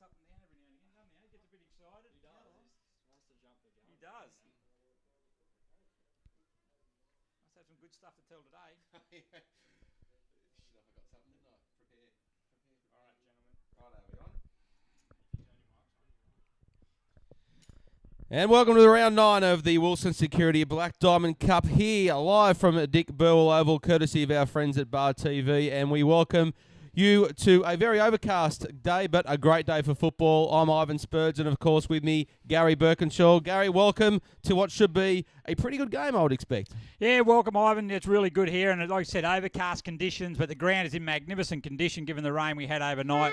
jumps up and down every now and again, doesn't he? He gets a bit excited. He does. He wants to jump the gun. He does. Must have some good stuff to tell today. Shit, I forgot something, didn't I? Prepare. All right, gentlemen. Right, are we on? And welcome to the round 9 of the Wilson Security Black Diamond Cup here, live from Dick Burwell Oval, courtesy of our friends at Bar TV. And we welcome you to a very overcast day, but a great day for football. I'm Ivan Spurge, and of course with me, Gary Birkinshaw. Gary, welcome to what should be a pretty good game, I would expect. Yeah, welcome, Ivan. It's really good here. And like I said, overcast conditions, but the ground is in magnificent condition given the rain we had overnight.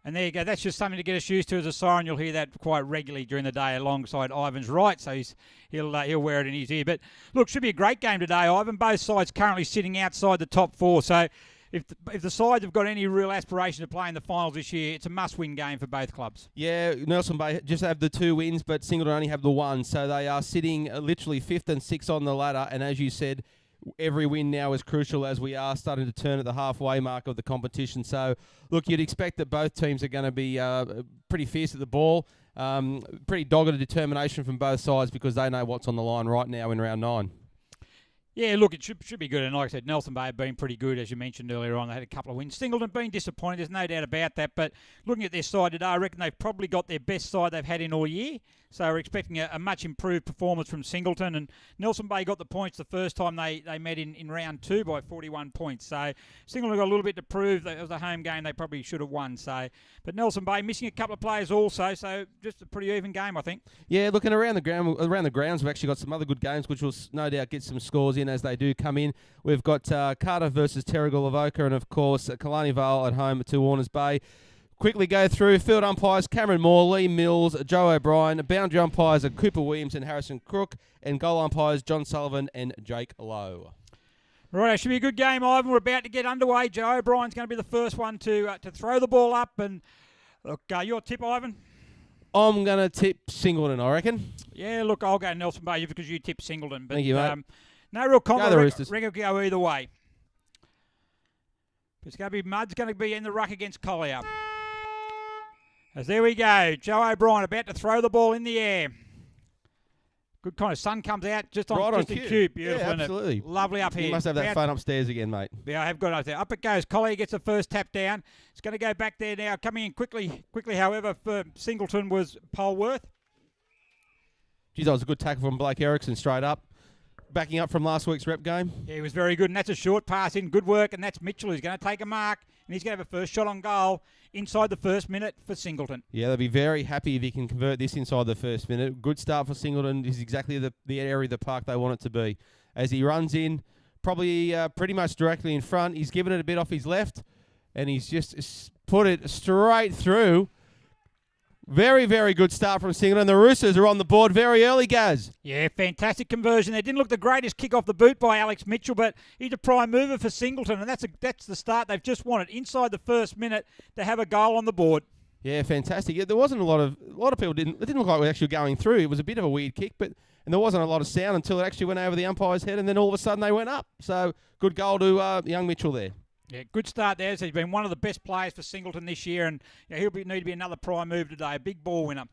And there you go. That's just something to get us used to as a siren. You'll hear that quite regularly during the day alongside Ivan's right, so he'll wear it in his ear. But look, should be a great game today, Ivan. Both sides currently sitting outside the top 4. So if the sides have got any real aspiration to play in the finals this year, it's a must-win game for both clubs. Yeah, Nelson Bay just have the 2 wins, but Singleton only have the 1. So they are sitting literally 5th and 6th on the ladder. And as you said, every win now is crucial as we are starting to turn at the halfway mark of the competition. So, look, you'd expect that both teams are going to be pretty fierce at the ball, pretty dogged determination from both sides because they know what's on the line right now in round 9. Yeah, look, it should be good. And like I said, Nelson Bay have been pretty good, as you mentioned earlier on. They had a couple of wins. Singleton been disappointed. There's no doubt about that. But looking at their side today, I reckon they've probably got their best side they've had in all year. So we're expecting a much improved performance from Singleton. And Nelson Bay got the points the first time they met in round 2 by 41 points. So Singleton got a little bit to prove. That it was a home game they probably should have won. So, but Nelson Bay missing a couple of players also. So just a pretty even game, I think. Yeah, looking around the grounds, we've actually got some other good games, which will no doubt get some scores in as they do come in. We've got Carter versus Terrigal Avoca, and of course Killarney Vale at home to Warners Bay. Quickly go through. Field umpires, Cameron Moore, Lee Mills, Joe O'Brien. Boundary umpires are Cooper Williams and Harrison Crook. And goal umpires, John Sullivan and Jake Lowe. Right, it should be a good game, Ivan. We're about to get underway. Joe O'Brien's going to be the first one to throw the ball up. And look, your tip, Ivan? I'm going to tip Singleton, I reckon. Yeah, look, I'll go Nelson Bay because you tip Singleton. But, thank you, mate. No real comment. Go the Roosters. Reckon it'll go either way. It's going to be Mudd's going to be in the ruck against Collier. As there we go, Joe O'Brien about to throw the ball in the air. Good kind of sun comes out just on right just on cue. Beautiful, yeah, isn't absolutely. it? Lovely up here. You must have that phone upstairs again, mate. Yeah, I have got it up there. Up it goes. Collier gets the first tap down. It's going to go back there now. Coming in quickly, however, for Singleton was Polworth. Geez, that was a good tackle from Blake Erickson straight up. Backing up from last week's rep game. Yeah, he was very good, and that's a short pass in. Good work, and that's Mitchell who's going to take a mark, and he's going to have a first shot on goal inside the first minute for Singleton. Yeah, they'll be very happy if he can convert this inside the first minute. Good start for Singleton. This is exactly the area of the park they want it to be. As he runs in, probably pretty much directly in front. He's given it a bit off his left, and he's just put it straight through. Very, very good start from Singleton. The Roosters are on the board very early, Gaz. Yeah, fantastic conversion. They didn't look the greatest kick off the boot by Alex Mitchell, but he's a prime mover for Singleton, and that's the start they've just wanted inside the first minute to have a goal on the board. Yeah, fantastic. Yeah, there wasn't a lot of people it didn't look like we were actually going through. It was a bit of a weird kick, and there wasn't a lot of sound until it actually went over the umpire's head, and then all of a sudden they went up. So good goal to young Mitchell there. Yeah, good start there. So he's been one of the best players for Singleton this year, and he'll need to be another prime move today, a big ball winner.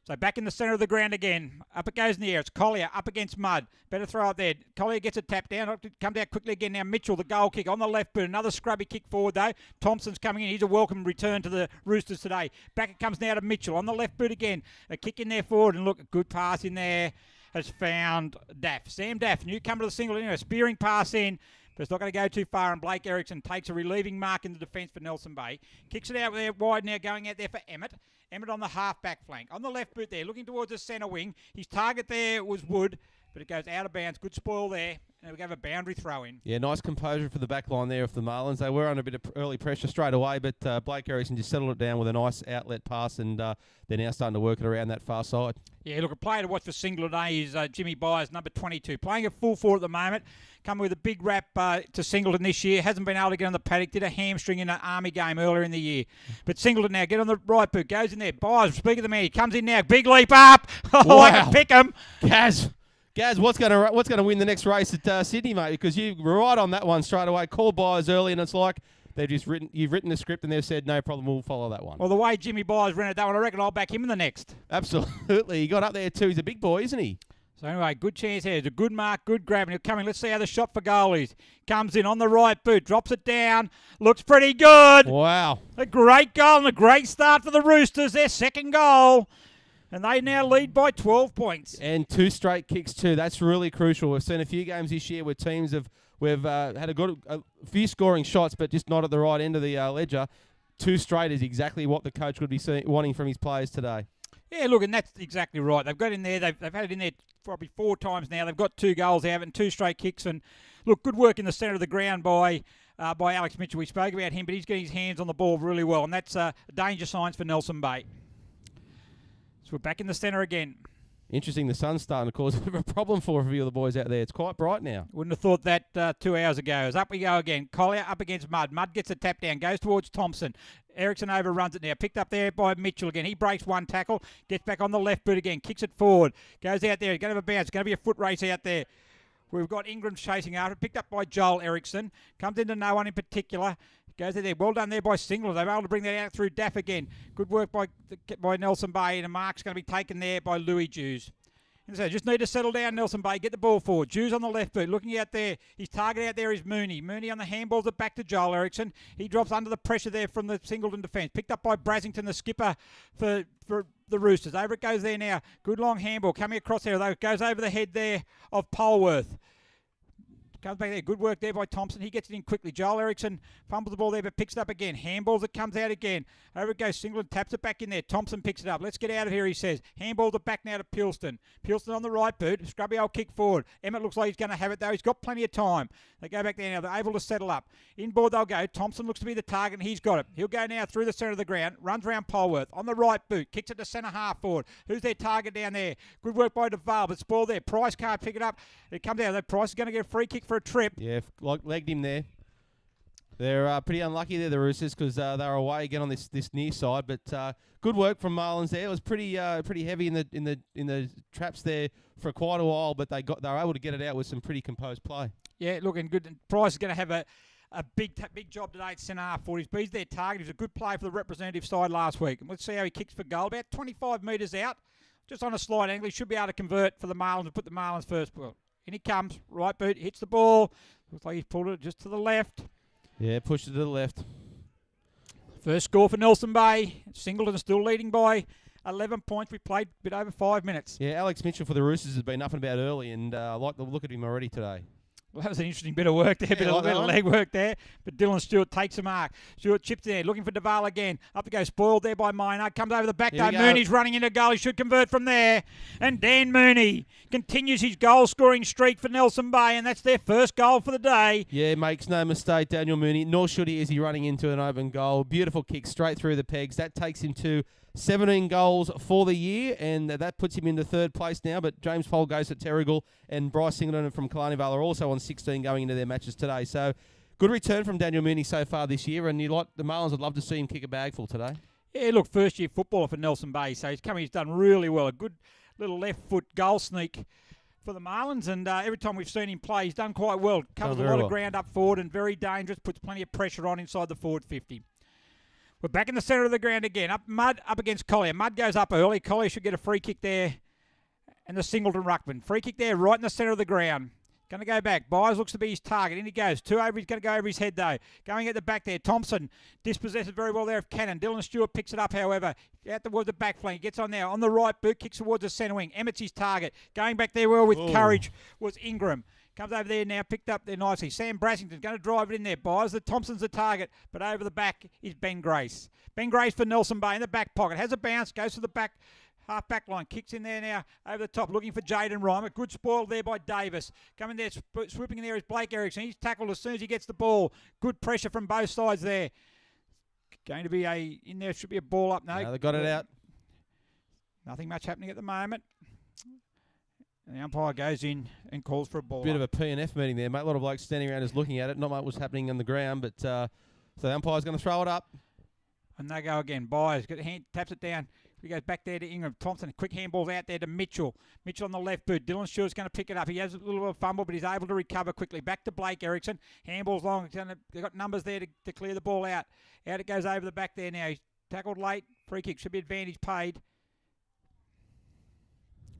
So back in the centre of the ground again. Up it goes in the air. It's Collier up against Mudd. Better throw it there. Collier gets a tap down. Comes out quickly again now. Mitchell, the goal kick on the left boot. Another scrubby kick forward though. Thompson's coming in. He's a welcome return to the Roosters today. Back it comes now to Mitchell on the left boot again. A kick in there forward, and look, a good pass in there has found Daff. Sam Daff, newcomer to the Singleton. A spearing pass in. But it's not going to go too far, and Blake Erickson takes a relieving mark in the defence for Nelson Bay. Kicks it out there wide now, going out there for Emmett. Emmett on the half-back flank. On the left boot there, looking towards the centre wing. His target there was Wood, but it goes out of bounds. Good spoil there, and we have a boundary throw in. Yeah, nice composure for the back line there of the Marlins. They were under a bit of early pressure straight away, but Blake Erickson just settled it down with a nice outlet pass, and they're now starting to work it around that far side. Yeah, look, a player to watch for Singleton is Jimmy Byers, number 22. Playing at full forward at the moment. Coming with a big rap to Singleton this year. Hasn't been able to get on the paddock. Did a hamstring in an Army game earlier in the year. But Singleton now, get on the right boot. Goes in there. Byers, speak of the man. He comes in now. Big leap up. Wow. I can pick him. Gaz, what's going to win the next race at Sydney, mate? Because you were right on that one straight away. Call Byers early, and it's like You've written the script and they've said, no problem, we'll follow that one. Well, the way Jimmy Byers rented that one, I reckon I'll back him in the next. Absolutely. He got up there too. He's a big boy, isn't he? So anyway, good chance here. It's a good mark, good grab. And he'll come in. Let's see how the shot for goal is. Comes in on the right boot, drops it down. Looks pretty good. Wow. A great goal and a great start for the Roosters. Their second goal. And they now lead by 12 points. And 2 straight kicks too. That's really crucial. We've seen a few games this year where teams we've had a few scoring shots, but just not at the right end of the ledger. 2 straight is exactly what the coach would be wanting from his players today. Yeah, look, and that's exactly right. They've got in there. They've had it in there probably 4 times now. They've got 2 goals out of it and 2 straight kicks. And look, good work in the centre of the ground by Alex Mitchell. We spoke about him, but he's getting his hands on the ball really well, and that's danger signs for Nelson Bay. So we're back in the centre again. Interesting, the sun's starting to cause a bit of a problem for a few of the boys out there. It's quite bright now. Wouldn't have thought that 2 hours ago. As up we go again. Collier up against Mudd. Mudd gets a tap down, goes towards Thompson. Ericsson overruns it now. Picked up there by Mitchell again. He breaks 1 tackle, gets back on the left boot again, kicks it forward, goes out there. He's going to have a bounce. It's going to be a foot race out there. We've got Ingram chasing after. Picked up by Joel Ericsson. Comes into no one in particular. Goes there. Well done there by Singleton. They're able to bring that out through Daff again. Good work by Nelson Bay. And a mark's going to be taken there by Louis Jews. And so just need to settle down, Nelson Bay. Get the ball forward. Jews on the left boot. Looking out there. His target out there is Mooney. Mooney on the handballs it back to Joel Ericsson. He drops under the pressure there from the Singleton defence. Picked up by Brasington, the skipper for the Roosters. Over it goes there now. Good long handball coming across there. Though it goes over the head there of Polworth. Comes back there. Good work there by Thompson. He gets it in quickly. Joel Ericsson fumbles the ball there, but picks it up again. Handballs it, comes out again. Over it goes. Singleton taps it back in there. Thompson picks it up. Let's get out of here, he says. Handballs it back now to Pilston. Pilston on the right boot. Scrubby old kick forward. Emmett looks like he's going to have it, though. He's got plenty of time. They go back there now. They're able to settle up. Inboard they'll go. Thompson looks to be the target, and he's got it. He'll go now through the centre of the ground. Runs around Polworth. On the right boot. Kicks it to centre half forward. Who's their target down there? Good work by DeVal, but spoiled there. Price can't pick it up. It comes out. Price is going to get a free kick for a trip. Yeah, legged him there. They're pretty unlucky there, the Roosters, because they're away again on this near side. But good work from Marlins there. It was pretty heavy in the traps there for quite a while, but they were able to get it out with some pretty composed play. Yeah, looking good. And Price is going to have a big job today at centre half forward. He's their target. He was a good play for the representative side last week. And let's see how he kicks for goal. About 25 metres out, just on a slight angle. He should be able to convert for the Marlins and put the Marlins first. Well, in he comes. Right boot, hits the ball. Looks like he's pulled it just to the left. Yeah, pushed it to the left. First score for Nelson Bay. Singleton still leading by 11 points. We played a bit over 5 minutes. Yeah, Alex Mitchell for the Roosters has been up and about early, and I like the look at him already today. Well, that was an interesting bit of work there, bit of leg work there. But Dylan Stewart takes a mark. Stewart chips there, looking for DeVal again. Up it goes, spoiled there by Maynard. Comes over the back though. Mooney's running into goal. He should convert from there. And Dan Mooney continues his goal-scoring streak for Nelson Bay, and that's their first goal for the day. Yeah, makes no mistake, Daniel Mooney. Nor should he, as he running into an open goal. Beautiful kick straight through the pegs. That takes him to 17 goals for the year, and that puts him into 3rd place now. But James Pole goes at Terrigal, and Bryce Singleton from Killarney Vale are also on 16 going into their matches today. So good return from Daniel Mooney so far this year, and the Marlins would love to see him kick a bagful today. Yeah, look, first-year footballer for Nelson Bay, so he's done really well. A good little left-foot goal sneak for the Marlins, and every time we've seen him play, he's done quite well. Covers a lot of ground up forward and very dangerous, puts plenty of pressure on inside the forward 50. We're back in the centre of the ground again. Mudd up against Collier. Mudd goes up early. Collier should get a free kick there. And the Singleton ruckman. Free kick there right in the centre of the ground. Going to go back. Byers looks to be his target. In he goes. 2 over. He's going to go over his head though. Going at the back there. Thompson dispossesses very well there of Cannon. Dylan Stewart picks it up however. Out towards the back flank. Gets on there. On the right boot. Kicks towards the centre wing. Emmett's his target. Going back there well with courage was Ingram. Comes over there now, picked up there nicely. Sam Brassington's going to drive it in there. Byers, Thompson's the target, but over the back is Ben Grace. Ben Grace for Nelson Bay in the back pocket. Has a bounce, goes to the back, half back line. Kicks in there now, over the top, looking for Jaden Reimer. Good spoil there by Davis. Coming there, swooping in there is Blake Ericsson. He's tackled as soon as he gets the ball. Good pressure from both sides there. Going to be in there, should be a ball up. No, they got it out. Nothing much happening at the moment. And the umpire goes in and calls for a ball. Bit of a P&F meeting there, mate. A lot of blokes standing around just looking at it. Not much was happening on the ground, but so the umpire's going to throw it up. And they go again. Byers taps it down. He goes back there to Ingram. Thompson, quick handballs out there to Mitchell. Mitchell on the left boot. Dylan Stewart's going to pick it up. He has a little bit of fumble, but he's able to recover quickly. Back to Blake Erickson. Handballs long. They've got numbers there to clear the ball out. Out it goes over the back there now. He's tackled late. Free kick. Should be advantage paid.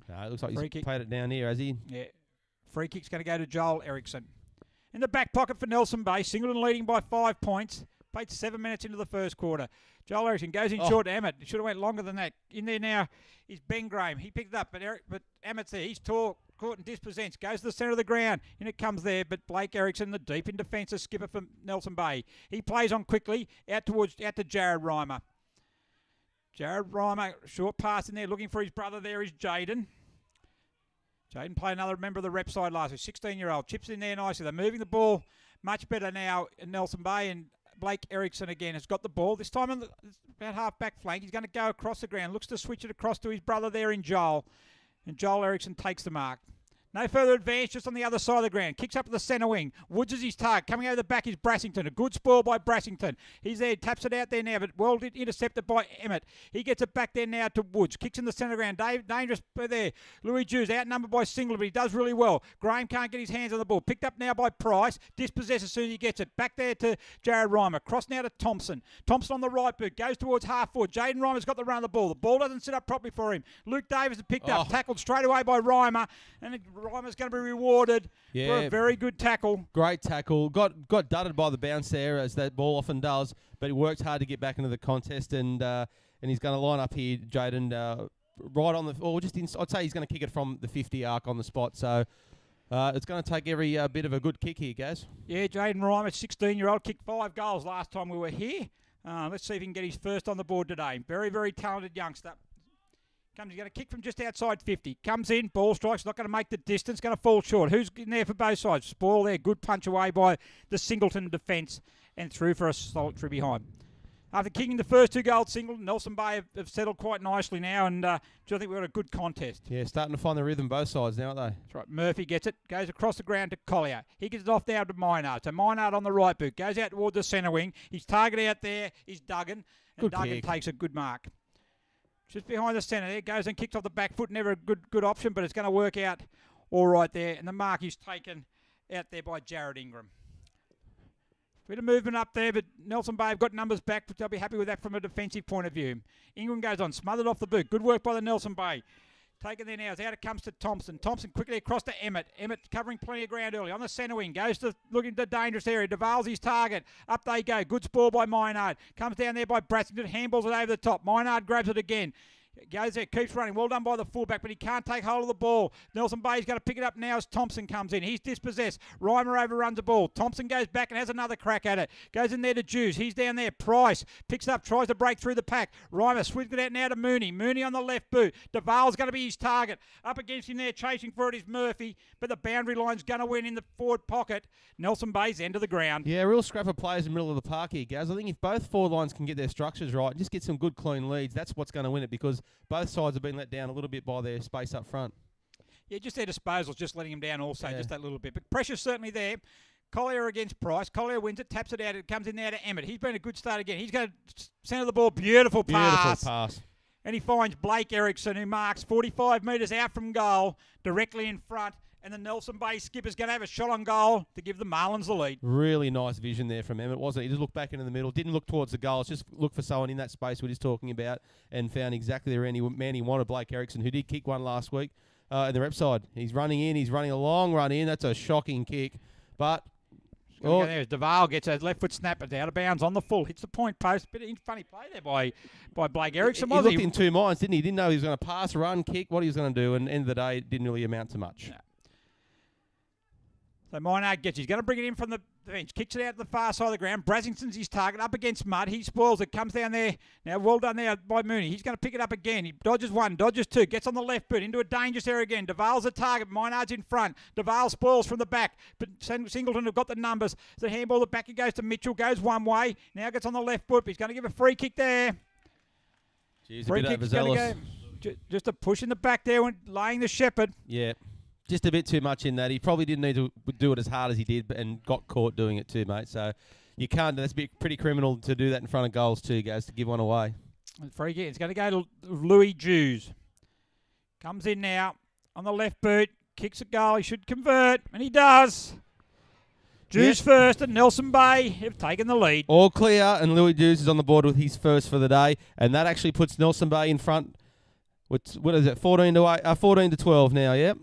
No, it looks like he's paid it down here, has he? Yeah. Free kick's going to go to Joel Erickson. In the back pocket for Nelson Bay. Singleton leading by 5 points. Played 7 minutes into the first quarter. Joel Erickson goes in short to Emmett. It should have went longer than that. In there now is Ben Graham. He picked it up, but Emmett's there. He's tall, caught and dispossessed. Goes to the centre of the ground. In it comes there, but Blake Erickson, the deep in defence, a skipper for Nelson Bay. He plays on quickly out to Jared Reimer. Jared Reimer, short pass in there, looking for his brother. There is Jaden. Jaden played another member of the rep side last week, 16-year-old. Chips in there nicely. They're moving the ball much better now in Nelson Bay, and Blake Erickson again has got the ball. This time on the about half back flank. He's going to go across the ground. Looks to switch it across to his brother there in Joel. And Joel Erickson takes the mark. No further advance, just on the other side of the ground. Kicks up to the centre wing. Woods is his target. Coming over the back is Brassington. A good spoil by Brassington. He's there, taps it out there now, but well intercepted by Emmett. He gets it back there now to Woods. Kicks in the centre ground. Dangerous there. Louis Jews outnumbered by Singleton, but he does really well. Graham can't get his hands on the ball. Picked up now by Price. Dispossessed as soon as he gets it. Back there to Jared Reimer. Cross now to Thompson. Thompson on the right boot. Goes towards half forward. Jaden Reimer's got the run of the ball. The ball doesn't sit up properly for him. Luke Davis has picked up. Tackled straight away by Reimer. And Reimer's going to be rewarded for a very good tackle. Great tackle. Got dudded by the bounce there, as that ball often does, but he worked hard to get back into the contest, and he's going to line up here, Jaden, right on the, or just in, I'd say he's going to kick it from the 50 arc on the spot. So it's going to take every bit of a good kick here, Gaz. Yeah, Jaden Reimer, 16-year-old, kicked 5 goals last time we were here. Let's see if he can get his first on the board today. Very, very talented youngster. He's going to kick from just outside 50. Comes in, ball strikes, not going to make the distance, going to fall short. Who's in there for both sides? Spoil there, good punch away by the Singleton defence and through for a solitary behind. After kicking the first 2 goals, Singleton, Nelson Bay have settled quite nicely now, and I think we've got a good contest. Yeah, starting to find the rhythm both sides now, aren't they? That's right. Murphy gets it, goes across the ground to Collier. He gets it off now to Minard. So Minard on the right boot, goes out towards the centre wing. His target out there is Duggan, and Good Duggan kick. takes a good mark. Just behind the centre there, goes and kicks off the back foot. Never a good option, but it's going to work out all right there. And the mark is taken out there by Jared Ingram. Bit of movement up there, but Nelson Bay have got numbers back, but they'll be happy with that from a defensive point of view. Ingram goes on, smothered off the boot. Good work by the Nelson Bay. Taken there now, as out it comes to Thompson. Thompson quickly across to Emmett. Emmett covering plenty of ground early. On the centre wing, goes to looking at the dangerous area. DeVale's his target. Up they go. Good spoil by Minard. Comes down there by Brassington. Handballs it over the top. Minard grabs it again. Goes there, keeps running. Well done by the fullback, but he can't take hold of the ball. Nelson Bay's going to pick it up now as Thompson comes in. He's dispossessed. Reimer overruns the ball. Thompson goes back and has another crack at it. Goes in there to Jews. He's down there. Price picks it up, tries to break through the pack. Reimer swings it out now to Mooney. Mooney on the left boot. DeVale's going to be his target. Up against him there, chasing for it is Murphy, but the boundary line's going to win in the forward pocket. Nelson Bay's end of the ground. Yeah, real scrap of players in the middle of the park here, Gaz. I think if both forward lines can get their structures right and just get some good clean leads, that's what's going to win it, because both sides have been let down a little bit by their space up front. Yeah, just their disposals, just letting him down also, just that little bit. But pressure's certainly there. Collier against Price. Collier wins it, taps it out. It comes in there to Emmett. He's been a good start again. He's going to centre the ball. Beautiful pass. And he finds Blake Erickson, who marks 45 metres out from goal, directly in front. And the Nelson Bay skipper's going to have a shot on goal to give the Marlins the lead. Really nice vision there from Emmett, wasn't it? He just looked back into the middle, didn't look towards the goals, just looked for someone in that space we're just talking about, and found exactly the man he wanted, Blake Erickson, who did kick one last week in the rep side. He's running in, he's running a long run in. That's a shocking kick. But there's DeVale gets a left foot snap, it's out of bounds on the full, hits the point post. Bit of funny play there by Blake Erickson. He looked in two minds, didn't he? He didn't know he was going to pass, run, kick, what he was going to do, and end of the day, it didn't really amount to much. No. So Minard gets it. He's going to bring it in from the bench. Kicks it out to the far side of the ground. Brassington's his target. Up against Mudd. He spoils it. Comes down there. Now well done there by Mooney. He's going to pick it up again. He dodges one. Dodges two. Gets on the left boot. Into a dangerous area again. DeVale's a target. Minard's in front. DeVale spoils from the back. But Singleton have got the numbers. The handball. The back it goes to Mitchell. Goes one way. Now gets on the left foot. But he's going to give a free kick there. Jeez, free a bit overzealous. Just a push in the back there when laying the shepherd. Yeah. Just a bit too much in that. He probably didn't need to do it as hard as he did, and got caught doing it too, mate. So you can't. That's pretty criminal to do that in front of goals too, guys, to give one away. Free kick. It's going to go to Louis Jews. Comes in now on the left boot. Kicks a goal. He should convert, and he does. Jews first, and Nelson Bay have taken the lead. All clear, and Louis Jews is on the board with his first for the day, and that actually puts Nelson Bay in front. What is it? 14 to 12 now. Yep.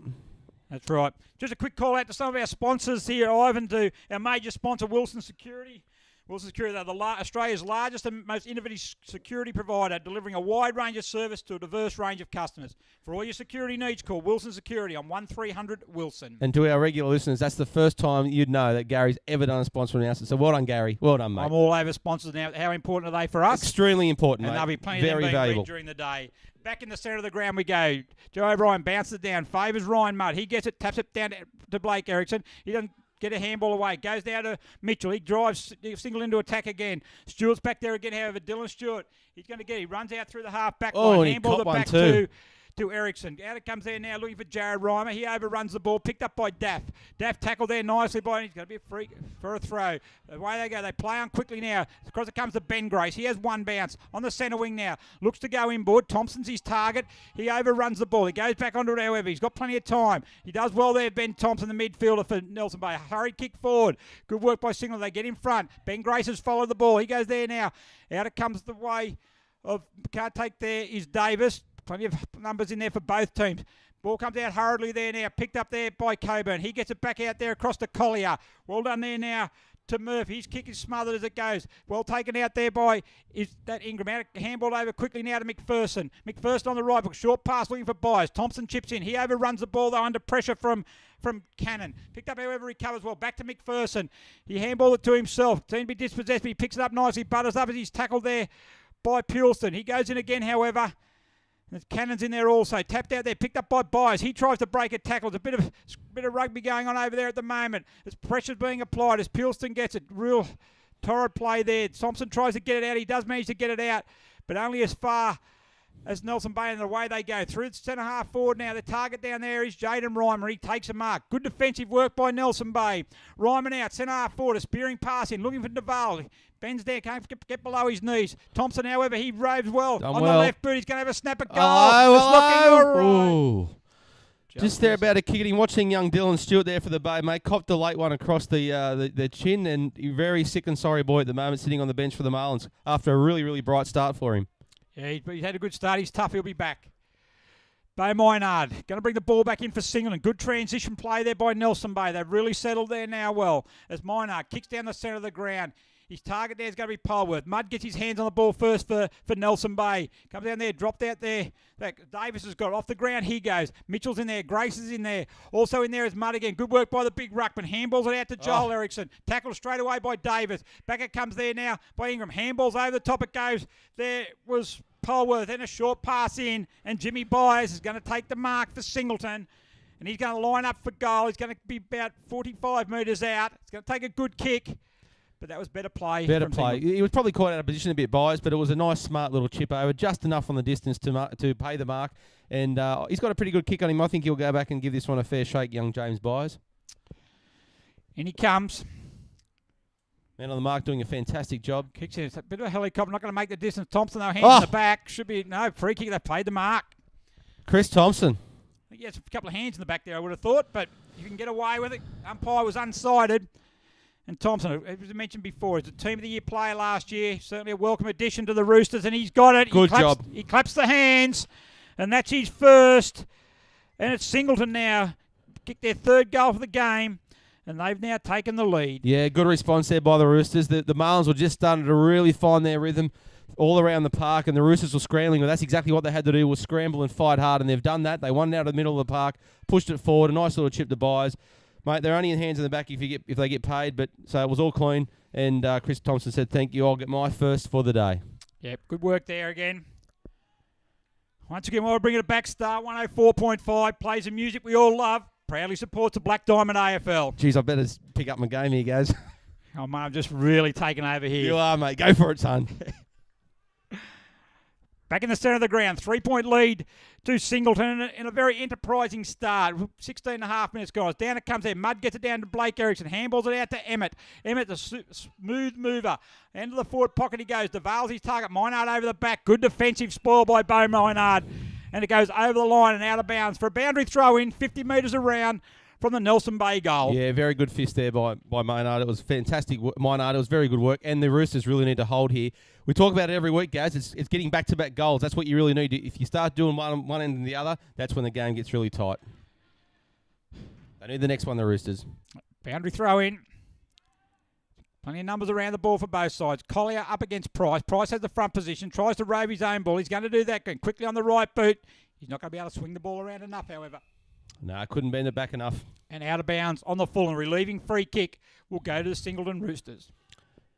That's right. Just a quick call out to some of our sponsors here, Ivan, to our major sponsor, Wilson Security. Wilson Security, they're Australia's largest and most innovative security provider, delivering a wide range of service to a diverse range of customers. For all your security needs, call Wilson Security on 1300 Wilson. And to our regular listeners, that's the first time you'd know that Gary's ever done a sponsor announcement. So well done, Gary. Well done, mate. I'm all over sponsors now. How important are they for us? Extremely important, and mate. there'll be plenty Very of them being valuable read during the day. Back in the centre of the ground we go. Joe O'Brien bounces it down, favours Ryan Mudd. He gets it, taps it down to Blake Erickson. He doesn't get a handball away. Goes down to Mitchell. He drives single into attack again. Stewart's back there again, however. Dylan Stewart, he's going to get it. He runs out through the half back line. And he handball caught the one back too. to Erickson. Out it comes there now, looking for Jared Reimer. He overruns the ball, picked up by Daff. Daff tackled there nicely by him. He's going to be a free for a throw. Away they go. They play on quickly now. Across it comes to Ben Grace. He has one bounce on the centre wing now. Looks to go inboard. Thompson's his target. He overruns the ball. He goes back onto it, however. He's got plenty of time. He does well there, Ben Thompson, the midfielder for Nelson Bay. Hurried kick forward. Good work by Singleton. They get in front. Ben Grace has followed the ball. He goes there now. Out it comes the way of, can't take there is Davis. Plenty of numbers in there for both teams. Ball comes out hurriedly there now. Picked up there by Coburn. He gets it back out there across to Collier. Well done there now to Murphy. His kick is smothered as it goes. Well taken out there by Ingram. Out handball over quickly now to McPherson. McPherson on the right, but short pass looking for Byers. Thompson chips in. He overruns the ball though under pressure from Cannon. Picked up however he covers well. Back to McPherson. He handballed it to himself. Seemed to be dispossessed, but he picks it up nicely. Butters up as he's tackled there by Pulston. He goes in again, however. There's Cannon's in there also. Tapped out there, picked up by Byers. He tries to break a tackle. There's a bit of rugby going on over there at the moment. There's pressure being applied as Pulston gets it. Real torrid play there. Thompson tries to get it out. He does manage to get it out, but only as far as Nelson Bay, and away they go. Through the centre half forward now. The target down there is Jaden Reimer. He takes a mark. Good defensive work by Nelson Bay. Reimer out, centre half forward. A spearing pass in, looking for Naval. Bends there, can't get below his knees. Thompson, however, he roves well. Done on well. the left boot, he's going to have a snap at goal. Hello. It's looking all right. Just there about to kick it in. Watching young Dylan Stewart there for the Bay, mate. Copped a late one across the chin, and very sick and sorry boy at the moment, sitting on the bench for the Marlins after a really, really bright start for him. Yeah, he's had a good start. He's tough. He'll be back. Bay Maynard going to bring the ball back in for Singleton. Good transition play there by Nelson Bay. They've really settled there now well as Maynard kicks down the centre of the ground. His target there is going to be Polworth. Mudd gets his hands on the ball first for Nelson Bay. Comes down there, dropped out there. Davis has got it off the ground. He goes. Mitchell's in there. Grace is in there. Also in there is Mudd again. Good work by the big ruckman. Handballs it out to Joel Erickson. Tackled straight away by Davis. Back it comes there now by Ingram. Handballs over the top it goes. There was Polworth. Then a short pass in. And Jimmy Byers is going to take the mark for Singleton. And he's going to line up for goal. He's going to be about 45 metres out. He's going to take a good kick. But that was better play. Better play. He was probably caught out of position a bit, Byers, but it was a nice, smart little chip over, just enough on the distance to pay the mark. And he's got a pretty good kick on him. I think he'll go back and give this one a fair shake, young James Byers. In he comes. Man on the mark doing a fantastic job. Kicks in. It's a bit of a helicopter. Not going to make the distance. Thompson, though, hands in the back. Should be, no, free kick. They played the mark. Chris Thompson. He has a couple of hands in the back there, I would have thought, but you can get away with it. Umpire was unsighted. And Thompson, as mentioned before, is a Team of the Year player last year. Certainly a welcome addition to the Roosters, and he's got it. Good job. He claps the hands, and that's his first. And it's Singleton now. Kicked their third goal for the game, and they've now taken the lead. Yeah, good response there by the Roosters. The Marlins were just starting to really find their rhythm all around the park, and the Roosters were scrambling. Well, that's exactly what they had to do, was scramble and fight hard, and they've done that. They won it out of the middle of the park, pushed it forward, a nice little chip to Byers. Mate, they're only in hands in the back if they get paid, but so it was all clean. And Chris Thompson said, "Thank you. I'll get my first for the day." Yep, good work there again. Once again, we'll bring it back. Star 104.5 plays the music we all love. Proudly supports the Black Diamond AFL. Jeez, I better pick up my game here, guys. Oh, mate, I'm just really taking over here. You are, mate. Go for it, son. Back in the centre of the ground, 3-point lead to Singleton in a very enterprising start. 16 and a half minutes, guys. Down it comes there. Mudd gets it down to Blake Erickson. Handballs it out to Emmett. Emmett, the smooth mover. End of the forward pocket he goes. DeVale's his target. Minard over the back. Good defensive spoil by Bo Minard. And it goes over the line and out of bounds for a boundary throw in, 50 metres around from the Nelson Bay goal. Yeah, very good fist there by Maynard. It was fantastic. Maynard, it was very good work. And the Roosters really need to hold here. We talk about it every week, Gaz. It's getting back-to-back goals. That's what you really need. If you start doing one end and the other, that's when the game gets really tight. They need the next one, the Roosters. Boundary throw in. Plenty of numbers around the ball for both sides. Collier up against Price. Price has the front position. Tries to rove his own ball. He's going to do that. Going quickly on the right boot. He's not going to be able to swing the ball around enough, however. No, couldn't bend it back enough. And out of bounds on the full and relieving free kick will go to the Singleton Roosters.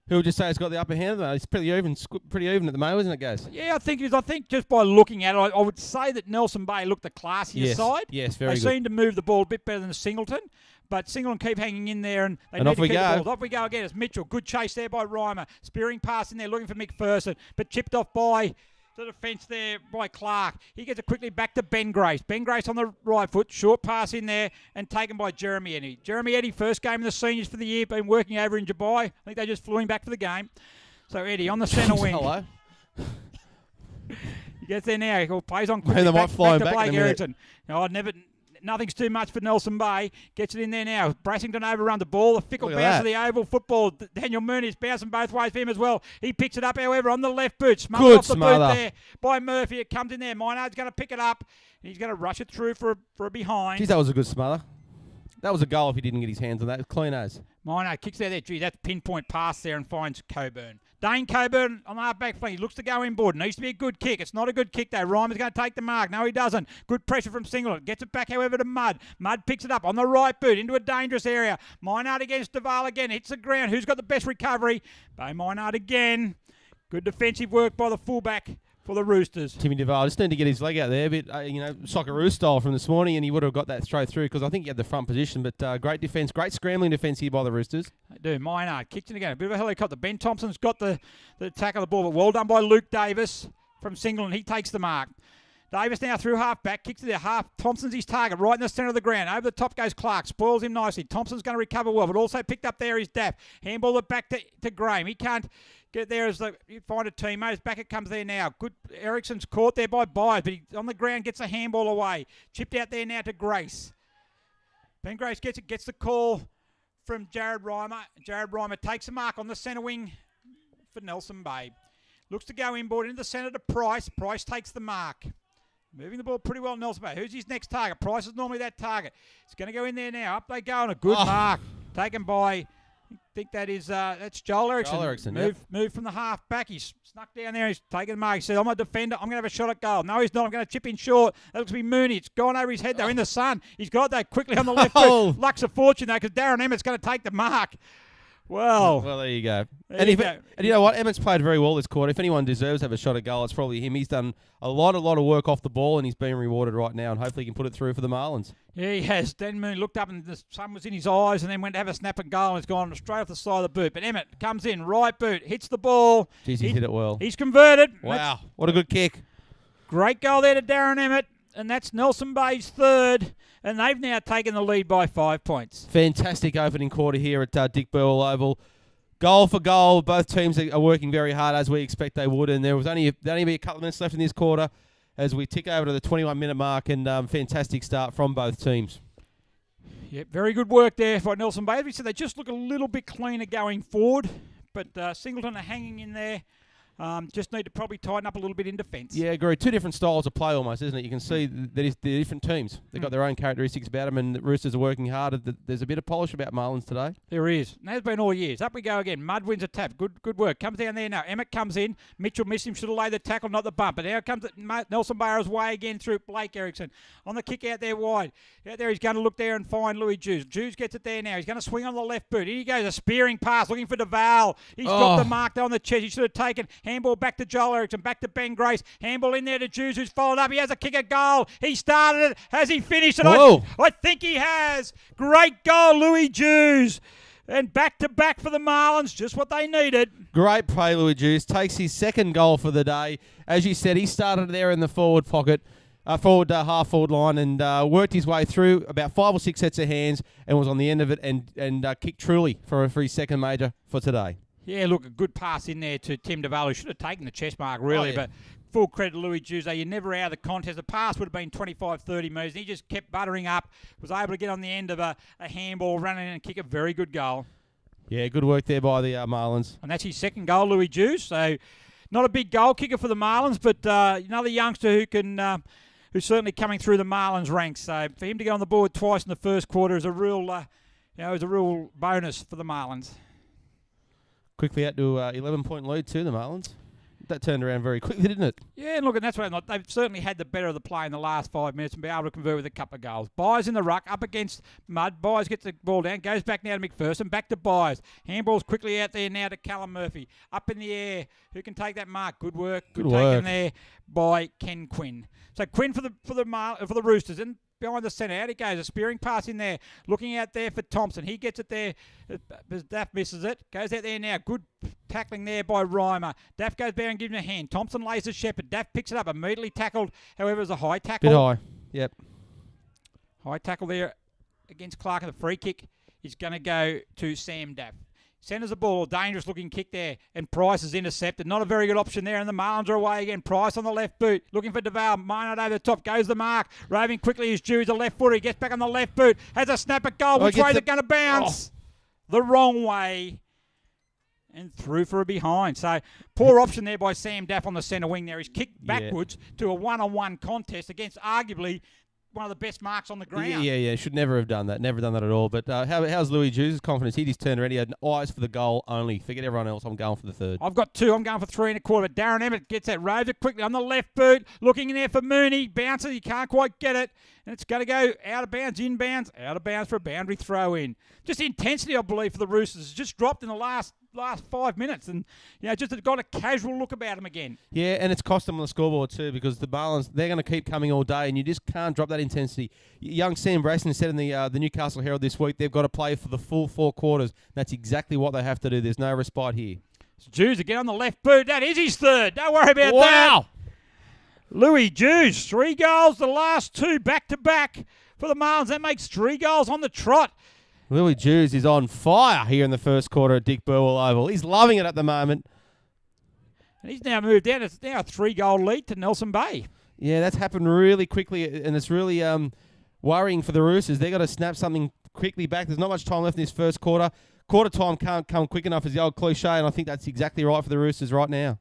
Who would just say it's got the upper hand? Though? It's pretty even at the moment, isn't it, Gaz? Yeah, I think it is. I think just by looking at it, I would say that Nelson Bay looked the classier side. Yes, very good. They seem to move the ball a bit better than Singleton, but Singleton keep hanging in there, and they need to keep the ball. Off we go again. It's Mitchell. Good chase there by Reimer. Spearing pass in there, looking for McPherson, but chipped off by the defence there by Clark. He gets it quickly back to Ben Grace. Ben Grace on the right foot. Short pass in there and taken by Jeremy Eddy. Jeremy Eddy, first game in the seniors for the year, been working over in Dubai. I think they just flew him back for the game. So Eddie on the centre wing. Hello. He gets there now. He plays on quickly. They might fly back to back Blake in a minute. Erickson. No, nothing's too much for Nelson Bay. Gets it in there now. Brassington overrun the ball. A fickle bounce of the oval football. Daniel Mooney is bouncing both ways for him as well. He picks it up, however, on the left boot. Smothered off the boot there by Murphy. It comes in there. Minard's going to pick it up. And he's going to rush it through for a behind. Geez, that was a good smother. That was a goal if he didn't get his hands on that. Clean as. Minard kicks out there. Gee, that's pinpoint pass there and finds Coburn. Dane Coburn on the half-back flank. He looks to go inboard. Needs to be a good kick. It's not a good kick, though. Reimer's going to take the mark. No, he doesn't. Good pressure from Singleton. Gets it back, however, to Mudd. Mudd picks it up on the right boot into a dangerous area. Minard against DeVale again. Hits the ground. Who's got the best recovery? Bay Minard again. Good defensive work by the fullback for the Roosters. Timmy DeVale just need to get his leg out there a bit, Socceroo style from this morning, and he would have got that straight through because I think he had the front position. But great defence, great scrambling defence here by the Roosters. They do. Minard kicks it again. A bit of a helicopter. Ben Thompson's got the attack of the ball, but well done by Luke Davis from Singleton. He takes the mark. Davis now through half-back, kicks it there, half. Thompson's his target, right in the centre of the ground. Over the top goes Clark, spoils him nicely. Thompson's going to recover well, but also picked up there is Daff. Handball it back to Graham. He can't get there as you find a teammate. Back it comes there now. Good. Ericsson's caught there by Byers, but he on the ground gets a handball away. Chipped out there now to Grace. Ben Grace gets it, gets the call from Jared Reimer. Jared Reimer takes a mark on the centre wing for Nelson Bay. Looks to go inboard into the centre to Price. Price takes the mark. Moving the ball pretty well, Nelson Bay. Who's his next target? Price is normally that target. It's going to go in there now. Up they go on a good mark. Taken by, I think that is, that's Joel Erickson. Joel Erickson, Move from the half back. He's snuck down there. He's taking the mark. He said, I'm a defender. I'm going to have a shot at goal. No, he's not. I'm going to chip in short. That looks to be Mooney. It's gone over his head, though, in the sun. He's got that quickly on the left foot. Luck's a fortune, though, because Darren Emmett's going to take the mark. Well, there you go. And you know what? Emmett's played very well this quarter. If anyone deserves to have a shot at goal, it's probably him. He's done a lot of work off the ball, and he's being rewarded right now, and hopefully he can put it through for the Marlins. Yeah, he has. Dan Moon looked up and the sun was in his eyes and then went to have a snap and goal and it's gone straight off the side of the boot. But Emmett comes in, right boot, hits the ball. Jeez, he hit it well. He's converted. Wow, what a good kick. Great goal there to Darren Emmett, and that's Nelson Bay's third, and they've now taken the lead by 5 points. Fantastic opening quarter here at Dick Burwell Oval. Goal for goal. Both teams are working very hard as we expect they would, and there was only be a couple of minutes left in this quarter as we tick over to the 21-minute mark, and fantastic start from both teams. Yeah, very good work there for Nelson Bay. As we said, they just look a little bit cleaner going forward, but Singleton are hanging in there. Just need to probably tighten up a little bit in defence. Yeah, agree. Two different styles of play almost, isn't it? You can see that they're different teams. They've got their own characteristics about them, and the Roosters are working hard. There's a bit of polish about Marlins today. There is. And has been all years. Up we go again. Mudd wins a tap. Good work. Comes down there now. Emmett comes in. Mitchell missed him. Should have laid the tackle, not the bump. But now comes Nelson Barrow's way again through Blake Erickson. On the kick out there wide. Out there he's going to look there and find Louis Jews. Jews gets it there now. He's going to swing on the left boot. In he goes. A spearing pass looking for DeVale. He's got the mark there on the chest. He should have taken. Handball back to Joel Erickson, back to Ben Grace. Handball in there to Jews, who's followed up. He has a kick at goal. He started it. Has he finished it? I think he has. Great goal, Louis Jews. And back-to-back for the Marlins, just what they needed. Great play, Louis Juice. Takes his second goal for the day. As you said, he started there in the forward pocket, half-forward line, and worked his way through about 5 or 6 sets of hands and was on the end of it and kicked truly for his second major for today. Yeah, look, a good pass in there to Tim DeVal, who should have taken the chest mark, really, but full credit to Louis Juice. You're never out of the contest. The pass would have been 25, 30 metres, and he just kept buttering up, was able to get on the end of a handball, run in and kick a very good goal. Yeah, good work there by the Marlins. And that's his second goal, Louis Juice. So not a big goal kicker for the Marlins, but another youngster who can... who's certainly coming through the Marlins ranks. So for him to get on the board twice in the first quarter is a real, is a real bonus for the Marlins. Quickly out to 11-point lead to the Marlins. That turned around very quickly, didn't it? Yeah, and look, and that's what they've certainly had the better of the play in the last 5 minutes and be able to convert with a couple of goals. Byers in the ruck, up against Mudd. Byers gets the ball down, goes back now to McPherson, back to Byers. Handball's quickly out there now to Callum Murphy. Up in the air, who can take that mark? Good work. Good taken there by Ken Quinn. So Quinn for the Roosters, and behind the centre, out he goes, a spearing pass in there, looking out there for Thompson. He gets it there, Daff misses it, goes out there now, good tackling there by Reimer. Daff goes back and gives him a hand. Thompson lays to Shepherd. Daff picks it up, immediately tackled, however, it was a high tackle. Bit high, yep. High tackle there against Clark, and the free kick is going to go to Sam Daff. Centres the ball, dangerous looking kick there, and Price is intercepted. Not a very good option there, and the Marlins are away again. Price on the left boot, looking for DeVal. Maynard over the top, goes the mark. Roving quickly is due, the left footer. He gets back on the left boot, has a snap at goal. Which way is it going to bounce? The wrong way, and through for a behind. So poor option there by Sam Daff on the centre wing there. He's kicked backwards to a one-on-one contest against arguably one of the best marks on the ground. Yeah. Should never have done that. Never done that at all. But how's Louis Juice's confidence? He just turned around. He had eyes for the goal only. Forget everyone else. I'm going for the third. I've got 2. I'm going for 3 1/4. But Darren Emmett gets that. Rover quickly on the left boot. Looking in there for Mooney. Bounces. He can't quite get it. And it's going to go out of bounds, inbounds, out of bounds for a boundary throw in. Just the intensity, I believe, for the Roosters has just dropped in the last 5 minutes, and just got a casual look about them again. Yeah, and it's cost them on the scoreboard too, because the Marlins, they're going to keep coming all day, and you just can't drop that intensity. Young Sam Brayson said in the Newcastle Herald this week they've got to play for the full 4 quarters. That's exactly what they have to do. There's no respite here. So Jews again on the left boot. That is his third. Don't worry about that. Wow. Louis Jews, 3 goals, the last 2 back-to-back for the Marlins. That makes 3 goals on the trot. Louis Jews is on fire here in the first quarter at Dick Burwell Oval. He's loving it at the moment. And he's now moved down. It's now a 3-goal lead to Nelson Bay. Yeah, that's happened really quickly, and it's really worrying for the Roosters. They've got to snap something quickly back. There's not much time left in this first quarter. Quarter time can't come quick enough, as the old cliche, and I think that's exactly right for the Roosters right now.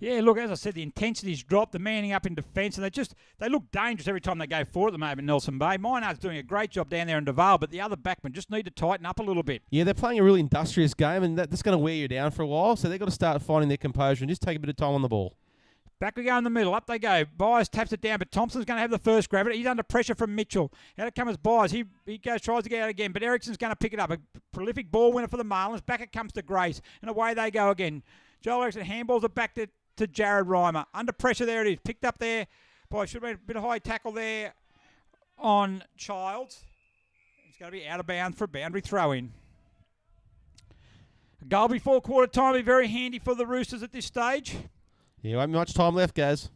Yeah, look, as I said, the intensity's dropped, the manning up in defence, and they look dangerous every time they go forward at the moment, Nelson Bay. Maynard's doing a great job down there in DeVal, but the other backmen just need to tighten up a little bit. Yeah, they're playing a really industrious game, and that's going to wear you down for a while, so they've got to start finding their composure and just take a bit of time on the ball. Back we go in the middle. Up they go. Byers taps it down, but Thompson's going to have the first grab it. He's under pressure from Mitchell. Out it comes Byers. He tries to get out again, but Ericsson's going to pick it up. A prolific ball winner for the Marlins. Back it comes to Grace, and away they go again. Joel Ericsson handballs it back to Jared Reimer. Under pressure there it is. Picked up there. Boy, should have been a bit of high tackle there on Childs. It's going to be out of bounds for a boundary throw-in. A goal before quarter time will be very handy for the Roosters at this stage. Yeah, won't be much time left, Gaz.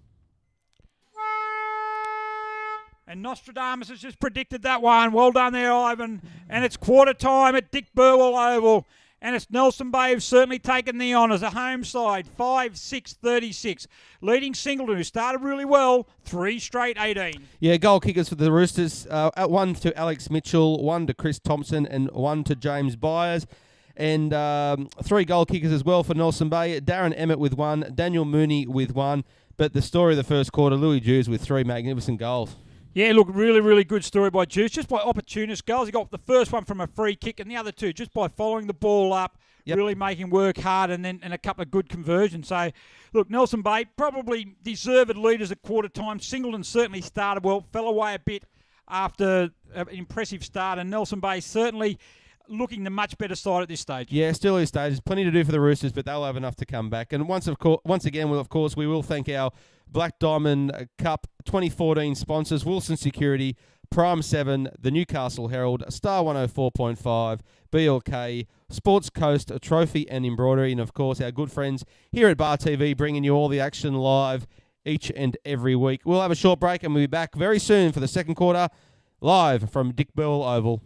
And Nostradamus has just predicted that one. Well done there, Ivan. And it's quarter time at Dick Burwell Oval. And it's Nelson Bay who's certainly taken the honours. A home side, 5-6-36. Leading Singleton, who started really well, 3 straight 18. Yeah, goal kickers for the Roosters. 1 to Alex Mitchell, 1 to Chris Thompson, and 1 to James Byers. And 3 goal kickers as well for Nelson Bay. Darren Emmett with 1, Daniel Mooney with 1. But the story of the first quarter, Louis Jews with 3 magnificent goals. Yeah, look, really, really good story by Juice. Just by opportunist goals. He got the first one from a free kick and the other 2 just by following the ball up, really making work hard, and a couple of good conversions. So, look, Nelson Bay, probably deserved leaders at quarter time. Singleton certainly started well, fell away a bit after an impressive start, and Nelson Bay certainly looking the much better side at this stage. Yeah, still early stages. Plenty to do for the Roosters, but they'll have enough to come back. And once again, we will thank our Black Diamond Cup 2014 sponsors, Wilson Security, Prime 7, the Newcastle Herald, Star 104.5, BLK, Sports Coast, a trophy and embroidery, and of course our good friends here at Bar TV bringing you all the action live each and every week. We'll have a short break and we'll be back very soon for the second quarter live from Dick Bell Oval.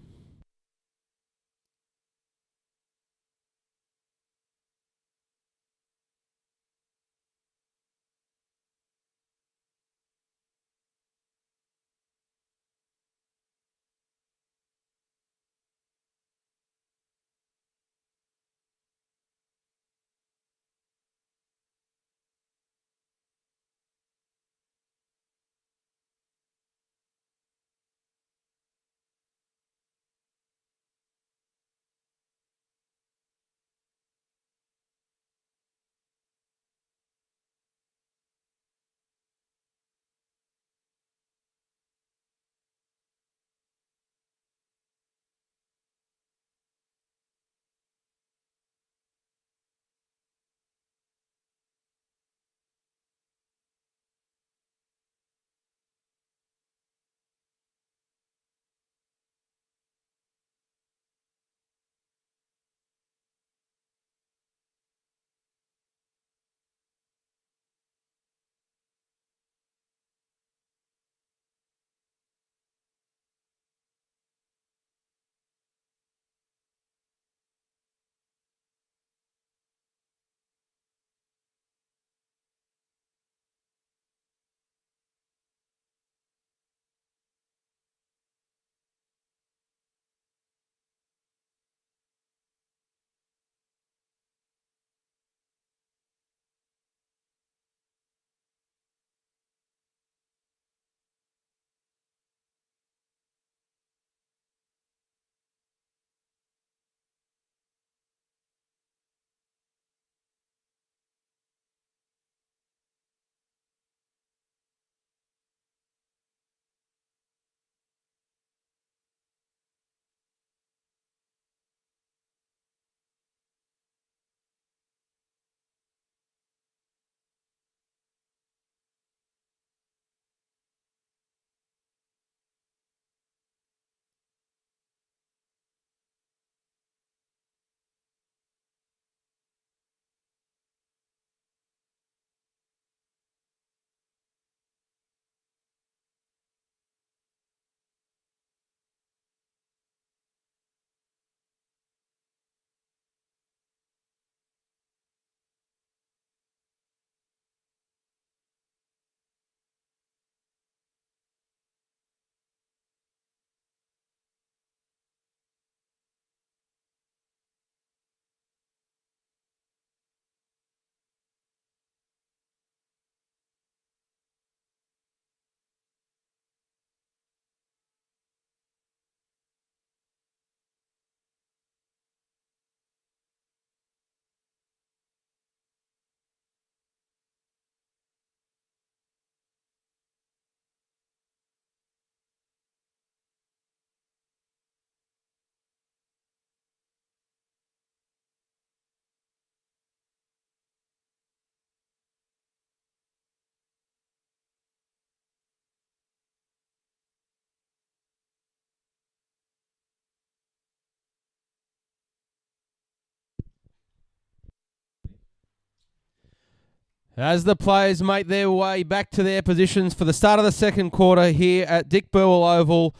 As the players make their way back to their positions for the start of the second quarter here at Dick Burwell Oval,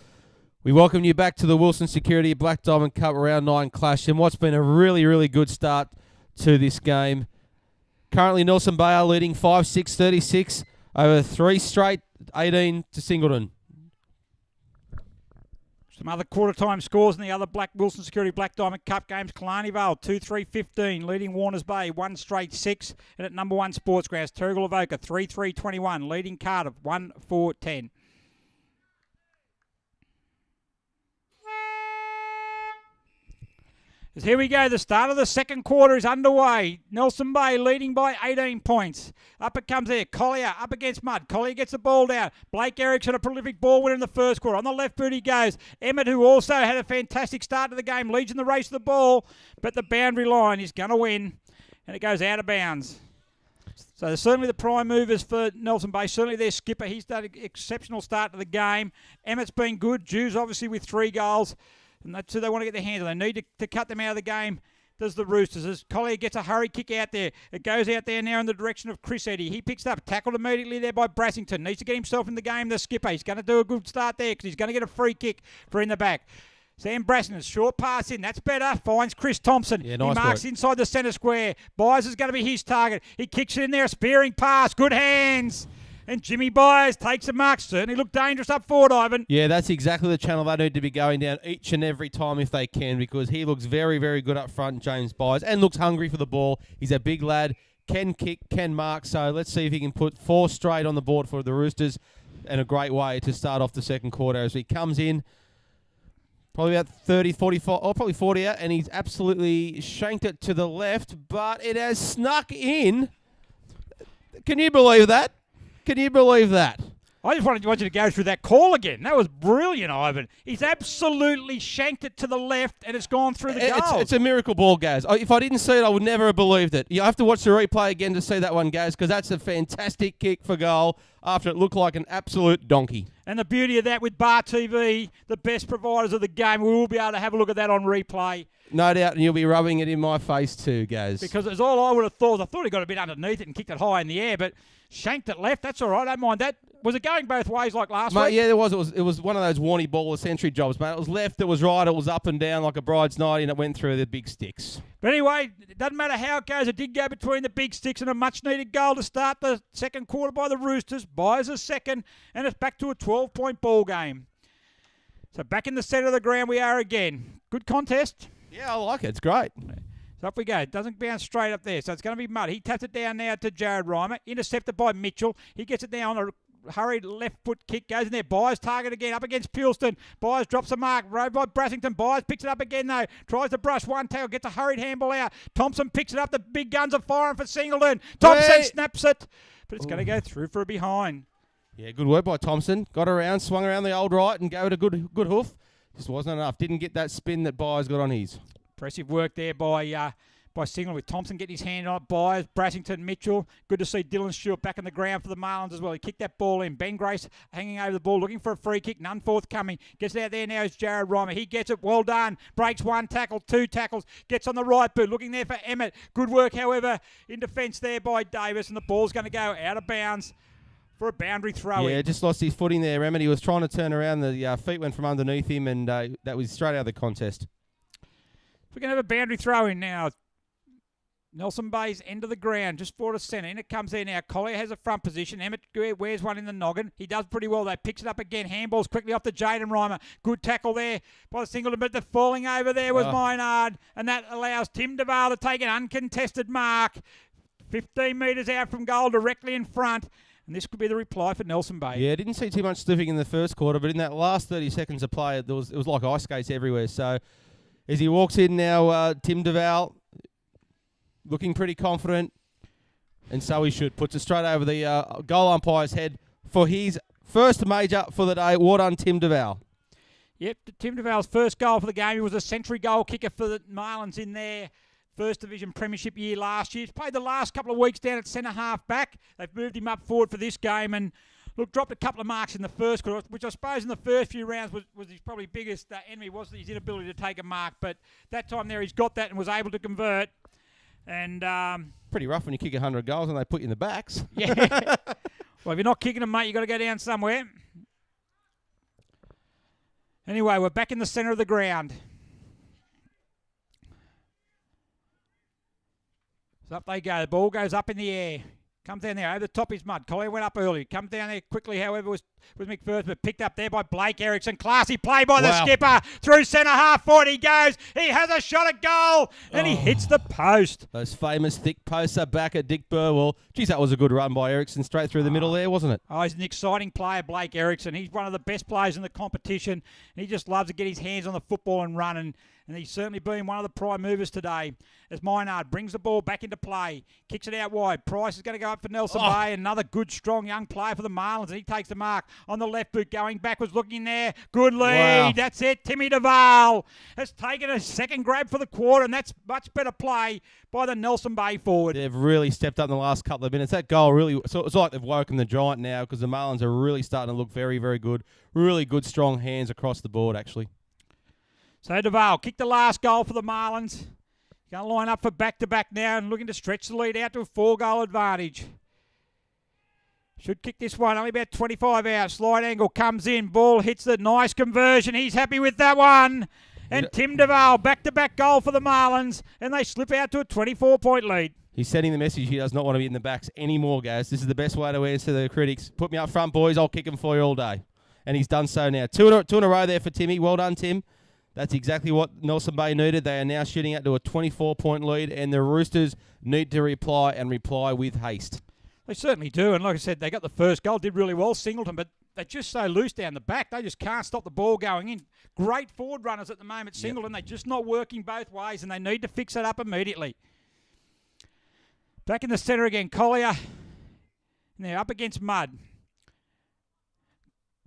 we welcome you back to the Wilson Security Black Diamond Cup Round 9 clash in what's been a really, really good start to this game. Currently, Nelson Bayo leading 5-6-36 over 3 straight, 18 to Singleton. Some other quarter-time scores in the other Wilson Security Black Diamond Cup games. Killarney Vale, 2-3-15, leading Warners Bay, 1 straight 6. And at number 1 Sports Grounds, Turrigal Avoca, 3-3-21, leading Cardiff, 1-4-10. As here we go, the start of the second quarter is underway. Nelson Bay leading by 18 points. Up it comes there. Collier up against Mudd. Collier gets the ball down. Blake Erickson, a prolific ball winner in the first quarter. On the left boot he goes. Emmett, who also had a fantastic start to the game, leads in the race of the ball. But the boundary line is going to win. And it goes out of bounds. So they're certainly the prime movers for Nelson Bay. Certainly their skipper. He's done an exceptional start to the game. Emmett's been good. Jew's obviously with 3 goals. And that's who they want to get their hands on. They need to cut them out of the game. Does the Roosters. As Collier gets a hurry kick out there. It goes out there now in the direction of Chris Eddy. He picks it up. Tackled immediately there by Brassington. Needs to get himself in the game, the skipper. He's going to do a good start there because he's going to get a free kick for in the back. Sam Brassington, short pass in. That's better. Finds Chris Thompson. Yeah, nice he marks work. inside the centre square. Byers is going to be his target. He kicks it in there. A spearing pass. Good hands. And Jimmy Byers takes a mark. Certainly looked dangerous up forward, Ivan. Yeah, that's exactly the channel they need to be going down each and every time if they can, because he looks very, very good up front, James Byers, and looks hungry for the ball. He's a big lad, can kick, can mark. So let's see if he can put 4 straight on the board for the Roosters, and a great way to start off the second quarter as he comes in. Probably about 30, 45, or probably 40 out, and he's absolutely shanked it to the left, but it has snuck in. Can you believe that? Can you believe that? I just want you to go through that call again. That was brilliant, Ivan. He's absolutely shanked it to the left, and it's gone through the goal. It's a miracle ball, Gaz. If I didn't see it, I would never have believed it. You have to watch the replay again to see that one, Gaz, because that's a fantastic kick for goal after it looked like an absolute donkey. And the beauty of that with Bar TV, the best providers of the game, we will be able to have a look at that on replay. No doubt, and you'll be rubbing it in my face too, Gaz. Because it's all I would have thought. I thought he got a bit underneath it and kicked it high in the air, but shanked it left. That's all right. I don't mind that. Was it going both ways like last week? Yeah, there was. It was one of those Warnie ball of century jobs, mate. It was left, it was right, it was up and down like a bride's night, and it went through the big sticks. But anyway, it doesn't matter how it goes. It did go between the big sticks and a much-needed goal to start the second quarter by the Roosters. Byers a second, and it's back to a 12-point ball game. So back in the centre of the ground we are again. Good contest. Yeah, I like it. It's great. So up we go. It doesn't bounce straight up there. So it's going to be mud. He taps it down now to Jared Reimer. Intercepted by Mitchell. He gets it down on a hurried left foot kick. Goes in there. Byers target again. Up against Pilston. Byers drops a mark. Rode by Brassington. Byers picks it up again though. Tries to brush one tackle. Gets a hurried handball out. Thompson picks it up. The big guns are firing for Singleton. Thompson snaps it. But it's going to go through for a behind. Yeah, good work by Thompson. Got around, swung around the old right and gave it a good hoof. Just wasn't enough. Didn't get that spin that Byers got on his. Impressive work there by Singleton with Thompson getting his hand on it. Byers, Brassington, Mitchell. Good to see Dylan Stewart back in the ground for the Marlins as well. He kicked that ball in. Ben Grace hanging over the ball, looking for a free kick. None forthcoming. Gets out there now is Jared Reimer. He gets it. Well done. Breaks one tackle, 2 tackles. Gets on the right boot. Looking there for Emmett. Good work, however, in defence there by Davis. And the ball's going to go out of bounds for a boundary throw. Yeah, just lost his footing there, Emmett. He was trying to turn around. The feet went from underneath him, and that was straight out of the contest. We're going to have a boundary throw in now. Nelson Bay's end of the ground, just for the centre. In it comes there now. Collier has a front position. Emmett wears one in the noggin. He does pretty well, though. Picks it up again. Handballs quickly off to Jaden Reimer. Good tackle there by the Singleton, but the falling over there was Maynard, and that allows Tim DeVale to take an uncontested mark. 15 metres out from goal, directly in front. And this could be the reply for Nelson Bay. Yeah, didn't see too much slipping in the first quarter, but in that last 30 seconds of play, it was like ice skates everywhere. So as he walks in now, Tim DeVale looking pretty confident, and so he should. Puts it straight over the goal umpire's head for his first major for the day. Well done, Tim DeVale. Yep, Tim DeVale's first goal for the game. He was a century goal kicker for the Marlins in their First Division Premiership year last year. He's played the last couple of weeks down at centre half back. They've moved him up forward for this game, and look, dropped a couple of marks in the first quarter, which I suppose in the first few rounds was his probably biggest enemy, was his inability to take a mark. But that time there, he's got that and was able to convert. And pretty rough when you kick 100 goals and they put you in the backs. Yeah. Well, if you're not kicking them, mate, you've got to go down somewhere. Anyway, we're back in the centre of the ground. So up they go. The ball goes up in the air. Comes down there. Over the top is Mudd. Collier went up early. Comes down there quickly, however, was McPherson, but picked up there by Blake Erickson. Classy play by the skipper. Through centre half forward he goes. He has a shot at goal, and he hits the post. Those famous thick posts are back at Dick Burwell. Geez, that was a good run by Erickson straight through the middle there, wasn't it? Oh, he's an exciting player, Blake Erickson. He's one of the best players in the competition. And he just loves to get his hands on the football and run, and and he's certainly been one of the prime movers today. As Maynard brings the ball back into play, kicks it out wide. Price is going to go up for Nelson Bay. Another good, strong young player for the Marlins, and he takes the mark on the left boot, going backwards, looking there. Good lead. Wow. That's it. Timmy Duval has taken a second grab for the quarter, and that's much better play by the Nelson Bay forward. They've really stepped up in the last couple of minutes. That goal really, so it's like they've woken the giant now because the Marlins are really starting to look very, very good. Really good, strong hands across the board, actually. So Duval kicked the last goal for the Marlins. Going to line up for back-to-back now and looking to stretch the lead out to a 4-goal advantage. Should kick this one, only about 25 out. Slide angle comes in, ball hits the nice conversion. He's happy with that one. And Tim Duval, back-to-back goal for the Marlins, and they slip out to a 24-point lead. He's sending the message he does not want to be in the backs anymore, guys. This is the best way to answer the critics. Put me up front, boys. I'll kick them for you all day. And he's done so now. Two in a row there for Timmy. Well done, Tim. That's exactly what Nelson Bay needed. They are now shooting out to a 24-point lead, and the Roosters need to reply and reply with haste. They certainly do, and like I said, they got the first goal, did really well, Singleton, but they're just so loose down the back. They just can't stop the ball going in. Great forward runners at the moment, Singleton. They're just not working both ways, and they need to fix it up immediately. Back in the centre again, Collier. And they're up against Mudd.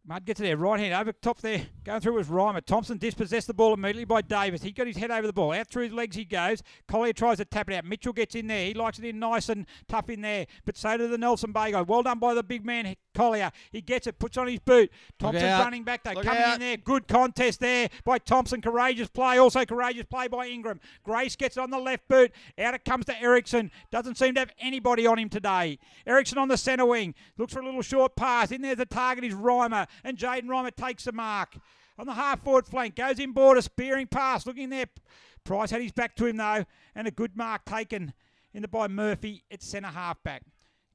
Mudd gets it there, right hand over top there, going through with Reimer. Thompson dispossessed the ball immediately by Davis. He got his head over the ball. Out through his legs he goes. Collier tries to tap it out. Mitchell gets in there. He likes it in nice and tough in there. But so do the Nelson Bay guy. Well done by the big man, Collier. He gets it, puts on his boot. Thompson running back though, coming in there. Good contest there by Thompson. Courageous play. Also courageous play by Ingram. Grace gets it on the left boot. Out it comes to Eriksson. Doesn't seem to have anybody on him today. Eriksson on the centre wing. Looks for a little short pass. In there the target is Reimer. And Jaden Reimer takes the mark. On the half-forward flank, goes inboard, a spearing pass, looking there. Price had his back to him, though, and a good mark taken in the by Murphy at centre half-back.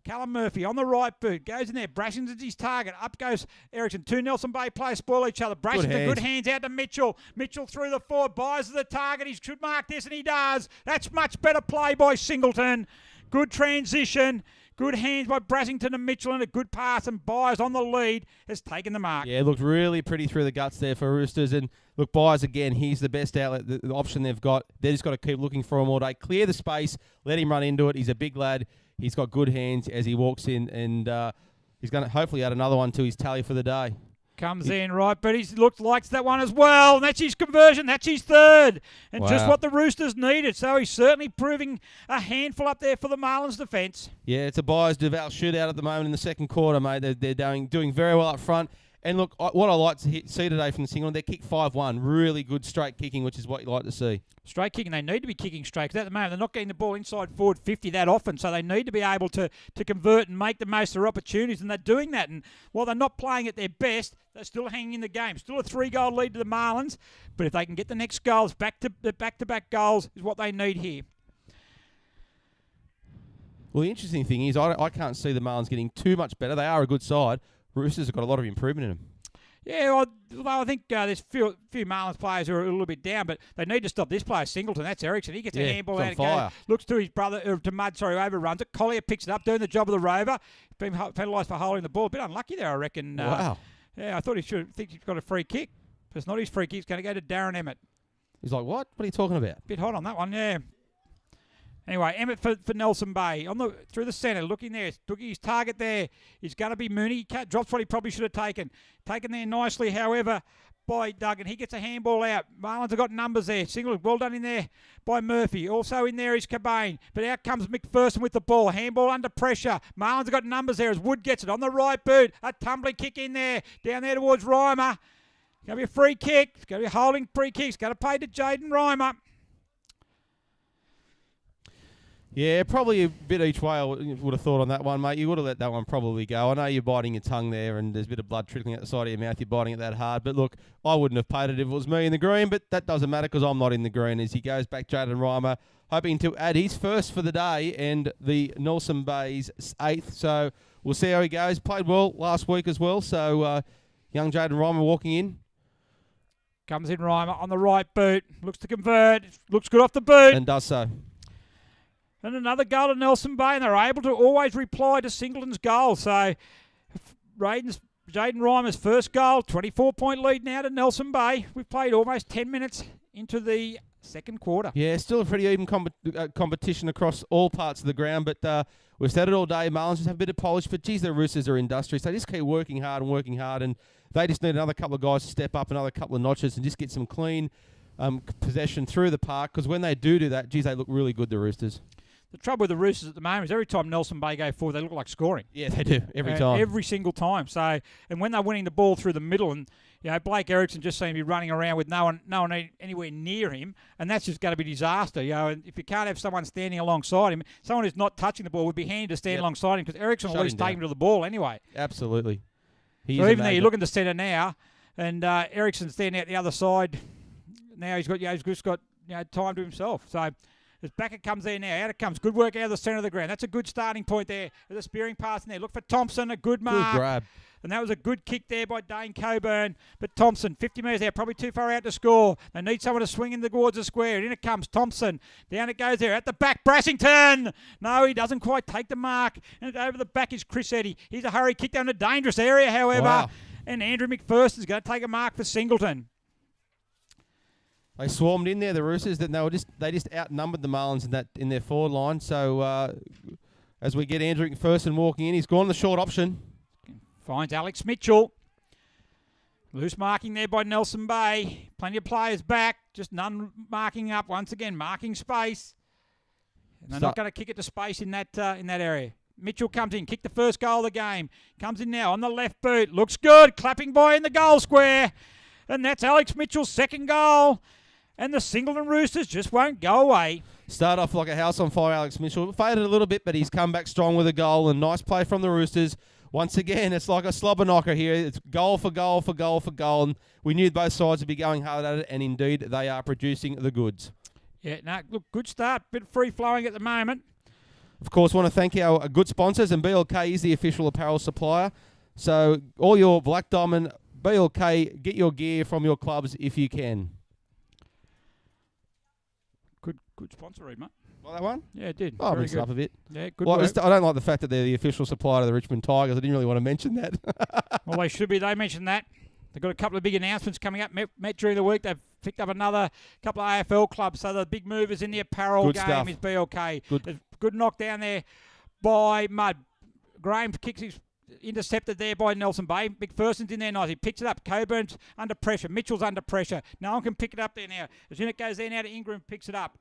Callum Murphy on the right boot, goes in there. Brashington's at his target. Up goes Eriksson. Two Nelson Bay players spoil each other. Brashington, good hands out to Mitchell. Mitchell through the forward, buys the target. He should mark this, and he does. That's much better play by Singleton. Good transition. Good hands by Brashington and Mitchell, and a good pass, and Byers on the lead has taken the mark. Yeah, looked really pretty through the guts there for Roosters. And look, Byers again, he's the best outlet, the option they've got. They just got to keep looking for him all day. Clear the space, let him run into it. He's a big lad. He's got good hands as he walks in, and he's going to hopefully add another one to his tally for the day. Comes in, right, but he likes that one as well. And that's his conversion. That's his third. And just what the Roosters needed. So he's certainly proving a handful up there for the Marlins defence. Yeah, it's a Byers-Duval shootout at the moment in the second quarter, mate. They're doing very well up front. And look, what I like to see today from the Singleton, they kick 5-1. Really good straight kicking, which is what you like to see. Straight kicking, they need to be kicking straight, because at the moment they're not getting the ball inside forward 50 that often, so they need to be able to convert and make the most of their opportunities, and they're doing that. And while they're not playing at their best, they're still hanging in the game. Still a 3-goal lead to the Marlins, but if they can get the next goals, back-to-back goals is what they need here. Well, the interesting thing is I can't see the Marlins getting too much better. They are a good side. Roosters have got a lot of improvement in them. Yeah, well, I think there's a few Marlins players who are a little bit down, but they need to stop this player, Singleton. That's Eriksson. He gets a handball out and goes, looks to his brother, to Mudd, overruns it. Collier picks it up, doing the job of the rover. Been penalised for holding the ball. A bit unlucky there, I reckon. Wow. Yeah, I thought he's got a free kick. But it's not his free kick. It's going to go to Darren Emmett. He's like, what? What are you talking about? Bit hot on that one, yeah. Anyway, Emmett for Nelson Bay. Through the centre, looking there. Looking his target there. He's going to be Mooney. Drops what he probably should have taken. Taken there nicely, however, by Duggan. He gets a handball out. Marlins have got numbers there. Singleton, well done in there by Murphy. Also in there is Cobain. But out comes McPherson with the ball. Handball under pressure. Marlins have got numbers there as Wood gets it on the right boot. A tumbling kick in there. Down there towards Reimer. Going to be a free kick. It's going to be a holding free kick. It's going to pay to Jaden Reimer. Yeah, probably a bit each way I would have thought on that one, mate. You would have let that one probably go. I know you're biting your tongue there and there's a bit of blood trickling out the side of your mouth. You're biting it that hard. But look, I wouldn't have paid it if it was me in the green, but that doesn't matter because I'm not in the green. As he goes back, Jaden Reimer, hoping to add his first for the day and the Nelson Bay's 8th. So we'll see how he goes. Played well last week as well. So young Jaden Reimer walking in. Comes in Reimer on the right boot. Looks to convert. Looks good off the boot. And does so. And another goal to Nelson Bay, and they're able to always reply to Singleton's goal. So Jaden Reimer's first goal, 24-point lead now to Nelson Bay. We've played almost 10 minutes into the second quarter. Yeah, still a pretty even competition across all parts of the ground, but we've said it all day. Marlins just have a bit of polish, but geez, the Roosters are industrious. They just keep working hard, and they just need another couple of guys to step up another couple of notches and just get some clean possession through the park, because when they do that, geez, they look really good, the Roosters. The trouble with the Roosters at the moment is every time Nelson Bay go forward, they look like scoring. Yeah, they do, every time. Every single time. So, and when they're winning the ball through the middle, and Blake Erickson just seems to be running around with no one anywhere near him, and that's just going to be disaster. And if you can't have someone standing alongside him, someone who's not touching the ball would be handy to stand alongside him, because Erickson will at least take him to the ball anyway. Absolutely. So even though you're looking to centre now, and Erickson's standing out the other side, now he's just got time to himself. So as Backer comes there now, out it comes. Good work out of the centre of the ground. That's a good starting point there. There's a spearing pass in there. Look for Thompson, a good mark. Good grab. And that was a good kick there by Dane Coburn. But Thompson, 50 metres there, probably too far out to score. They need someone to swing in towards the square. And in it comes Thompson. Down it goes there. At the back, Brassington. No, he doesn't quite take the mark. And over the back is Chris Eddy. He's a hurry kick down a dangerous area, however. Wow. And Andrew McPherson's going to take a mark for Singleton. They swarmed in there, the Roosters. They just outnumbered the Marlins in their forward line. So as we get Andrew McPherson walking in, he's gone the short option. Finds Alex Mitchell. Loose marking there by Nelson Bay. Plenty of players back. Just none marking up. Once again, marking space. And they're not going to kick it to space in that area. Mitchell comes in. Kicked the first goal of the game. Comes in now on the left boot. Looks good. Clapping boy in the goal square. And that's Alex Mitchell's second goal. And the Singleton Roosters just won't go away. Start off like a house on fire, Alex Mitchell. Faded a little bit, but he's come back strong with a goal. And nice play from the Roosters. Once again, it's like a slobber knocker here. It's goal for goal for goal for goal. And we knew both sides would be going hard at it. And indeed, they are producing the goods. Yeah, no, look, good start. Bit free-flowing at the moment. Of course, want to thank our good sponsors. And BLK is the official apparel supplier. So all your Black Diamond, BLK, get your gear from your clubs if you can. Good sponsor, mate. Like that one? Yeah, it did. Oh, I Very messed good. up a bit. Yeah, good Well, work. I don't like the fact that they're the official supplier to the Richmond Tigers. I didn't really want to mention that. Well, they should be. They mentioned that. They've got a couple of big announcements coming up. Met during the week. They've picked up another couple of AFL clubs. So the big movers in the apparel Good game stuff. is BLK. Good. Good knock down there by Mudd. Graham kicks his intercepted there by Nelson Bay. McPherson's in there nice. He picks it up. Coburn's under pressure. Mitchell's under pressure. No one can pick it up there now. As soon as it goes there now to Ingram, picks it up.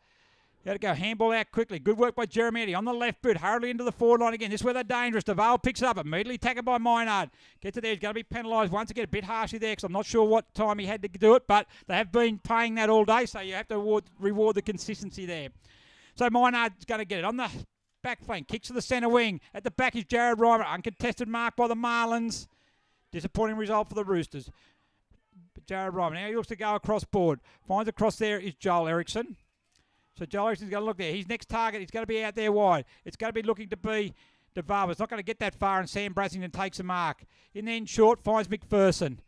Got to go handball out quickly. Good work by Jeremy Eddy on the left boot. Hurriedly into the forward line again. This is where they're dangerous. DeVale picks it up. Immediately tackled by Maynard. Gets it there. He's going to be penalised once again. A bit harshly there because I'm not sure what time he had to do it, but they have been paying that all day, so you have to reward the consistency there. So Maynard's going to get it on the back flank. Kicks to the centre wing. At the back is Jared Reimer. Uncontested mark by the Marlins. Disappointing result for the Roosters. But Jared Reimer. Now he looks to go across board. Finds across there is Joel Erickson. So Joel Erickson's going to look there. His next target, he's going to be out there wide. It's going to be looking to be DeVale. It's not going to get that far, and Sam Brassington takes a mark. In the end short, finds McPherson.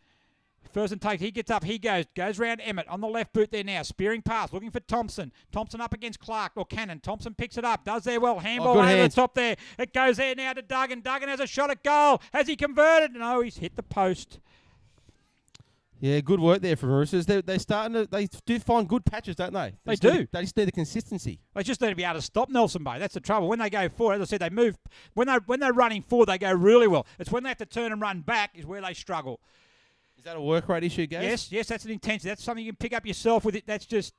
McPherson takes, he gets up, he goes round Emmett on the left boot there now. Spearing pass, looking for Thompson. Thompson up against Clark or Cannon. Thompson picks it up, does there well. Handball over the top there. It goes there now to Duggan. Duggan has a shot at goal. Has he converted? No, he's hit the post. Yeah, good work there from Roosters. They do find good patches, don't they? They do. They just need the consistency. They just need to be able to stop Nelson Bay. That's the trouble. When they go forward, as I said, they move. When they're running forward, they go really well. It's when they have to turn and run back is where they struggle. Is that a work rate issue, guys? Yes, that's an intensity. That's something you can pick up yourself with it. That's just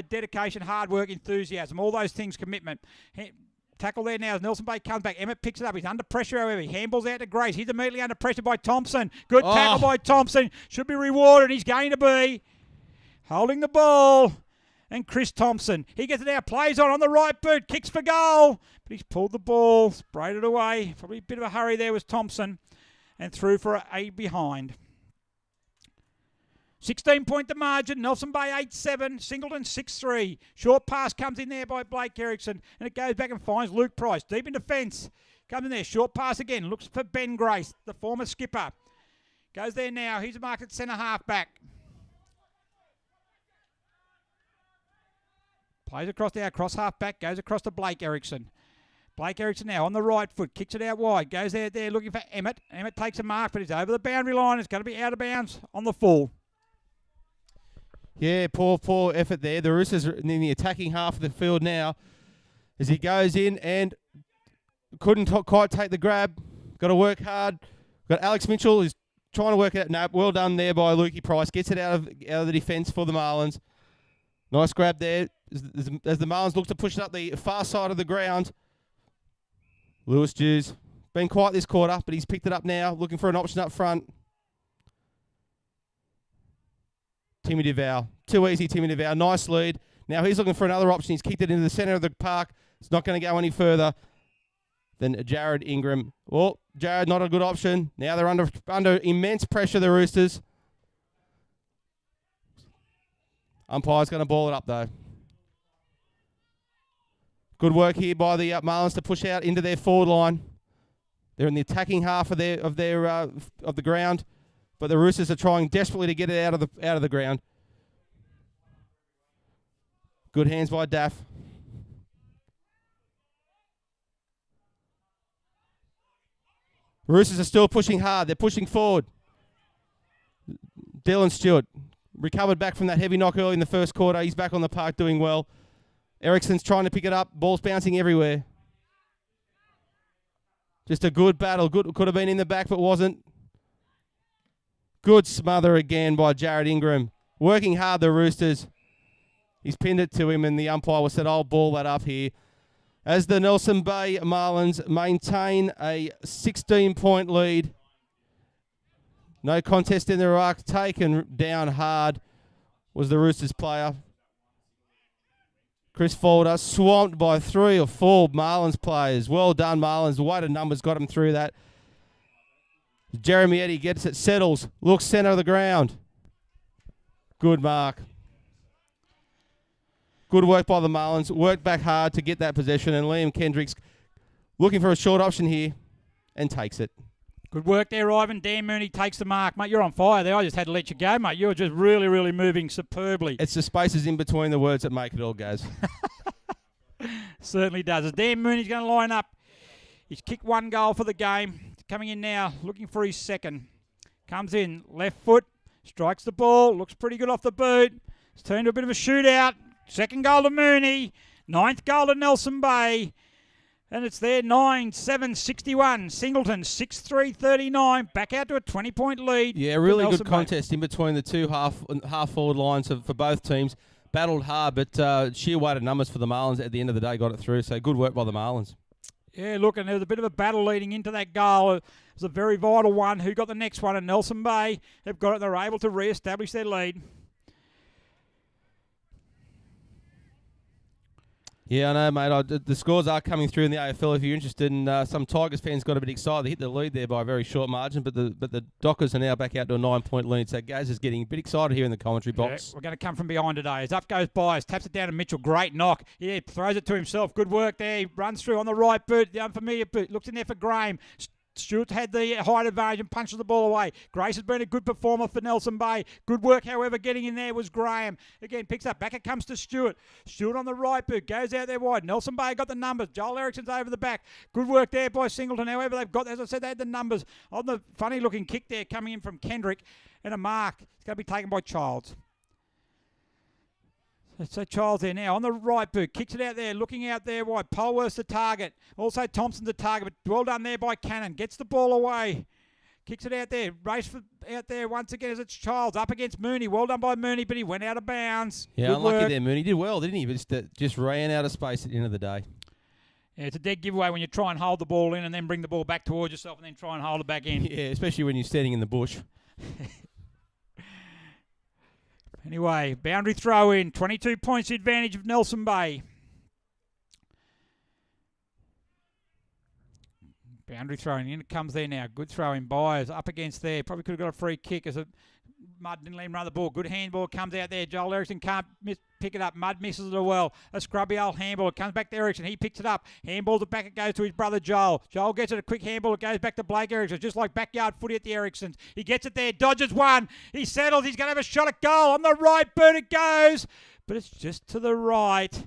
dedication, hard work, enthusiasm, all those things, commitment. Tackle there now as Nelson Bay comes back. Emmett picks it up. He's under pressure, however. He handballs out to Grace. He's immediately under pressure by Thompson. Good tackle by Thompson. Should be rewarded. He's going to be holding the ball. And Chris Thompson. He gets it out. Plays on the right boot. Kicks for goal. But he's pulled the ball. Sprayed it away. Probably a bit of a hurry there was Thompson. And through for a behind. 16-point the margin. Nelson Bay 8-7. Singleton 6-3. Short pass comes in there by Blake Erickson. And it goes back and finds Luke Price. Deep in defence. Comes in there. Short pass again. Looks for Ben Grace, the former skipper. Goes there now. He's marked at centre half back. Plays across now. Cross half back. Goes across to Blake Erickson. Blake Erickson now on the right foot. Kicks it out wide. Goes there looking for Emmett. Emmett takes a mark, but he's over the boundary line. It's going to be out of bounds on the full. Yeah, poor effort there. The Roosters are in the attacking half of the field now as he goes in and couldn't quite take the grab. Got to work hard. Got Alex Mitchell who's trying to work it out. No, well done there by Lukey Price. Gets it out of the defence for the Marlins. Nice grab there as the Marlins look to push it up the far side of the ground. Lewis Dews been quiet this quarter, but he's picked it up now, looking for an option up front. Timmy DeVal. Too easy, Timmy DeVal. Nice lead. Now he's looking for another option. He's kicked it into the centre of the park. It's not going to go any further than Jared Ingram. Well, Jared, not a good option. Now they're under immense pressure, the Roosters. Umpire's going to ball it up, though. Good work here by the Marlins to push out into their forward line. They're in the attacking half of the ground. But the Roosters are trying desperately to get it out of the ground. Good hands by Daff. Roosters are still pushing hard. They're pushing forward. Dylan Stewart recovered back from that heavy knock early in the first quarter. He's back on the park doing well. Ericsson's trying to pick it up. Ball's bouncing everywhere. Just a good battle. Could have been in the back but wasn't. Good smother again by Jared Ingram. Working hard, the Roosters. He's pinned it to him, and the umpire was said, I'll ball that up here. As the Nelson Bay Marlins maintain a 16-point lead. No contest in the ruck. Taken down hard was the Roosters player. Chris Folder swamped by 3 or 4 Marlins players. Well done, Marlins. The weight of numbers got him through that. Jeremy Eddy gets it, settles, looks centre of the ground. Good mark. Good work by the Marlins. Worked back hard to get that possession, and Liam Kendricks looking for a short option here and takes it. Good work there, Ivan. Dan Mooney takes the mark. Mate, you're on fire there. I just had to let you go, mate. You were just really, really moving superbly. It's the spaces in between the words that make it all, guys. Certainly does. As Dan Mooney's going to line up. He's kicked 1 goal for the game. Coming in now, looking for his second. Comes in, left foot, strikes the ball, looks pretty good off the boot. It's turned to a bit of a shootout. Second goal to Mooney, 9th goal to Nelson Bay. And it's there, 9-7-61. Singleton, 6-3-39. Back out to a 20-point lead. Yeah, really good Bay. contest in between the two half-forward lines for both teams. Battled hard, but sheer weight of numbers for the Marlins at the end of the day got it through. So good work by the Marlins. Yeah, look, and there was a bit of a battle leading into that goal. It was a very vital one. Who got the next one? And Nelson Bay have got it. They're able to re-establish their lead. Yeah, I know, mate. The scores are coming through in the AFL. If you're interested, and some Tigers fans got a bit excited. They hit the lead there by a very short margin, but the Dockers are now back out to a 9-point lead. So Gaz is getting a bit excited here in the commentary box. Yeah, we're going to come from behind today. As up goes Byers, taps it down to Mitchell. Great knock. Yeah, throws it to himself. Good work there. He runs through on the right boot, the unfamiliar boot. Looks in there for Graham. Stewart had the height advantage and punches the ball away. Grace has been a good performer for Nelson Bay. Good work, however, getting in there was Graham. Again, picks up. Back it comes to Stewart. Stewart on the right boot. Goes out there wide. Nelson Bay got the numbers. Joel Ericsson's over the back. Good work there by Singleton. However, they've got, as I said, they had the numbers on the funny-looking kick there coming in from Kendrick. And a mark. It's going to be taken by Childs. So Childs there now on the right boot. Kicks it out there. Looking out there wide. Polworth's the target. Also Thompson's the target. But well done there by Cannon. Gets the ball away. Kicks it out there. Race for out there once again as it's Childs. Up against Mooney. Well done by Mooney, but he went out of bounds. Yeah, Good unlucky work. there, Mooney. Did well, didn't he? But just ran out of space at the end of the day. Yeah, it's a dead giveaway when you try and hold the ball in and then bring the ball back towards yourself and then try and hold it back in. Yeah, especially when you're standing in the bush. Anyway, boundary throw in. 22 points the advantage of Nelson Bay. Boundary throw in. In it comes there now. Good throw in. Byers up against there. Probably could have got a free kick as Mudd didn't let him run the ball. Good handball comes out there. Joel Ericsson can't pick it up. Mudd misses it well. A scrubby old handball. It comes back to Ericsson. He picks it up. Handballs it back. It goes to his brother Joel. Joel gets it. A quick handball. It goes back to Blake Ericsson. Just like backyard footy at the Ericssons. He gets it there. Dodges one. He settles. He's going to have a shot at goal. On the right boot it goes. But it's just to the right.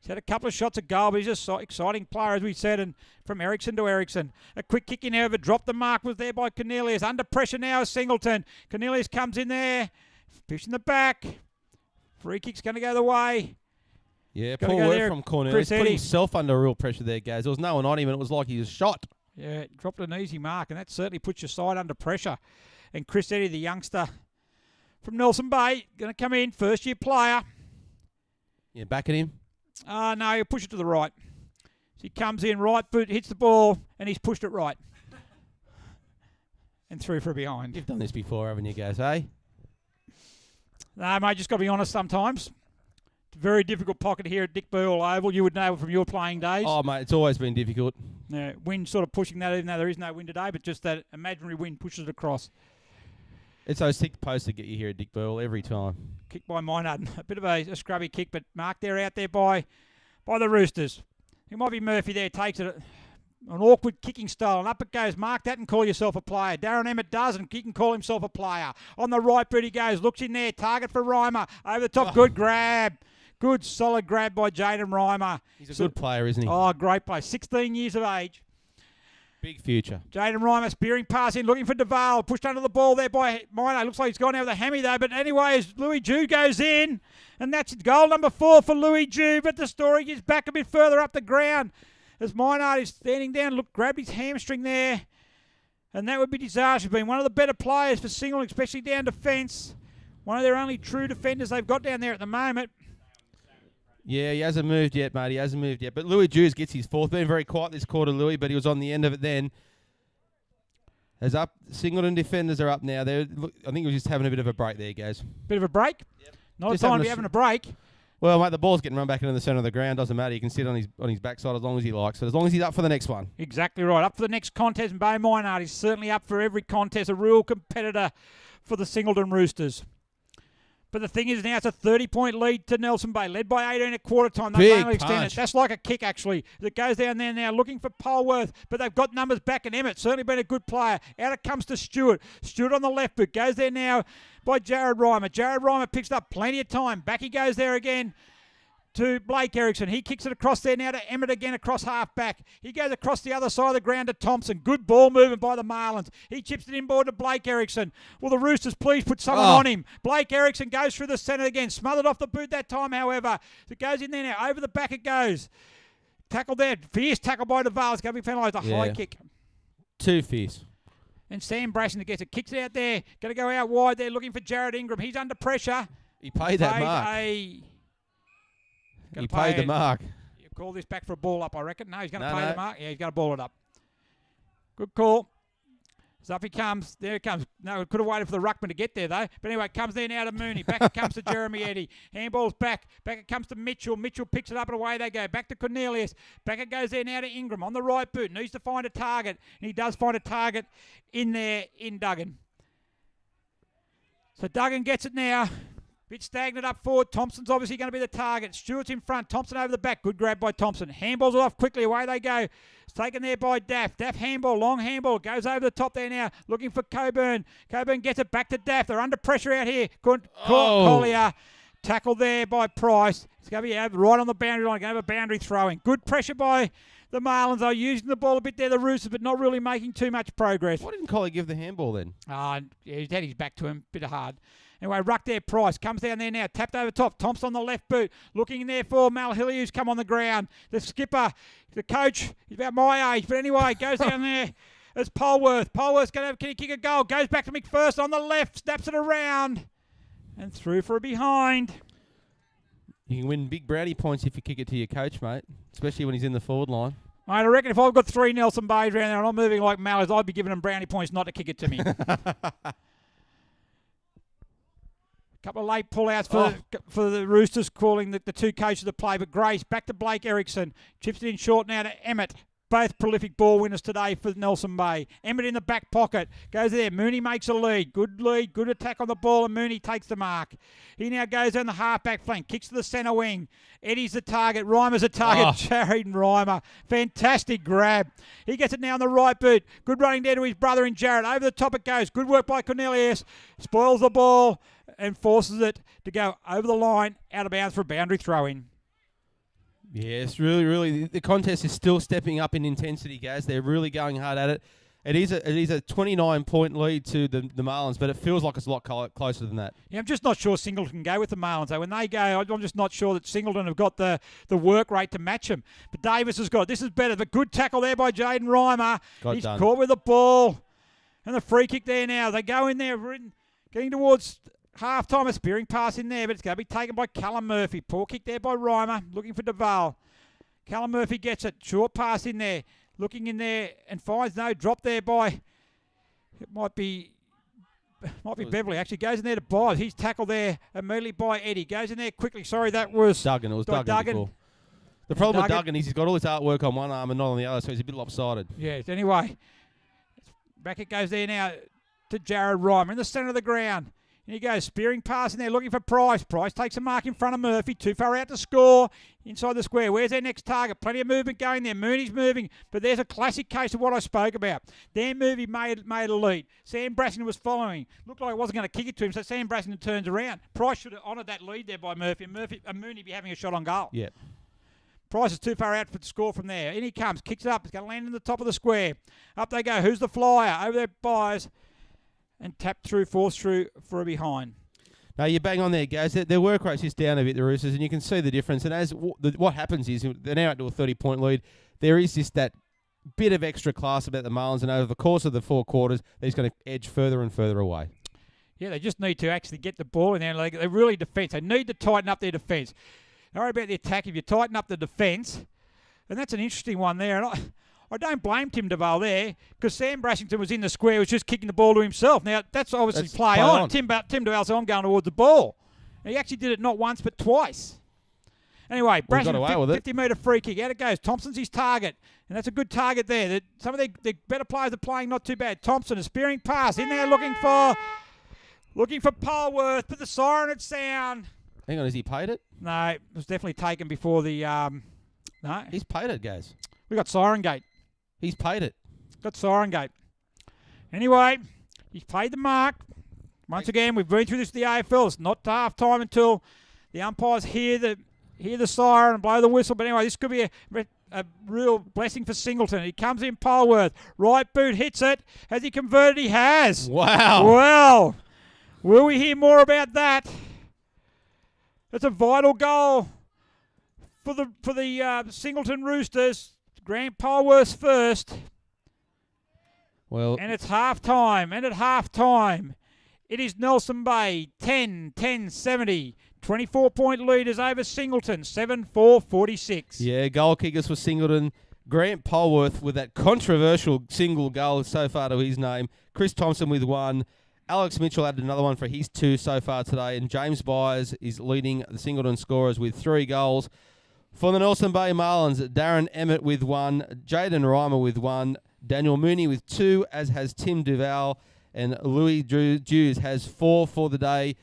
He's had a couple of shots at goal, but he's just so exciting player, as we said, and from Ericsson to Ericsson. A quick kick in, however, dropped the mark, was there by Cornelius. Under pressure now is Singleton. Cornelius comes in there, fish in the back. Free kick's going to go the way. Yeah, Gotta poor go work there, from Cornell. Chris He's put Eddy. himself under real pressure there, guys. There was no one on him, and it was like he was shot. Yeah, dropped an easy mark, and that certainly puts your side under pressure. And Chris Eddy, the youngster from Nelson Bay, going to come in, first-year player. Yeah, back at him. No, he'll push it to the right. So he comes in, right boot, hits the ball, and he's pushed it right. And through for a behind. You've done this before, haven't you, guys, eh? No, mate, just got to be honest sometimes. It's a very difficult pocket here at Dick Burwell Oval. You would know from your playing days. Oh, mate, it's always been difficult. Wind sort of pushing that, even though there is no wind today, but just that imaginary wind pushes it across. It's those thick posts that get you here at Dick Burwell every time. Kick by Minard. A bit of a scrubby kick, but marked there out there by the Roosters. It might be Murphy there, takes it. An awkward kicking style, and up it goes. Mark that and call yourself a player. Darren Emmett does, and he can call himself a player. On the right boot he goes, looks in there, target for Reimer. Over the top, good grab. Good, solid grab by Jaden Reimer. He's a good player, isn't he? Oh, great play. 16 years of age. Big future. Jaden Reimer spearing pass in, looking for DeVale. Pushed under the ball there by Minor. Looks like he's gone out with a hammy though. But anyway, as Louis Jew goes in, and that's goal number 4 for Louis Jew. But the story gets back a bit further up the ground as Minard is standing down. Grabbed his hamstring there. And that would be disastrous. Been one of the better players for Singleton, especially down defence. One of their only true defenders they've got down there at the moment. Yeah, he hasn't moved yet, mate. He hasn't moved yet. But Louis Jews gets his 4th. Been very quiet this quarter, Louis, but he was on the end of it then. As up, Singleton defenders are up now. I think he was just having a bit of a break there, guys. Bit of a break? Yep. Not Just a time having to be a having a break. Well, mate, the ball's getting run back into the centre of the ground. Doesn't matter. He can sit on his backside as long as he likes. But as long as he's up for the next one. Exactly right. Up for the next contest. And Bayo Minard is certainly up for every contest. A real competitor for the Singleton Roosters. But the thing is now it's a 30-point lead to Nelson Bay, led by 18 at quarter time. They Big only extend punch. it. That's like a kick, actually. It goes down there now, looking for Polworth, but they've got numbers back, and Emmett certainly been a good player. Out it comes to Stewart. Stewart on the left boot. Goes there now by Jared Reimer. Jared Reimer picks it up plenty of time. Back he goes there again to Blake Erickson. He kicks it across there now to Emmett again across half back. He goes across the other side of the ground to Thompson. Good ball movement by the Marlins. He chips it inboard to Blake Erickson. Will the Roosters please put someone on him? Blake Erickson goes through the centre again. Smothered off the boot that time, however. It goes in there now. Over the back it goes. Tackle there. Fierce tackle by DeVale. It's going to be penalised. A high kick. Too fierce. And Sam Braston gets it. Kicks it out there. Going to go out wide there looking for Jared Ingram. He's under pressure. He paid that mark. He paid the mark. You call this back for a ball up, I reckon. No, he's going to No, pay no. the mark. Yeah, he's going to ball it up. Good call. So up he comes. There it comes. No, could have waited for the ruckman to get there, though. But anyway, it comes there now to Mooney. Back it comes to Jeremy Eddy. Handball's back. Back it comes to Mitchell. Mitchell picks it up and away they go. Back to Cornelius. Back it goes there now to Ingram on the right boot. Needs to find a target. And he does find a target in there in Duggan. So Duggan gets it now. Bit stagnant up forward. Thompson's obviously going to be the target. Stewart's in front. Thompson over the back. Good grab by Thompson. Handballs it off quickly. Away they go. It's taken there by Daff. Daff handball. Long handball. Goes over the top there now. Looking for Coburn. Coburn gets it back to Daff. They're under pressure out here. Collier. Tackle there by Price. It's going to be right on the boundary line. Going to have a boundary throwing. Good pressure by the Marlins. They're using the ball a bit there, the Roosters, but not really making too much progress. Why didn't Collier give the handball then? Yeah, he's had his back to him. Bit hard. Anyway, ruck there, Price. Comes down there now. Tapped over top. Thompson on the left boot. Looking in there for Mal Hilly, who's come on the ground. The skipper, the coach, he's about my age. But anyway, goes down there. It's Polworth. Polworth's going to can he kick a goal? Goes back to McPherson on the left. Snaps it around. And through for a behind. You can win big brownie points if you kick it to your coach, mate. Especially when he's in the forward line. Mate, I reckon if I've got 3 Nelson Bays around there and I'm moving like Mallards, I'd be giving them brownie points not to kick it to me. Couple of late pull-outs for the Roosters, calling the two coaches to play. But Grace back to Blake Erickson. Chips it in short now to Emmett. Both prolific ball winners today for Nelson Bay. Emmett in the back pocket. Goes there. Mooney makes a lead. Good attack on the ball, and Mooney takes the mark. He now goes down the half-back flank. Kicks to the centre wing. Eddie's the target. Reimer's the target. Jared Reimer. Fantastic grab. He gets it now on the right boot. Good running there to his brother in Jared. Over the top it goes. Good work by Cornelius. Spoils the ball and forces it to go over the line, out of bounds for a boundary throw-in. Yes, really, the contest is still stepping up in intensity, guys. They're really going hard at it. It is a 29-point lead to the Marlins, but it feels like it's a lot closer than that. Yeah, I'm just not sure Singleton can go with the Marlins. When they go, I'm just not sure that Singleton have got the work rate to match them. But Davis has got it. This is better. The good tackle there by Jaden Reimer. He's Done. caught with the ball. And the free kick there now. They go in there, getting towards half-time. A spearing pass in there, but it's going to be taken by Callum Murphy. Poor kick there by Reimer, looking for Duval. Callum Murphy gets it. Short pass in there. Looking in there and finds no drop there by, it might be Beverly. Actually goes in there to Bob. He's tackled there immediately by Eddie. Goes in there quickly. Sorry, that was Duggan. It was Duggan before. The problem with Duggan is he's got all his artwork on one arm and not on the other, so he's a bit lopsided. Yes, anyway. Back it goes there now to Jared Reimer in the centre of the ground. And he goes, spearing pass in there, looking for Price. Price takes a mark in front of Murphy. Too far out to score. Inside the square. Where's their next target? Plenty of movement going there. Mooney's moving. But there's a classic case of what I spoke about. Dan Murphy made a lead. Sam Brassington was following. Looked like it wasn't going to kick it to him, so Sam Brassington turns around. Price should have honoured that lead there by Murphy. And Mooney be having a shot on goal. Yeah. Price is too far out for the score from there. In he comes. Kicks it up. It's going to land in the top of the square. Up they go. Who's the flyer? Over there, buys. And tapped through, forced through for a behind. No, you bang on there, guys. Their work rate's just down a bit, the Roosters, and you can see the difference. And as what happens is they're now up to a 30-point lead. There is just that bit of extra class about the Marlins, and over the course of the 4 quarters, they're just going to edge further and further away. Yeah, they just need to actually get the ball in there. They really defence. They need to tighten up their defence. Don't worry about the attack. If you tighten up the defence, and that's an interesting one there. And I don't blame Tim Duval there because Sam Brassington was in the square, was just kicking the ball to himself. Now, that's obviously play on. Tim Duval said, I'm going towards the ball. And he actually did it not once but twice. Anyway, Brassington, 50-metre free kick. Out it goes. Thompson's his target. And that's a good target there. Some of the better players are playing not too bad. Thompson, a spearing pass. In there looking for Polworth. Put the siren at sound. Hang on, has he paid it? No, it was definitely taken before the... no. He's paid it, guys. We got siren gate. He's paid it. Got siren gate. Anyway, he's paid the mark. Once again, we've been through this with the AFL. It's not half time until the umpires hear the siren and blow the whistle. But anyway, this could be a real blessing for Singleton. He comes in Polworth. Right boot hits it. Has he converted? He has. Wow. Well, will we hear more about that? It's a vital goal for the Singleton Roosters. Grant Polworth first. Well, and it's half time. And at half time, it is Nelson Bay 10-10-70. 24-point leaders over Singleton 7-4-46. Yeah, goal kickers for Singleton. Grant Polworth with that controversial single goal so far to his name. Chris Thompson with 1. Alex Mitchell added another one for his 2 so far today. And James Byers is leading the Singleton scorers with 3 goals. For the Nelson Bay Marlins, Darren Emmett with 1, Jaden Reimer with 1, Daniel Mooney with 2, as has Tim Duval, and Louis Dews has 4 for the day.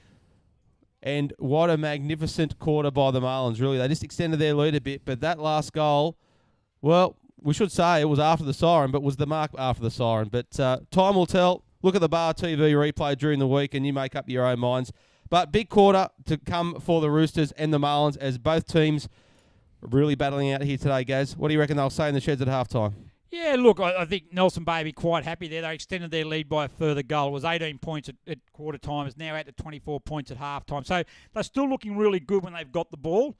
And what a magnificent quarter by the Marlins, really. They just extended their lead a bit, but that last goal, well, we should say it was after the siren, but was the mark after the siren. But time will tell. Look at the Bar TV replay during the week, and you make up your own minds. But big quarter to come for the Roosters and the Marlins as both teams really battling out here today, Gaz. What do you reckon they'll say in the sheds at halftime? Yeah, look, I think Nelson Bay will be quite happy there. They extended their lead by a further goal. It was 18 points at quarter time. It's now out to 24 points at half time. So they're still looking really good when they've got the ball.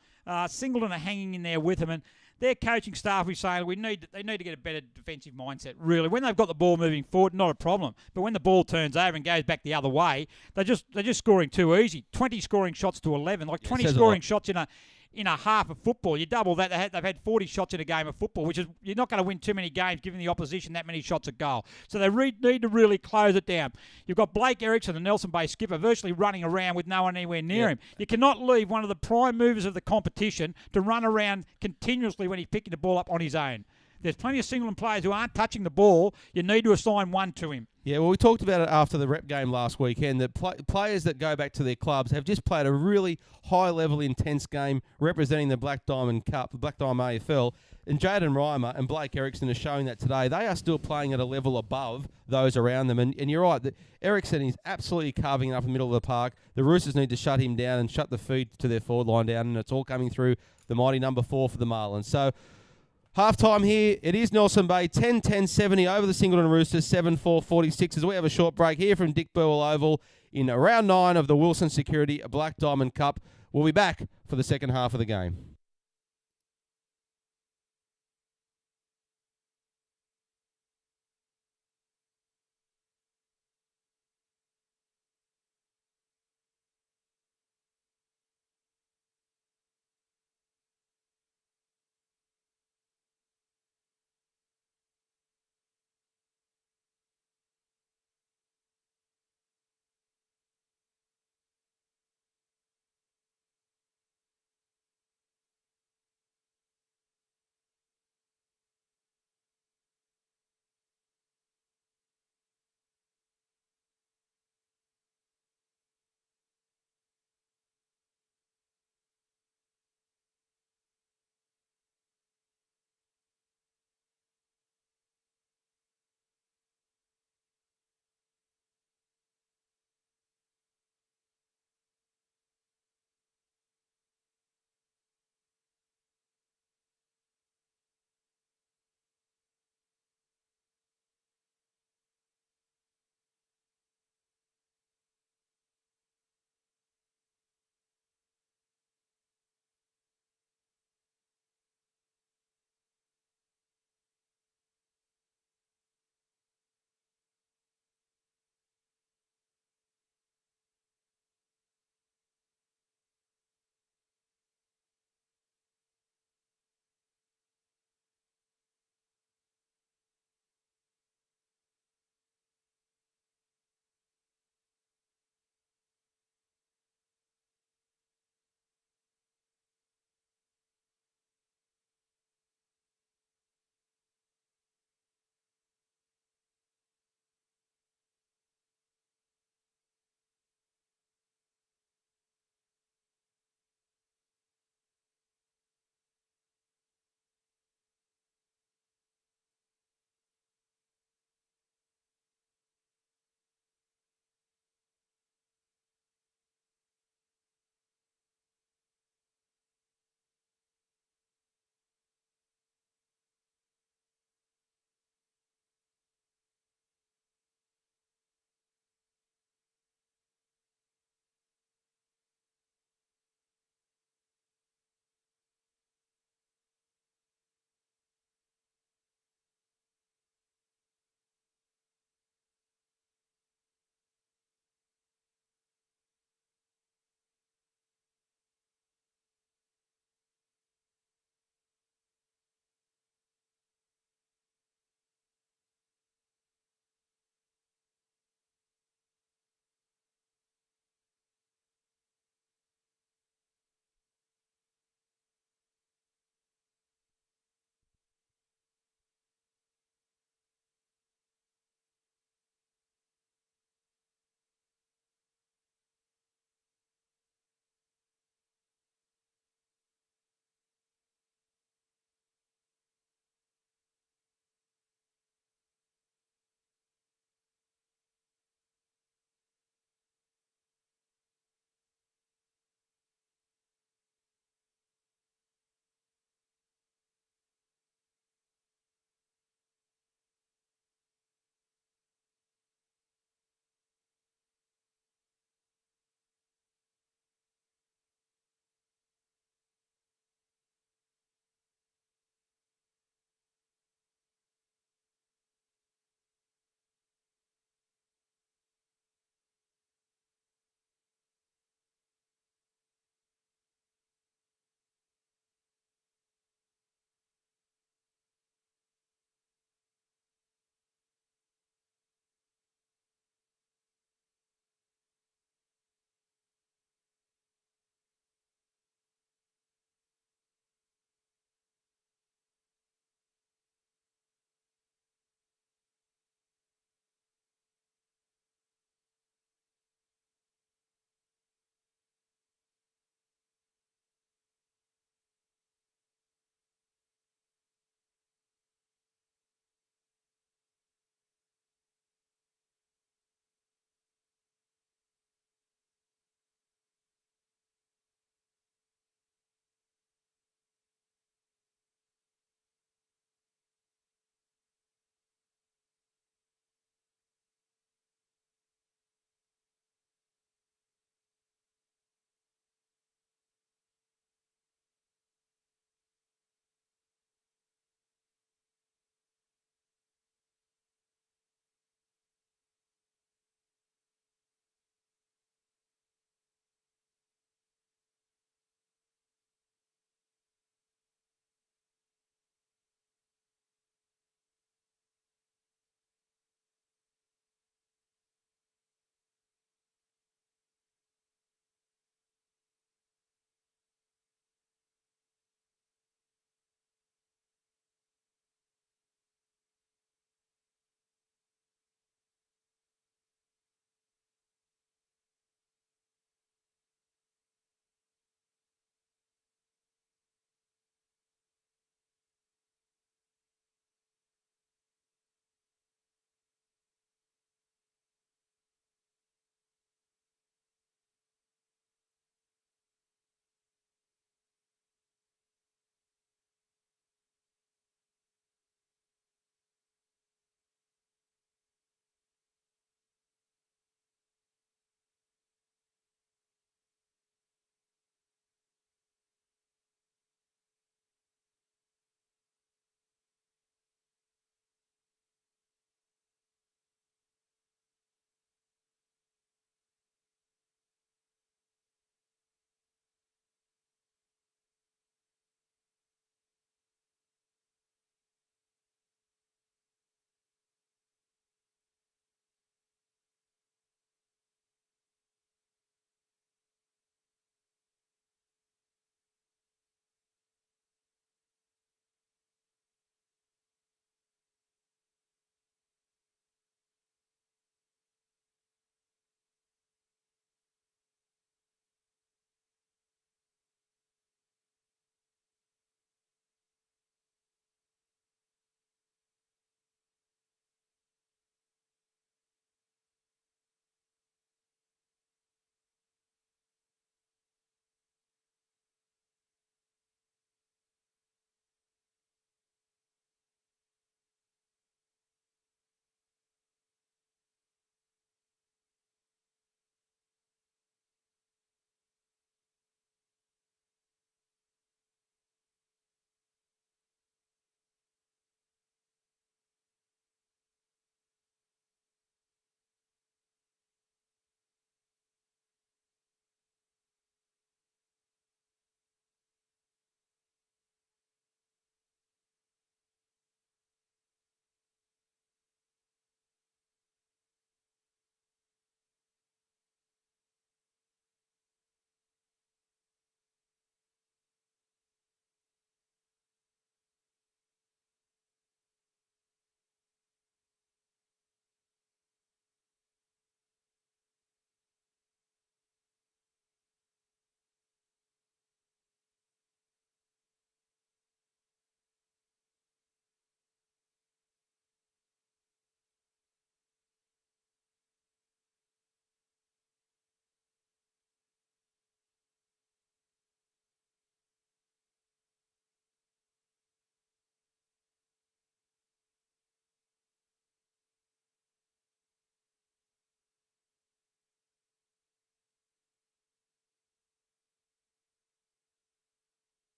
Singleton are hanging in there with them. And their coaching staff is saying they need to get a better defensive mindset, really. When they've got the ball moving forward, not a problem. But when the ball turns over and goes back the other way, they're just scoring too easy. 20 scoring shots to 11. Like 20 scoring shots in a half of football. You double that, they've had 40 shots in a game of football, which is, you're not going to win too many games giving the opposition that many shots at goal. So they need to really close it down. You've got Blake Erickson, the Nelson Bay skipper, virtually running around with no one anywhere near him. You cannot leave one of the prime movers of the competition to run around continuously when he's picking the ball up on his own. There's plenty of Singleton players who aren't touching the ball. You need to assign one to him. Yeah, well, we talked about it after the rep game last weekend, that players that go back to their clubs have just played a really high-level, intense game representing the Black Diamond Cup, the Black Diamond AFL, and Jaden Reimer and Blake Erickson are showing that today. They are still playing at a level above those around them, and you're right, Erickson is absolutely carving it up in the middle of the park. The Roosters need to shut him down and shut the feed to their forward line down, and it's all coming through the mighty number 4 for the Marlins. So, Half time here, it is Nelson Bay, 10-10-70 over the Singleton Roosters, 7-4-46 as we have a short break here from Dick Burwell Oval in round 9 of the Wilson Security Black Diamond Cup. We'll be back for the second half of the game.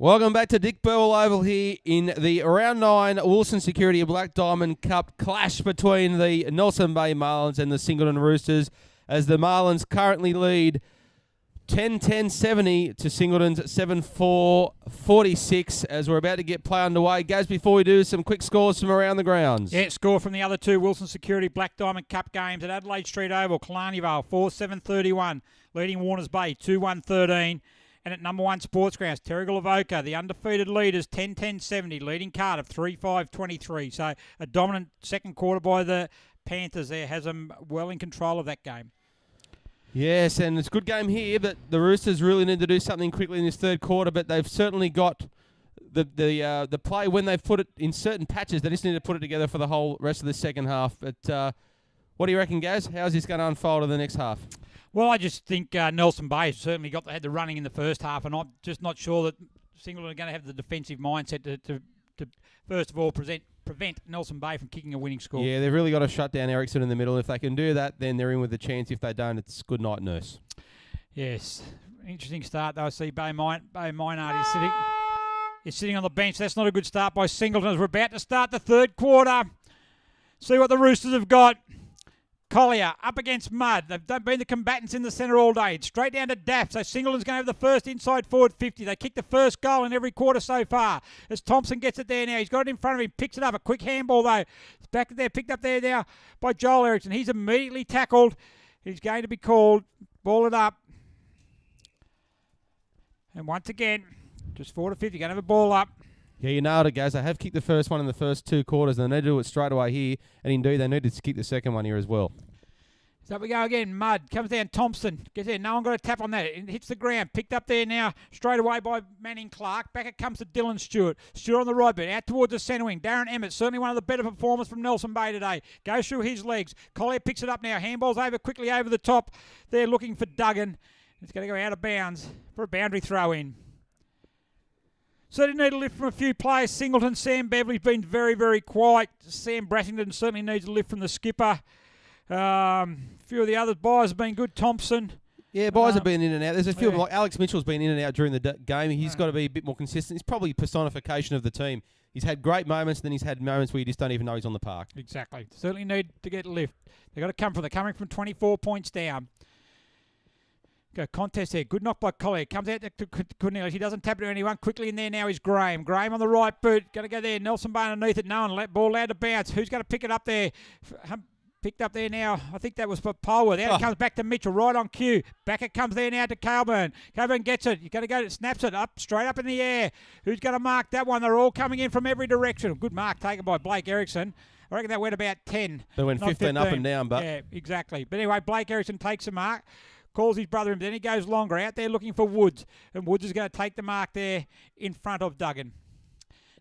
Welcome back to Dick Burwell Oval here in the Round 9 Wilson Security Black Diamond Cup clash between the Nelson Bay Marlins and the Singleton Roosters, as the Marlins currently lead 10-10-70 to Singleton's 7-4-46 as we're about to get play underway. Gaz, before we do, some quick scores from around the grounds. Yeah, score from the other two Wilson Security Black Diamond Cup games at Adelaide Street Oval, Killarney Vale 4-7-31, leading Warners Bay 2-1-13. And at number 1 Sports Grounds, Terrigal Avoca, the undefeated leaders 10-10-70, leading Cardiff 3-5-23. So a dominant second quarter by the Panthers there has them well in control of that game. Yes, and it's a good game here, but the Roosters really need to do something quickly in this third quarter, but they've certainly got the play when they've put it in certain patches. They just need to put it together for the whole rest of the second half. But what do you reckon, Gaz? How's this going to unfold in the next half? Well, I just think Nelson Bay certainly had the running in the first half, and I'm just not sure that Singleton are going to have the defensive mindset to first of all prevent Nelson Bay from kicking a winning score. Yeah, they've really got to shut down Ericsson in the middle. If they can do that, then they're in with the chance. If they don't, it's good night, nurse. Yes, interesting start though. I see Bay Minard is sitting on the bench. That's not a good start by Singleton as we're about to start the third quarter. See what the Roosters have got. Collier up against Mudd. They've been the combatants in the centre all day. It's straight down to Daff. So Singleton's going to have the first inside forward 50. They kicked the first goal in every quarter so far. As Thompson gets it there now. He's got it in front of him. Picks it up. A quick handball though. It's back there. Picked up there now by Joel Eriksson. He's immediately tackled. He's going to be called. Ball it up. And once again, just 4 to 50. Going to have a ball up. Yeah, you nailed it, guys. They have kicked the first one in the first 2 quarters, and they need to do it straight away here. And indeed, they need to kick the second one here as well. So up we go again. Mudd comes down. Thompson gets there. No one got a tap on that. It hits the ground. Picked up there now straight away by Manning Clark. Back it comes to Dylan Stewart. Stewart on the right bit. Out towards the centre wing. Darren Emmett, certainly one of the better performers from Nelson Bay today. Goes through his legs. Collier picks it up now. Handballs over quickly over the top. They're looking for Duggan. It's going to go out of bounds for a boundary throw in. So they need a lift from a few players. Singleton, Sam Beverley's been very, very quiet. Sam Brassington certainly needs a lift from the skipper. A few of the others. Byers have been good. Thompson. Yeah, Byers have been in and out. There's a few of them, yeah. like Alex Mitchell's been in and out during the game. He's got to be a bit more consistent. He's probably a personification of the team. He's had great moments, and then he's had moments where you just don't even know he's on the park. Exactly. Certainly need to get a lift. They've got to come from. They're coming from 24 points down. Go contest there. Good knock by Collier. Comes out to Cornelius. He doesn't tap it to anyone. Quickly in there now is Graham. Graham on the right boot. Going to go there. Nelson Bay underneath it. No one. Ball allowed to bounce. Who's going to pick it up there? Picked up there now. I think that was for Polworth. Out it comes back to Mitchell. Right on cue. Back it comes there now to Coburn. Coburn gets it. You've got to go. Snaps it up. Straight up in the air. Who's going to mark that one? They're all coming in from every direction. Good mark taken by Blake Ericsson. I reckon that went about 10. They went 15 up and down, but... Yeah, exactly. But anyway, Blake Ericsson takes a mark. Calls his brother in, then he goes longer out there looking for Woods. And Woods is going to take the mark there in front of Duggan.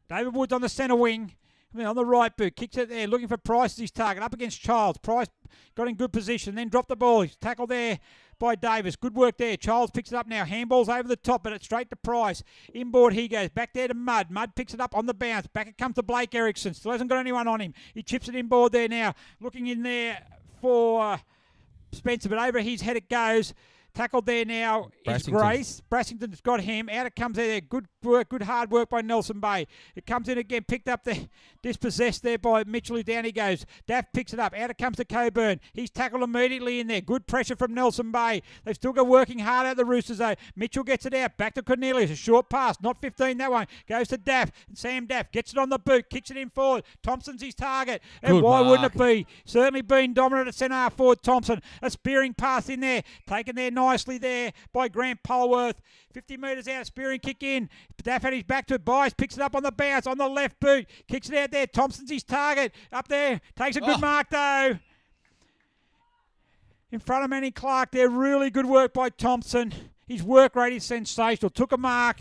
David Woods on the centre wing. On the right boot. Kicks it there looking for Price as his target. Up against Childs. Price got in good position. Then dropped the ball. He's tackled there by Davis. Good work there. Childs picks it up now. Handballs over the top, but it's straight to Price. Inboard he goes. Back there to Mudd. Mudd picks it up on the bounce. Back it comes to Blake Ericsson. Still hasn't got anyone on him. He chips it inboard there now. Looking in there for... Spencer, but over his head it goes. Tackled there now is Grace. Brassington's got him. Out it comes there. Good work, good hard work by Nelson Bay. It comes in again, picked up there, dispossessed there by Mitchell. Down he goes. Daff picks it up. Out it comes to Coburn. He's tackled immediately in there. Good pressure from Nelson Bay. They've still got working hard out the Roosters though. Mitchell gets it out. Back to Cornelius. A short pass. Not 15 that one. Goes to Daff. And Sam Daff gets it on the boot. Kicks it in forward. Thompson's his target. And Good why mark. wouldn't it be? Certainly been dominant at centre half forward. Thompson. A spearing pass in there. Taken there nicely there by Grant Polworth. 50 metres out, spearing kick in. Daff had his back to it. Byers picks it up on the bounce, on the left boot. Kicks it out there. Thompson's his target. Up there. Takes a good mark though. In front of Manny Clark there. Really good work by Thompson. His work rate is sensational. Took a mark.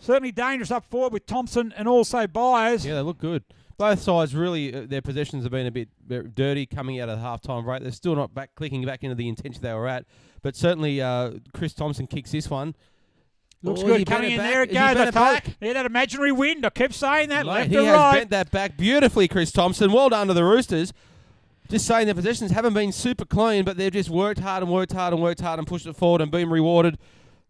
Certainly dangerous up forward with Thompson and also Byers. Yeah, they look good. Both sides really, their possessions have been a bit dirty coming out of the half-time break. They're still not clicking back into the intention they were at. But certainly Chris Thompson kicks this one. Looks good. Coming in there it goes. Yeah, that imaginary wind. I kept saying that. Left he and has right. bent that back beautifully, Chris Thompson. Well done to the Roosters. Just saying their possessions haven't been super clean, but they've just worked hard and pushed it forward and been rewarded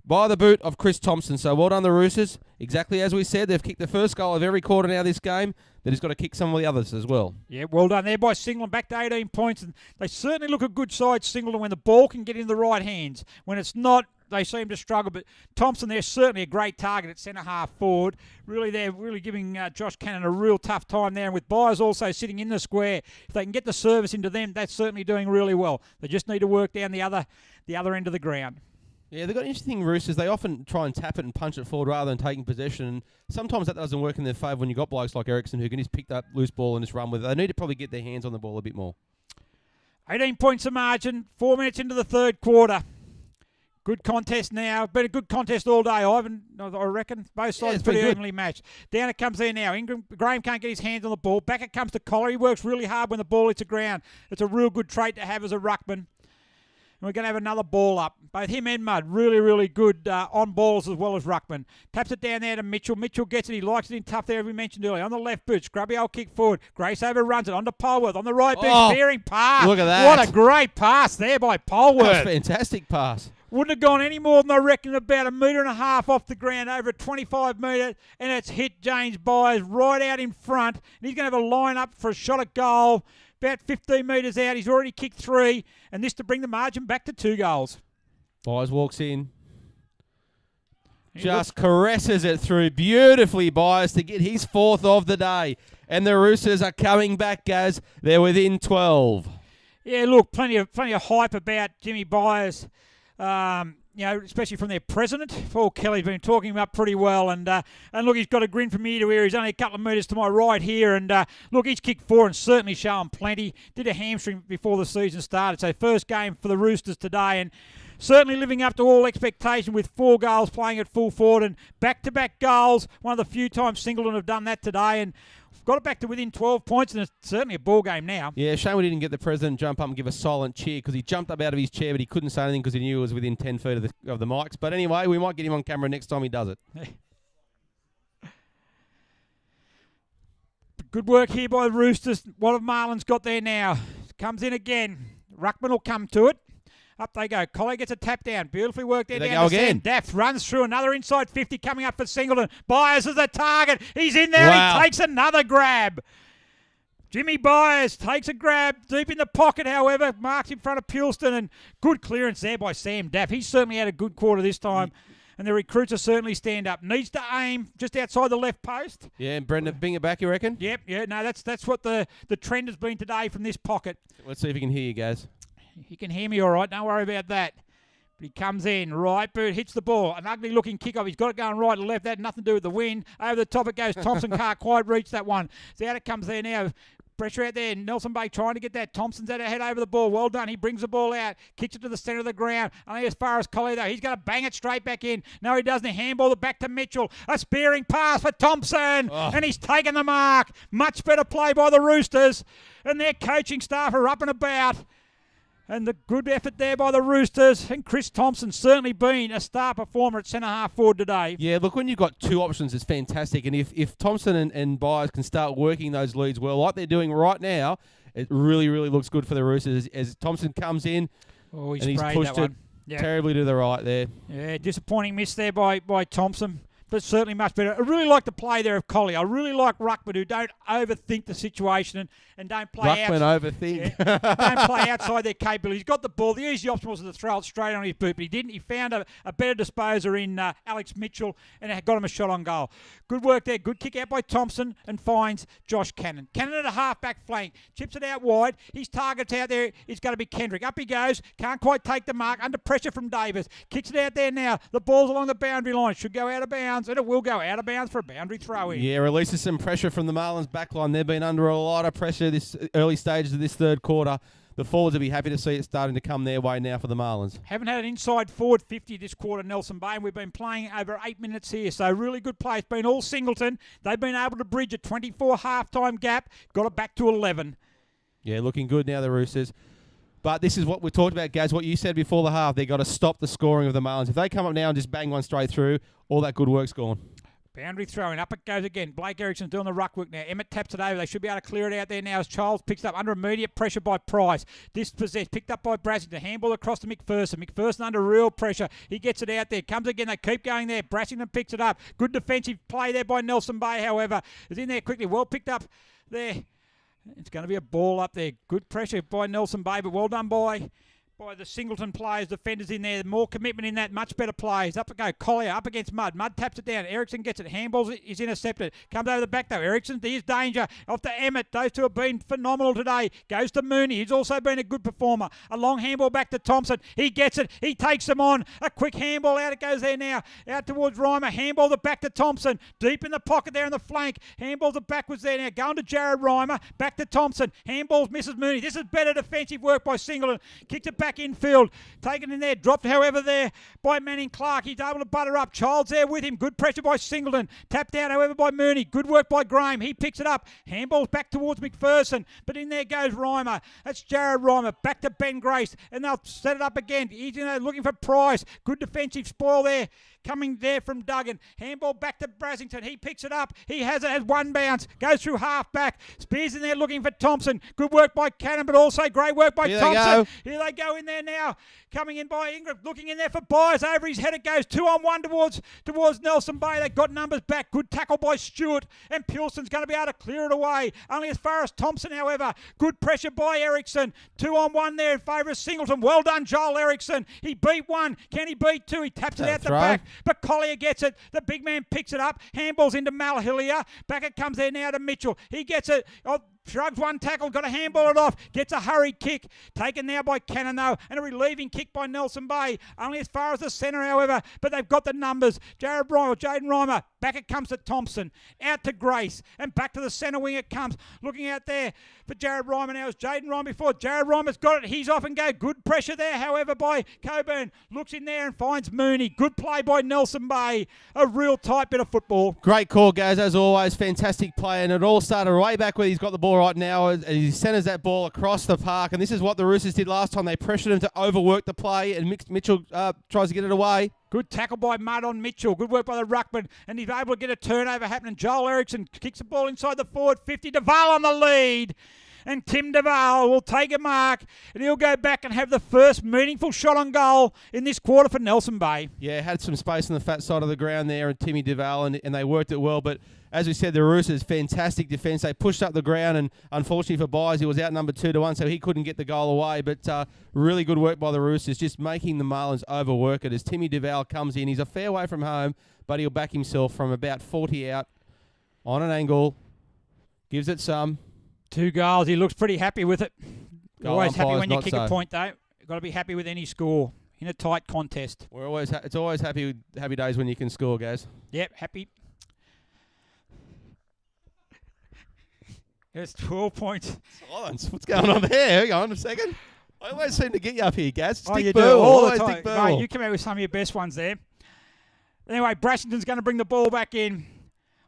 by the boot of Chris Thompson. So well done, the Roosters. Exactly as we said, they've kicked the first goal of every quarter now this game. They've just got to kick some of the others as well. Yeah, well done there by Singleton, back to 18 points. And they certainly look a good side, Singleton, when the ball can get in the right hands. When it's not, they seem to struggle. But Thompson, they're certainly a great target at centre-half forward. Really, they're really giving Josh Cannon a real tough time there. And with Byers also sitting in the square, if they can get the service into them, that's certainly doing really well. They just need to work down the other end of the ground. Yeah, they've got interesting Roosters. They often try and tap it and punch it forward rather than taking possession. And sometimes that doesn't work in their favour when you've got blokes like Ericsson who can just pick that loose ball and just run with it. They need to probably get their hands on the ball a bit more. 18 points of margin, 4 minutes into the third quarter. Good contest now. Been a good contest all day, Ivan, I reckon. Both sides pretty evenly matched. Down it comes there now. Graham can't get his hands on the ball. Back it comes to Collar. He works really hard when the ball hits the ground. It's a real good trait to have as a ruckman. And we're going to have another ball up. Both him and Mudd, really, really good on balls as well as ruckman. Taps it down there to Mitchell. Mitchell gets it. He likes it in tough there, as we mentioned earlier. On the left boot, scrubby old kick forward. Grace overruns it. On to Polworth. On the right boot, veering pass. Look at that. What a great pass there by Polworth. That's a fantastic pass. Wouldn't have gone any more than, I reckon, about 1.5 metres off the ground over a 25 metre, and it's hit James Byers right out in front. And he's going to have a line up for a shot at goal. About 15 metres out. He's already kicked 3, and this to bring the margin back to 2 goals. Byers walks in. Just caresses it through beautifully, Byers, to get his 4th of the day. And the Roosters are coming back, Gaz. They're within 12. Yeah, look, plenty of hype about Jimmy Byers. Especially from their president, Paul Kelly's been talking him up pretty well, and look, he's got a grin from ear to ear. He's only a couple of metres to my right here, and look, he's kicked 4 and certainly showing plenty. Did a hamstring before the season started, so first game for the Roosters today, and certainly living up to all expectation with 4 goals, playing at full forward, and back-to-back goals. One of the few times Singleton have done that today, and got it back to within 12 points, and it's certainly a ball game now. Yeah, shame we didn't get the president jump up and give a silent cheer because he jumped up out of his chair, but he couldn't say anything because he knew it was within 10 feet of the mics. But anyway, we might get him on camera next time he does it. Good work here by the Roosters. What have Marlins got there now? Comes in again. Ruckman will come to it. Up they go. Collie gets a tap down. Beautifully worked there. Down to Sam Daff. Runs through another inside 50 coming up for Singleton. Byers is the target. He's in there. Wow. He takes another grab. Jimmy Byers takes a grab deep in the pocket, however. Marks in front of Pulston, and good clearance there by Sam Daff. He's certainly had a good quarter this time. And the recruits are certainly stand up. Needs to aim just outside the left post. Yeah, and Brendan bring it back, you reckon? Yep, yeah. No, that's what the trend has been today from this pocket. Let's see if he can hear you, guys. He can hear me all right. Don't worry about that. But he comes in, right boot, hits the ball. An ugly-looking kick-off. He's got it going right to left. That had nothing to do with the wind. Over the top it goes. Thompson can't quite reach that one. So out it comes there now. Pressure out there. Nelson Bay trying to get that. Thompson's at head over the ball. Well done. He brings the ball out. Kicks it to the centre of the ground. Only as far as Collie, though. He's going to bang it straight back in. No, he doesn't. He handball it back to Mitchell. A spearing pass for Thompson. Oh. And he's taken the mark. Much better play by the Roosters. And their coaching staff are up and about. And the good effort there by the Roosters. And Chris Thompson certainly been a star performer at centre-half forward today. Yeah, look, when you've got 2 options, it's fantastic. And if Thompson and Byers can start working those leads well, like they're doing right now, it really, really looks good for the Roosters. As Thompson comes in, and he's pushed it terribly to the right there. Yeah, disappointing miss there by Thompson. But certainly much better. I really like the play there of Collie. I really like Ruckman, who don't overthink the situation and don't play Ruckman overthink. Yeah, don't play outside their capability. He's got the ball. The easy option was to throw it straight on his boot, but he didn't. He found a better disposer in Alex Mitchell and got him a shot on goal. Good work there. Good kick out by Thompson and finds Josh Cannon. Cannon at a half-back flank. Chips it out wide. His target's out there. It's going to be Kendrick. Up he goes. Can't quite take the mark. Under pressure from Davis. Kicks it out there now. The ball's along the boundary line. Should go out of bounds. And it will go out of bounds for a boundary throw-in. Yeah, releases some pressure from the Marlins backline. They've been under a lot of pressure this early stages of this third quarter. The forwards will be happy to see it starting to come their way now for the Marlins. Haven't had an inside forward 50 this quarter, Nelson Bay, and we've been playing over 8 minutes here. So really good play. It's been all Singleton. They've been able to bridge a 24 half-time gap. Got it back to 11. Yeah, looking good now, the Roosters. But this is what we talked about, Gaz, what you said before the half. They've got to stop the scoring of the Marlins. If they come up now and just bang one straight through, all that good work's gone. Boundary throwing. Up it goes again. Blake Erickson's doing the ruck work now. Emmett taps it over. They should be able to clear it out there now as Charles picks it up under immediate pressure by Price. Dispossessed. Picked up by Brassington. Handball across to McPherson. McPherson under real pressure. He gets it out there. Comes again. They keep going there. Brassington picks it up. Good defensive play there by Nelson Bay, however. Is in there quickly. Well picked up there. It's going to be a ball up there. Good pressure by Nelson Bay, but well done by the Singleton players, defenders in there. More commitment in that, much better plays. Up it go. Collier up against Mudd. Mudd taps it down. Erickson gets it. Handballs is intercepted. Comes over the back though. Erickson, there's danger. Off to Emmett. Those two have been phenomenal today. Goes to Mooney. He's also been a good performer. A long handball back to Thompson. He gets it. He takes them on. A quick handball out. It goes there now. Out towards Reimer. Handball it back to Thompson. Deep in the pocket there in the flank. Handballs it backwards there now. Going to Jared Reimer. Back to Thompson. Handballs misses Mooney. This is better defensive work by Singleton. Kicked it back infield. Taken in there. Dropped, however, there by Manning Clark. He's able to butter up. Child's there with him. Good pressure by Singleton. Tapped out, however, by Mooney. Good work by Graham. He picks it up. Handballs back towards McPherson. But in there goes Reimer. That's Jared Reimer. Back to Ben Grace. And they'll set it up again. He's looking for Price. Good defensive spoil there. Coming there from Duggan. Handball back to Brassington. He picks it up. He has it. Has one bounce. Goes through half back. Spears in there looking for Thompson. Good work by Cannon, but also great work by Thompson. Here they go in there now. Coming in by Ingram. Looking in there for Byers. Over his head it goes. 2-on-1 towards Nelson Bay. They got numbers back. Good tackle by Stewart. And Pilson's going to be able to clear it away. Only as far as Thompson, however. Good pressure by Erickson. 2-on-1 there in favour of Singleton. Well done, Joel Erickson. He beat one. Can he beat two? He taps it out the back. But Collier gets it. The big man picks it up. Handballs into Malhillier. Back it comes there now to Mitchell. He gets it. Oh, shrugs one tackle. Got to handball it off. Gets a hurried kick. Taken now by Cannon, though. And a relieving kick by Nelson Bay. Only as far as the centre, however. But they've got the numbers. Jaden Reimer. Back it comes to Thompson. Out to Grace. And back to the centre wing it comes. Looking out there for Jared Reimer now. It was Jaden Reimer before. Jared Reimer's got it. He's off and go. Good pressure there, however, by Coburn. Looks in there and finds Mooney. Good play by Nelson Bay. A real tight bit of football. Great call, guys, as always. Fantastic play. And it all started way back where he's got the ball right now. And he centres that ball across the park. And this is what the Roosters did last time. They pressured him to overwork the play. And Mitchell tries to get it away. Good tackle by Mudd on Mitchell. Good work by the ruckman. And he's able to get a turnover happening. Joel Erickson kicks the ball inside the forward 50. Duval on the lead. And Tim Duval will take a mark. And he'll go back and have the first meaningful shot on goal in this quarter for Nelson Bay. Yeah, had some space on the fat side of the ground there, and Timmy Duval, and they worked it well. But as we said, the Roosters, fantastic defence. They pushed up the ground, and unfortunately for Byers, he was outnumbered 2-1, so he couldn't get the goal away. But really good work by the Roosters, just making the Marlins overwork it as Timmy Duval comes in. He's a fair way from home, but he'll back himself from about 40 out on an angle. Gives it some. 2 goals. He looks pretty happy with it. Goal Always happy umpires, when you not kick so. a point, though. You've got to be happy with any score in a tight contest. We're always it's always happy days when you can score, guys. Yep, happy. There's 12 points. Silence. What's going on there? Hang on a second. I always seem to get you up here, guys. Oh, you Dick do Burwell. all the Always time. Dick Burwell. Mate, you come out with some of your best ones there. Anyway, Brassington's going to bring the ball back in.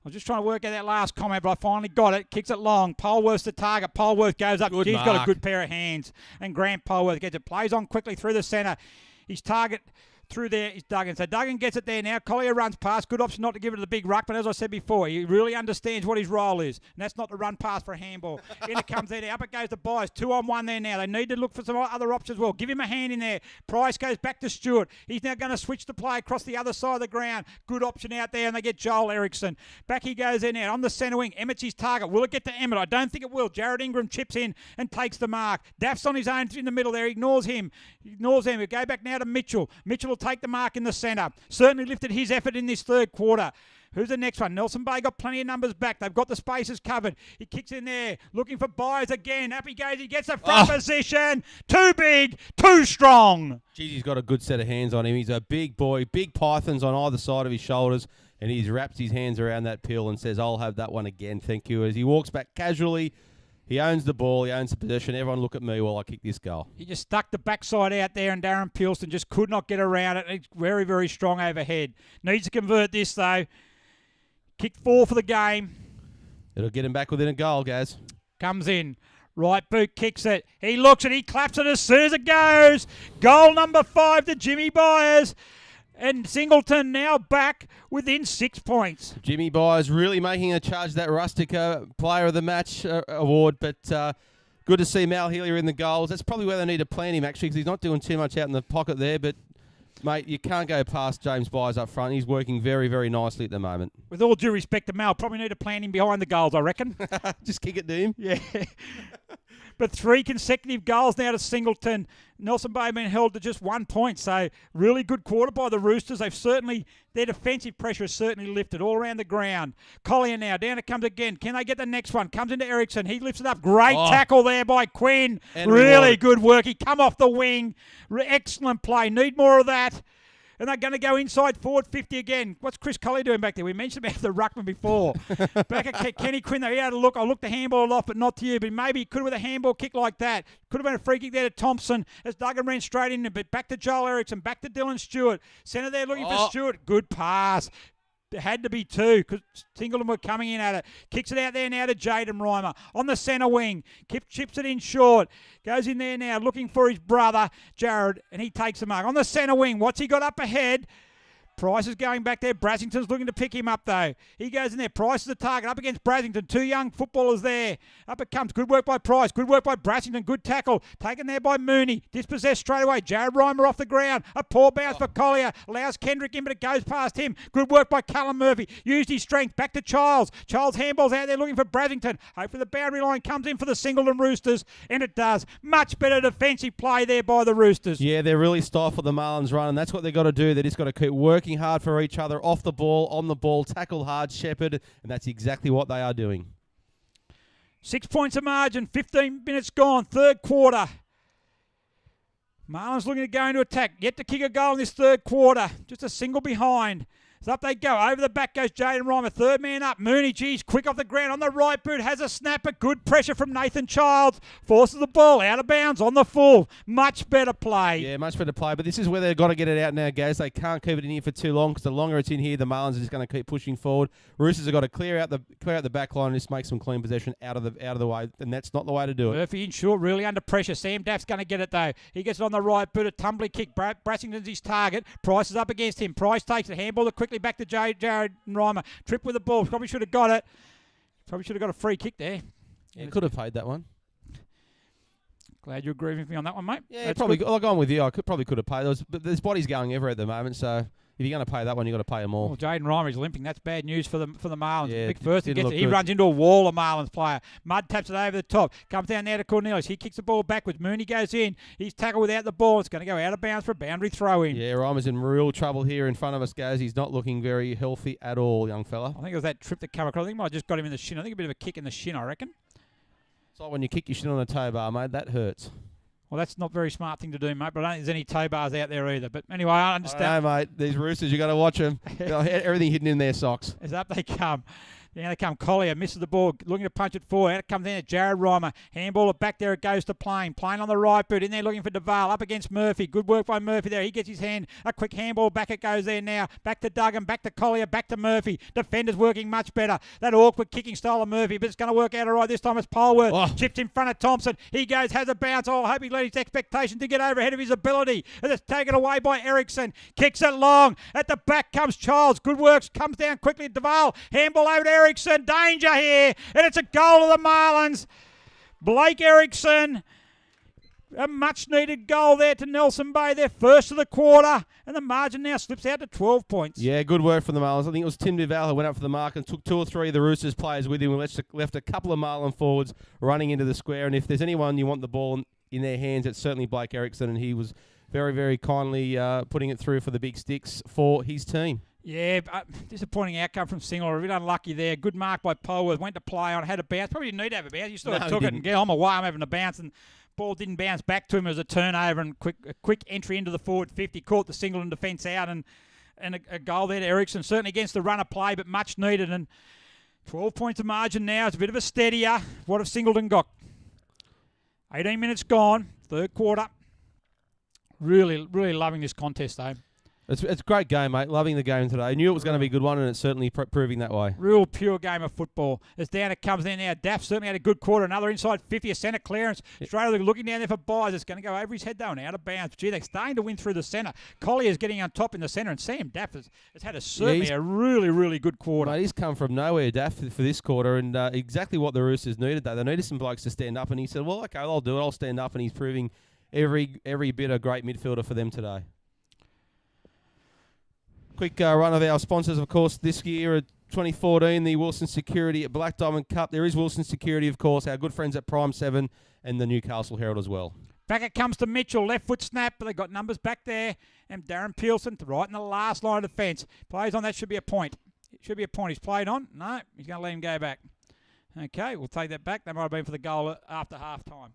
I was just trying to work out that last comment, but I finally got it. Kicks it long. Polworth's the target. Polworth goes up. Good He's mark. got a good pair of hands. And Grant Polworth gets it. Plays on quickly through the centre. His target through there is Duggan. So Duggan gets it there now. Collier runs past. Good option not to give it to the big ruck, but as I said before, he really understands what his role is. And that's not to run past for a handball. In it comes there. Up it goes to Byers. 2-on-1 there now. They need to look for some other options as well. Give him a hand in there. Price goes back to Stewart. He's now going to switch the play across the other side of the ground. Good option out there, and they get Joel Erickson. Back he goes in now on the centre wing. Emmett's his target. Will it get to Emmett? I don't think it will. Jared Ingram chips in and takes the mark. Daff's on his own in the middle there. He ignores him. We go back now to Mitchell. Mitchell will take the mark in the centre. Certainly lifted his effort in this third quarter. Who's the next one? Nelson Bay got plenty of numbers back. They've got the spaces covered. He kicks in there, looking for Byers again. Up he goes. He gets the front position. Too big, too strong. Geez, he's got a good set of hands on him. He's a big boy, big pythons on either side of his shoulders, and he's wrapped his hands around that pill and says, I'll have that one again, thank you. As he walks back casually, he owns the ball, he owns the possession. Everyone look at me while I kick this goal. He just stuck the backside out there, and Darren Pilston just could not get around it. It's very, very strong overhead. Needs to convert this, though. Kick 4 for the game. It'll get him back within a goal, guys. Comes in. Right boot kicks it. He looks it. He claps it as soon as it goes. Goal number 5 to Jimmy Byers. And Singleton now back within 6 points. Jimmy Byers really making a charge that Rustica Player of the Match award, but good to see Mal Healy in the goals. That's probably where they need to plan him, actually, because he's not doing too much out in the pocket there, but mate, you can't go past James Byers up front. He's working very, very nicely at the moment. With all due respect to Mal, probably need to plan him behind the goals, I reckon. Just kick it to him. Yeah. But 3 consecutive goals now to Singleton. Nelson Bay been held to just 1 point. So really good quarter by the Roosters. Their defensive pressure has certainly lifted all around the ground. Collier now, down it comes again. Can they get the next one? Comes into Ericsson. He lifts it up. Great tackle there by Quinn. And really good work. He come off the wing. Excellent play. Need more of that. And they're going to go inside forward 50 again. What's Chris Collier doing back there? We mentioned about the ruckman before. Back at Kenny Quinn, he had a look. I looked the handball off, but not to you. But maybe he could have with a handball kick like that. Could have been a free kick there to Thompson as Duggan ran straight in. But back to Joel Eriksson, back to Dylan Stewart. Centre there looking for Stewart. Good pass. There had to be 2 because Singleton were coming in at it. Kicks it out there now to Jaden Reimer on the centre wing. Chips it in short. Goes in there now looking for his brother, Jared, and he takes the mark. On the centre wing, what's he got up ahead? Price is going back there. Brassington's looking to pick him up, though. He goes in there. Price is the target. Up against Brassington. 2 young footballers there. Up it comes. Good work by Price. Good work by Brassington. Good tackle. Taken there by Mooney. Dispossessed straight away. Jared Reimer off the ground. A poor bounce for Collier. Allows Kendrick in, but it goes past him. Good work by Callum Murphy. Used his strength. Back to Childs. Childs handballs out there looking for Brassington. Hopefully the boundary line comes in for the Singleton Roosters, and it does. Much better defensive play there by the Roosters. Yeah, they're really stifled the Marlins run, and that's what they've got to do. They just got to keep working hard for each other, off the ball, on the ball, tackle hard, shepherd, and that's exactly what they are doing. 6 points of margin, 15 minutes gone, third quarter. Marlins looking to go into attack, yet to kick a goal in this third quarter. Just a single behind. So up they go. Over the back goes Jaden Reimer. Third man up. Mooney, geez, quick off the ground on the right boot. Has a snapper. Good pressure from Nathan Childs. Forces the ball out of bounds on the full. Much better play. Yeah, much better play. But this is where they've got to get it out now, guys. They can't keep it in here for too long because the longer it's in here, the Marlins are just going to keep pushing forward. Roosters have got to clear out the back line and just make some clean possession out of the way, and that's not the way to do it. Murphy in short, really under pressure. Sam Daff's going to get it though. He gets it on the right boot. A tumbling kick. Brassington's his target. Price is up against him. Price takes it. Handball it quickly back to Jared Reimer. Trip with the ball. Probably should have got it. Probably should have got a free kick there. Yeah, could have paid that one. Glad you agree with me on that one, mate. Yeah, That's probably. good. I'll go on with you. Probably could have paid. But there's bodies going everywhere at the moment, so if you're going to pay that one, you've got to pay them all. Well, Jaden Reimer is limping. That's bad news for the Marlins. Yeah, Big first, didn't look he good. runs into a wall of Marlins player. Mudd taps it over the top. Comes down now to Cornelius. He kicks the ball backwards. Mooney goes in. He's tackled without the ball. It's going to go out of bounds for a boundary throw-in. Yeah, Reimer's in real trouble here in front of us, guys. He's not looking very healthy at all, young fella. I think it was that trip that came across. I think he might have just got him in the shin. I think a bit of a kick in the shin, I reckon. It's like when you kick your shit on a tow bar, mate. That hurts. Well, that's not a very smart thing to do, mate, but I don't think there's any toe bars out there either. But anyway, I understand. No, mate. These Roosters, you got to watch them. Everything hidden in their socks. As up they come. Down they come. Collier misses the ball, looking to punch it forward. Out it comes in. Jared Reimer. Handball it back there. It goes to Plain. Plain on the right boot. In there looking for Duval. Up against Murphy. Good work by Murphy there. He gets his hand. A quick handball. Back it goes there now. Back to Duggan. Back to Collier. Back to Murphy. Defenders working much better. That awkward kicking style of Murphy, but it's going to work out all right this time. It's Polworth. Chipped in front of Thompson. He goes, has a bounce. Oh, I hope he let his expectation to get over ahead of his ability. And it's taken away by Eriksson. Kicks it long. At the back comes Childs. Good works. Comes down quickly. Duval. Handball over to Eriksson. Danger here, and it's a goal of the Marlins. Blake Eriksson, a much-needed goal there to Nelson Bay, their first of the quarter, and the margin now slips out to 12 points. Yeah, good work from the Marlins. I think it was Tim Duval who went up for the mark and took 2 or 3 of the Roosters players with him and left a couple of Marlin forwards running into the square, and if there's anyone you want the ball in their hands, it's certainly Blake Eriksson, and he was very, very kindly putting it through for the big sticks for his team. Yeah, disappointing outcome from Singleton. A bit unlucky there. Good mark by Polworth. Went to play on, had a bounce. Probably didn't need to have a bounce. You sort of took it and get on my way. I'm having a bounce, and ball didn't bounce back to him as a turnover and a quick entry into the forward 50. Caught the Singleton defence out and a goal there to Eriksson. Certainly against the run of play, but much needed. And 12 points of margin now. It's a bit of a steadier. What have Singleton got? 18 minutes gone. Third quarter. Really, really loving this contest, though. It's a great game, mate. Loving the game today. I knew it was going to be a good one, and it's certainly proving that way. Real pure game of football. As down it comes in now. Daff certainly had a good quarter. Another inside 50, a centre clearance. Australia looking down there for buys. It's going to go over his head though and out of bounds. Gee, they're starting to win through the centre. Collier's getting on top in the centre, and Sam Daff has had a really, really good quarter. Mate, he's come from nowhere, Daff, for this quarter, and exactly what the Roosters needed, though. They needed some blokes to stand up, and he said, well, okay, I'll do it. I'll stand up, and he's proving every bit a great midfielder for them today. Quick run of our sponsors, of course, this year at 2014, the Wilson Security at Black Diamond Cup. There is Wilson Security, of course, our good friends at Prime 7 and the Newcastle Herald as well. Back it comes to Mitchell, left foot snap, but they've got numbers back there. And Darren Peelson right in the last line of defence. Plays on, that should be a point. It should be a point. He's played on. No, he's going to let him go back. Okay, we'll take that back. That might have been for the goal after half-time.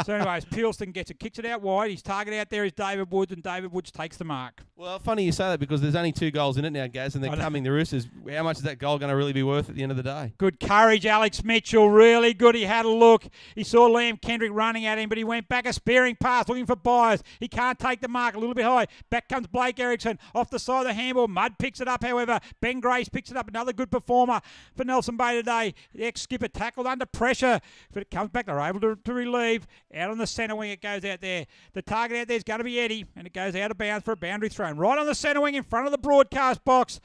So anyways, Peelson gets it, kicks it out wide. His target out there is David Woods, and David Woods takes the mark. Well, funny you say that because there's only 2 goals in it now, Gaz, and they're coming. The Roosters, how much is that goal going to really be worth at the end of the day? Good courage, Alex Mitchell. Really good. He had a look. He saw Liam Kendrick running at him, but he went back a spearing pass looking for Byers. He can't take the mark. A little bit high. Back comes Blake Erickson off the side of the handball. Mudd picks it up, however. Ben Grace picks it up. Another good performer for Nelson Bay today. The ex-skipper tackled under pressure, but it comes back. They're able to relieve. Out on the centre wing, it goes out there. The target out there is going to be Eddie, and it goes out of bounds for a boundary throw. Right on the centre wing in front of the broadcast box.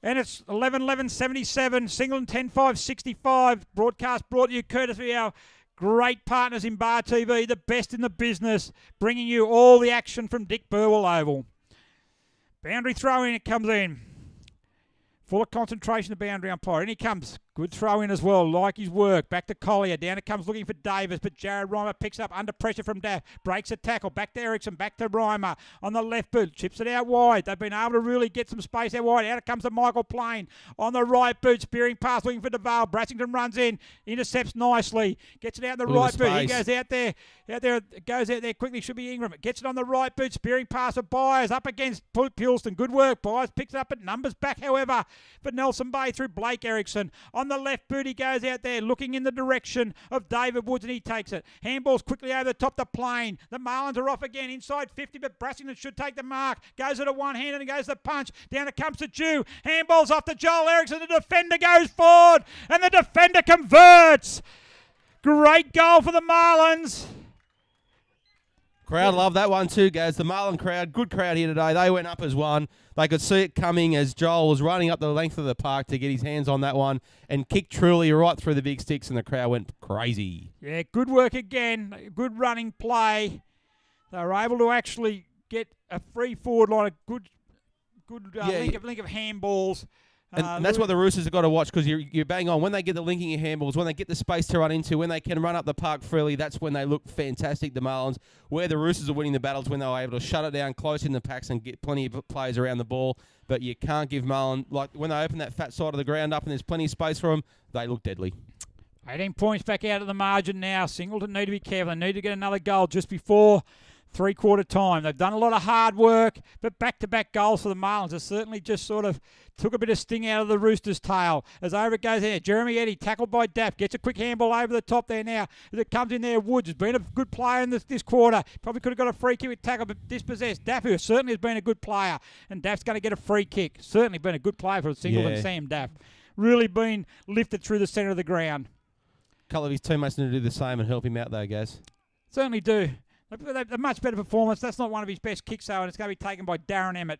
And it's 11-11-77, Singleton 10-5-65. Broadcast brought to you courtesy of our great partners in Bar TV, the best in the business, bringing you all the action from Dick Burwell Oval. Boundary throw in, it comes in. Full of concentration, the boundary umpire. In he comes. Good throw in as well. Like his work. Back to Collier. Down it comes looking for Davis. But Jared Reimer picks up under pressure from Daff. Breaks a tackle. Back to Erickson. Back to Reimer. On the left boot. Chips it out wide. They've been able to really get some space out wide. Out it comes to Michael Plain. On the right boot. Spearing pass looking for DeVale. Brassington runs in. Intercepts nicely. Gets it out in the right boot. He goes out there. Goes out there quickly. Should be Ingram. Gets it on the right boot. Spearing pass for Byers. Up against Pulston. Good work. Byers picks it up at numbers back, however, for Nelson Bay through Blake Erickson. On the left boot, he goes out there looking in the direction of David Woods, and he takes it. Handballs quickly over the top to Plain. The Marlins are off again inside 50, but Brassington should take the mark. Goes at a one-hand and goes the punch. Down it comes to Jew. Handballs off to Joel Erickson. The defender goes forward, and the defender converts. Great goal for the Marlins. Crowd love that one too, Gaz. The Marlin crowd, good crowd here today. They went up as one. They could see it coming as Joel was running up the length of the park to get his hands on that one and kicked truly right through the big sticks, and the crowd went crazy. Yeah, good work again. Good running play. They were able to actually get a free forward line, a good link of handballs. And that's what the Roosters have got to watch, because you're bang on. When they get the linking of handballs, when they get the space to run into, when they can run up the park freely, that's when they look fantastic, the Marlins. Where the Roosters are winning the battles, when they were able to shut it down close in the packs and get plenty of players around the ball. But you can't give Marlin, like when they open that fat side of the ground up and there's plenty of space for them, they look deadly. 18 points back out of the margin now. Singleton need to be careful. They need to get another goal just before three-quarter time. They've done a lot of hard work, but back-to-back goals for the Marlins has certainly just sort of took a bit of sting out of the Roosters' tail. As over it goes there, Jeremy Eddy, tackled by Daff, gets a quick handball over the top there now. As it comes in there, Woods has been a good player in this quarter. Probably could have got a free kick with tackle, but dispossessed. Daff, who certainly has been a good player, and Daff's going to get a free kick. Certainly been a good player for Singleton, Sam Daff. Really been lifted through the centre of the ground. A couple of his teammates need to do the same and help him out though, Gaz. Certainly do. A much better performance. That's not one of his best kicks, though, and it's going to be taken by Darren Emmett.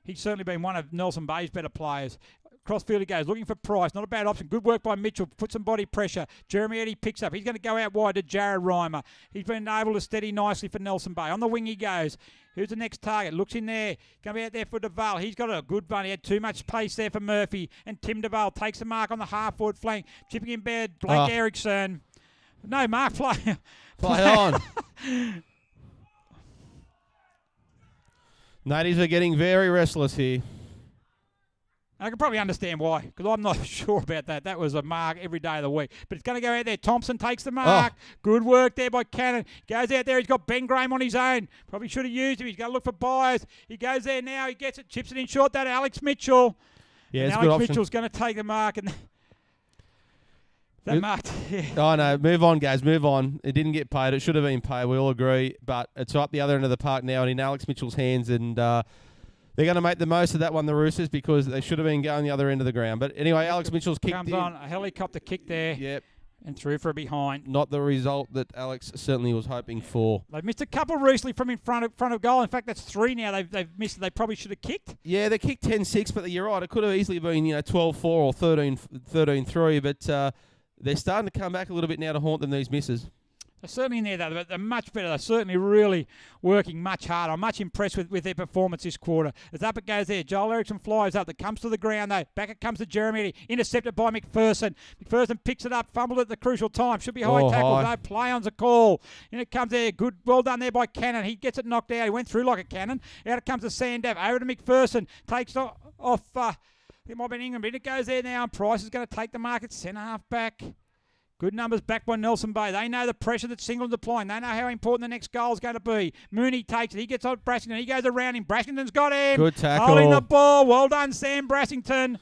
He's certainly been one of Nelson Bay's better players. Crossfield he goes, looking for Price. Not a bad option. Good work by Mitchell. Put some body pressure. Jeremy Eddy picks up. He's going to go out wide to Jared Reimer. He's been able to steady nicely for Nelson Bay. On the wing he goes. Who's the next target? Looks in there. Going to be out there for DeVale. He's got a good run. He had too much pace there for Murphy. And Tim DeVale takes the mark on the half-forward flank. Chipping in bed. Blake Erickson. No, Mark, play. Play on. Natives are getting very restless here. I can probably understand why, because I'm not sure about that. That was a mark every day of the week. But it's going to go out there. Thompson takes the mark. Good work there by Cannon. Goes out there. He's got Ben Graham on his own. Probably should have used him. He's going to look for Byers. He goes there now. He gets it. Chips it in short. That Alex Mitchell. Yeah, and it's a good Alex option. Mitchell's going to take the mark. And that mark. Yeah. Oh, no. Move on, Gaz. Move on. It didn't get paid. It should have been paid. We all agree. But it's up the other end of the park now and in Alex Mitchell's hands. And They're going to make the most of that one, the Roosters, because they should have been going the other end of the ground. But anyway, Alex Mitchell's kicked Comes in. on, a helicopter kick there. Yep. And through for a behind. Not the result that Alex certainly was hoping for. They've missed a couple recently from in front of goal. In fact, that's 3 now. They've missed. They probably should have kicked. Yeah, they kicked 10-6, but you're right. It could have easily been 12-4 or 13-3, but they're starting to come back a little bit now to haunt them, these misses. They're certainly in there, though. They're much better. They're certainly really working much harder. I'm much impressed with their performance this quarter. As up it goes there. Joel Eriksson flies up. That comes to the ground, though. Back it comes to Jeremy. Intercepted by McPherson. McPherson picks it up. Fumbled at the crucial time. Should be high tackle. No play on's a call. In it comes there. Good. Well done there by Cannon. He gets it knocked out. He went through like a cannon. Out it comes to Sandav. Over to McPherson. Takes off. It might have been Ingram, but it goes there now. And Price is going to take the mark at centre half back. Good numbers back by Nelson Bay. They know the pressure that Singleton's applying. They know how important the next goal is going to be. Mooney takes it. He gets on Brassington. He goes around him. Brassington's got him. Good tackle. Holding the ball. Well done, Sam Brassington.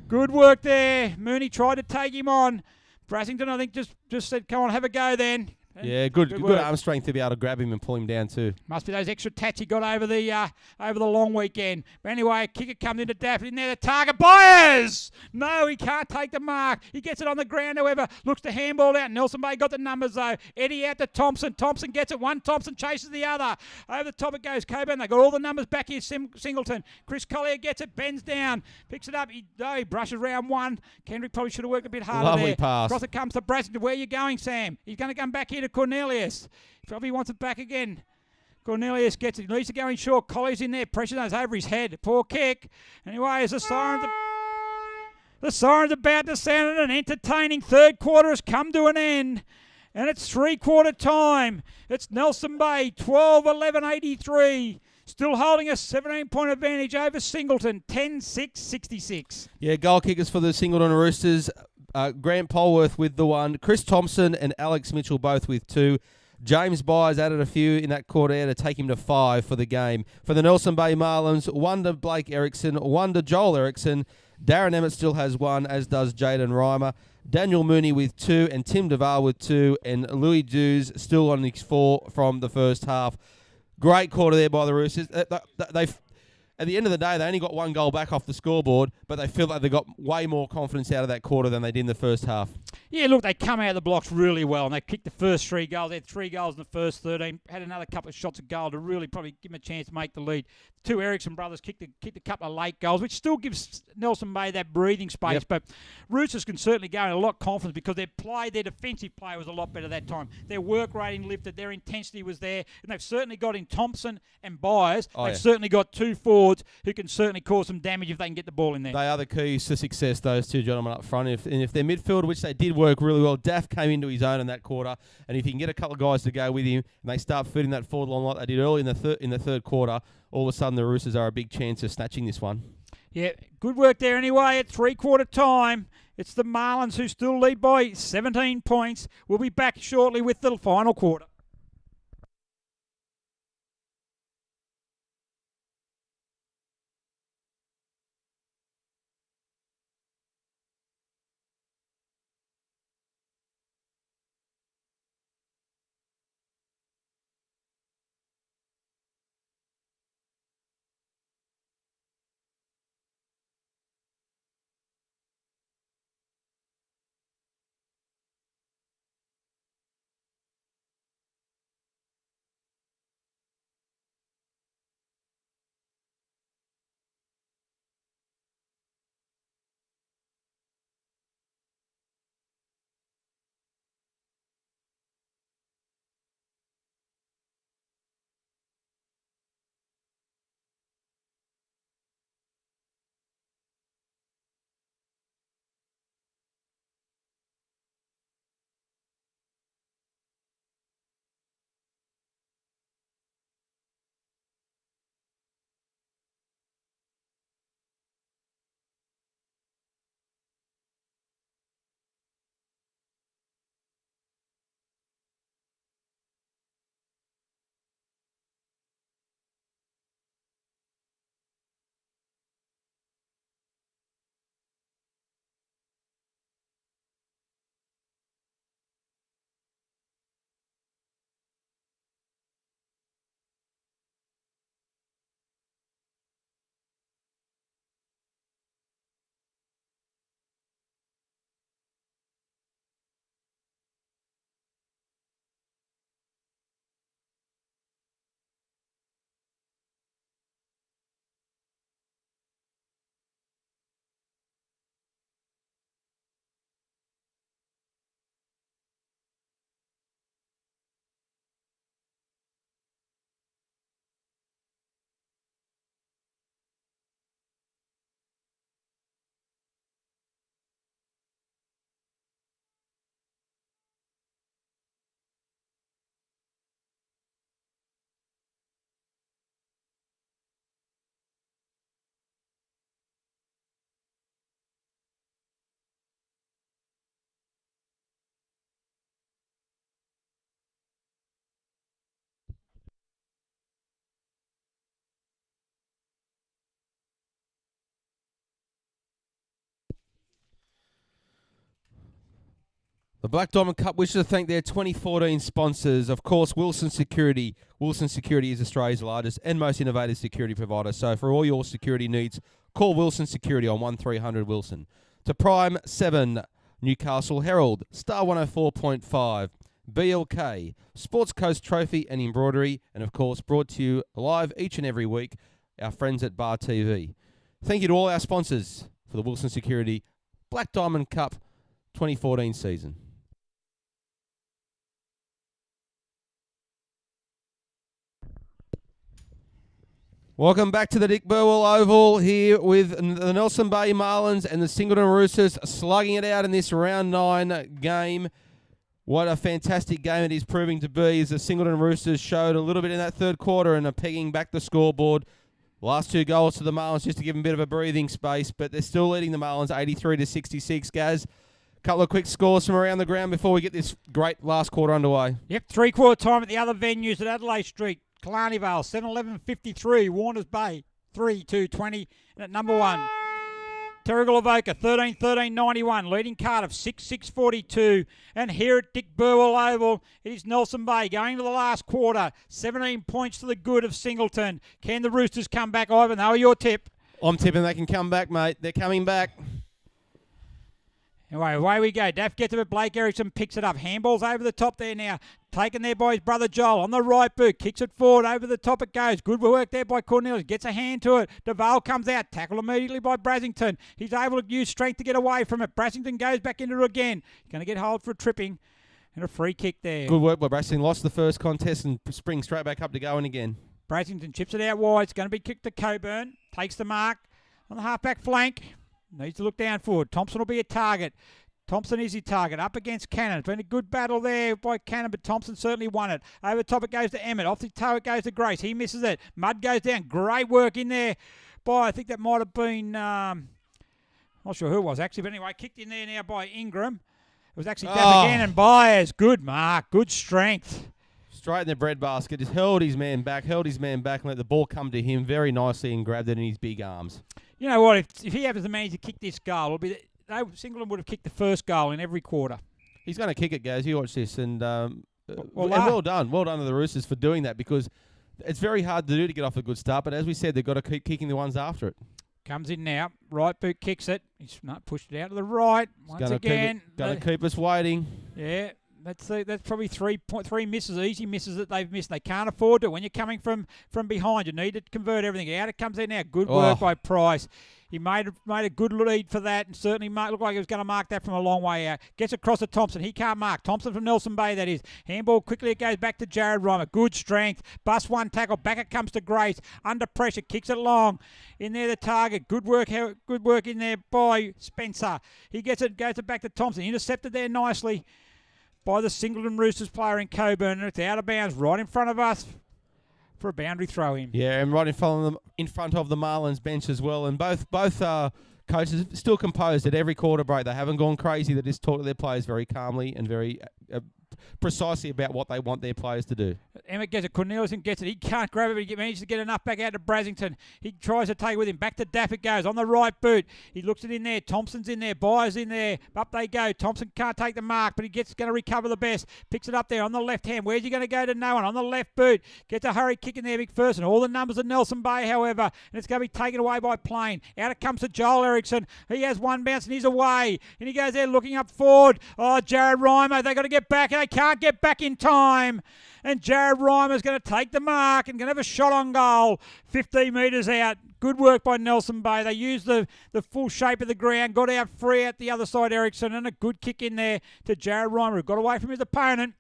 Good work there. Mooney tried to take him on. Brassington, I think, just said, come on, have a go then. Yeah, good arm strength to be able to grab him and pull him down too. Must be those extra tats he got over the long weekend. But anyway, kicker comes into Daffy. In there, the target. Byers! No, he can't take the mark. He gets it on the ground, however. Looks to handball out. Nelson Bay got the numbers, though. Eddie out to Thompson. Thompson gets it. One. Thompson chases the other. Over the top it goes. Coburn. They got all the numbers back here. Singleton. Chris Collier gets it. Bends down. Picks it up. He brushes around one. Kendrick probably should have worked a bit harder Lovely there. pass. Across it comes to Brassington. Where are you going, Sam? He's going to come back here to Cornelius. Probably wants it back again. Cornelius gets it. He needs to go in short. Collier's in there. Pressure goes over his head. Poor kick. Anyway, as the siren's about to sound, and an entertaining third quarter has come to an end. And it's 3-quarter time. It's Nelson Bay, 12-11-83. Still holding a 17-point advantage over Singleton, 10-6-66. Yeah, goal kickers for the Singleton Roosters. Grant Polworth with the 1. Chris Thompson and Alex Mitchell both with 2. James Byers added a few in that quarter to take him to 5 for the game. For the Nelson Bay Marlins, 1 to Blake Erickson, 1 to Joel Erickson. Darren Emmett still has 1, as does Jaden Reimer. Daniel Mooney with 2, and Tim Duval with 2, and Louis Dews still on his 4 from the first half. Great quarter there by the Roosters. At the end of the day, they only got 1 goal back off the scoreboard, but they feel like they got way more confidence out of that quarter than they did in the first half. Yeah, look, they come out of the blocks really well, and they kicked the first 3 goals. They had 3 goals in the first 13, had another couple of shots at goal to really probably give them a chance to make the lead. 2 Erickson brothers kicked a couple of late goals, which still gives Nelson Bay that breathing space. Yep. But Roosters can certainly go in a lot of confidence because their defensive play was a lot better that time. Their work rating lifted, their intensity was there, and they've certainly got in Thompson and Byers. They've certainly got 2 forwards who can certainly cause some damage if they can get the ball in there. They are the keys to success, those 2 gentlemen up front. If their midfield, which they did work really well, Daff came into his own in that quarter, and if he can get a couple of guys to go with him and they start feeding that forward line like they did early in the third quarter, all of a sudden the Roosters are a big chance of snatching this one. Yeah, good work there anyway at 3-quarter time. It's the Marlins who still lead by 17 points. We'll be back shortly with the final quarter. The Black Diamond Cup wishes to thank their 2014 sponsors. Of course, Wilson Security. Wilson Security is Australia's largest and most innovative security provider. So for all your security needs, call Wilson Security on 1300 Wilson. To Prime 7, Newcastle Herald, Star 104.5, BLK, Sports Coast Trophy and Embroidery, and of course brought to you live each and every week, our friends at Bar TV. Thank you to all our sponsors for the Wilson Security Black Diamond Cup 2014 season. Welcome back to the Dick Burwell Oval here with the Nelson Bay Marlins and the Singleton Roosters slugging it out in this round 9 game. What a fantastic game it is proving to be, as the Singleton Roosters showed a little bit in that third quarter and are pegging back the scoreboard. Last 2 goals to the Marlins just to give them a bit of a breathing space, but they're still leading the Marlins 83-66. Gaz, a couple of quick scores from around the ground before we get this great last quarter underway. Yep, 3-quarter time at the other venues at Adelaide Street. Killarney Vale, 7-11-53. Warners Bay, 3-2-20. And at number 1, Terrigal Avoca, 13-13-91. Leading Cardiff, 6-6-42. And here at Dick Burwell Oval, it is Nelson Bay going to the last quarter. 17 points to the good of Singleton. Can the Roosters come back, Ivan? How are your tip? I'm tipping they can come back, mate. They're coming back. Anyway, away we go. Daff gets it, but Blake Erickson picks it up. Handball's over the top there now. Taken there by his brother Joel. On the right boot. Kicks it forward. Over the top it goes. Good work there by Cornelius. Gets a hand to it. DeVale comes out. Tackled immediately by Brassington. He's able to use strength to get away from it. Brassington goes back into it again. He's going to get hold for a tripping. And a free kick there. Good work by Brassington. Lost the first contest and springs straight back up to going again. Brassington chips it out wide. It's going to be kicked to Coburn. Takes the mark on the halfback flank. Needs to look down forward. Thompson will be a target. Thompson is his target. Up against Cannon. It's been a good battle there by Cannon, but Thompson certainly won it. Over the top it goes to Emmett. Off the toe it goes to Grace. He misses it. Mudd goes down. Great work in there by, I think that might have been, not sure who it was actually, but anyway, kicked in there now by Ingram. It was actually Daff again, and Byers. Good mark. Good strength. Straight in the breadbasket. Just held his man back, and let the ball come to him very nicely and grabbed it in his big arms. You know what? If he happens to manage to kick this goal, it'll be... Singleton would have kicked the first goal in every quarter. He's going to kick it, Gaz. You watch this. And well done. Well done to the Roosters for doing that, because it's very hard to do to get off a good start. But as we said, they've got to keep kicking the ones after it. Comes in now. Right boot kicks it. He's not pushed it out to the right. Once again. Going to keep us waiting. Yeah. That's probably three misses, easy misses that they've missed. They can't afford to. When you're coming from behind, you need to convert everything. Out it comes in now. Good work by Price. He made a good lead for that, and certainly looked like he was going to mark that from a long way out. Gets across to Thompson. He can't mark. Thompson from Nelson Bay, that is. Handball quickly. It goes back to Jared Reimer. Good strength. Bust one tackle. Back it comes to Grace. Under pressure. Kicks it long. In there the target. Good work in there by Spencer. He gets it. Goes it back to Thompson. Intercepted there nicely by the Singleton Roosters player in Coburn. And it's out of bounds right in front of us for a boundary throw in. Yeah, and right in front of the Marlins bench as well. And both coaches still composed at every quarter break. They haven't gone crazy. They just talk to their players very calmly and very precisely about what they want their players to do. Emmett gets it. Cornelius gets it. He can't grab it, but he manages to get enough back out to Brassington. He tries to take it with him. Back to Daff it goes. On the right boot. He looks it in there. Thompson's in there. Byers in there. Up they go. Thompson can't take the mark, but he's going to recover the best. Picks it up there on the left hand. Where's he going to go to? No one. On the left boot. Gets a hurry kick in there, McPherson. All the numbers of Nelson Bay, however, and it's going to be taken away by Plain. Out it comes to Joel Erickson. He has one bounce and he's away. And he goes there looking up forward. Oh, Jared Reimer. They've got to get back. They can't get back in time. And Jared Reimer's going to take the mark and going to have a shot on goal. 15 metres out. Good work by Nelson Bay. They used the full shape of the ground. Got out free at the other side, Erickson. And a good kick in there to Jared Reimer, who got away from his opponent.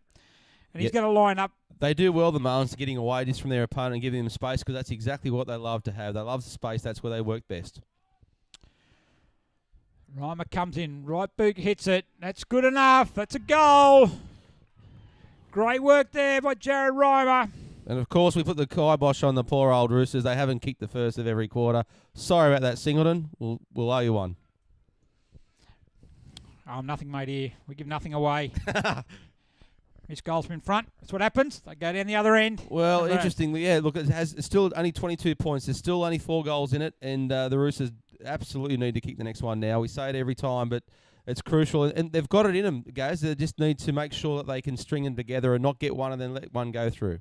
And he's going to line up. They do well, the Marlins, getting away just from their opponent and giving them space, because that's exactly what they love to have. They love the space. That's where they work best. Reimer comes in. Right boot hits it. That's good enough. That's a goal. Great work there by Jared Reimer. And, of course, we put the kibosh on the poor old Roosters. They haven't kicked the first of every quarter. Sorry about that, Singleton. We'll owe you one. Oh, nothing, mate, here. We give nothing away. Miss goals from in front. That's what happens. They go down the other end. Well, interestingly, yeah, look, it's still only 22 points. There's still only 4 goals in it, and the Roosters absolutely need to kick the next one now. We say it every time, but It's crucial, and they've got it in them, guys. They just need to make sure that they can string them together and not get one and then let one go through.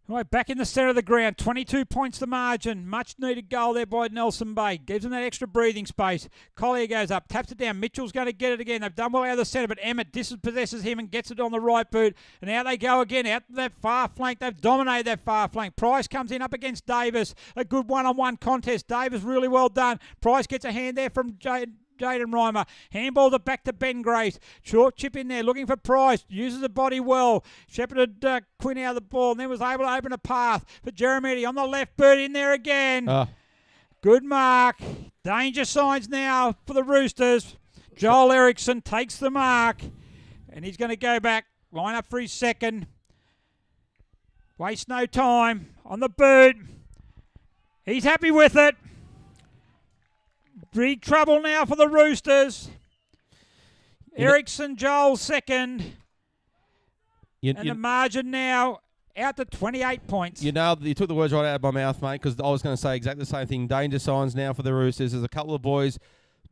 All right, back in the centre of the ground, 22 points the margin. Much needed goal there by Nelson Bay. Gives them that extra breathing space. Collier goes up, taps it down. Mitchell's going to get it again. They've done well out of the centre, but Emmett dispossesses him and gets it on the right boot. And out they go again, out that far flank. They've dominated that far flank. Price comes in up against Davis. A good one-on-one contest. Davis really well done. Price gets a hand there from Jaden Reimer. Handballs it back to Ben Grace. Short chip in there, looking for Price. Uses the body well. Shepherded Quinn out of the ball and then was able to open a path for Jeremy on the left boot in there again. Good mark. Danger signs now for the Roosters. Joel Erickson takes the mark and he's going to go back. Line up for his second. Waste no time on the boot. He's happy with it. Big trouble now for the Roosters. Erickson, Joel second. And the margin now out to 28 points. You took the words right out of my mouth, mate, because I was going to say exactly the same thing. Danger signs now for the Roosters. There's a couple of boys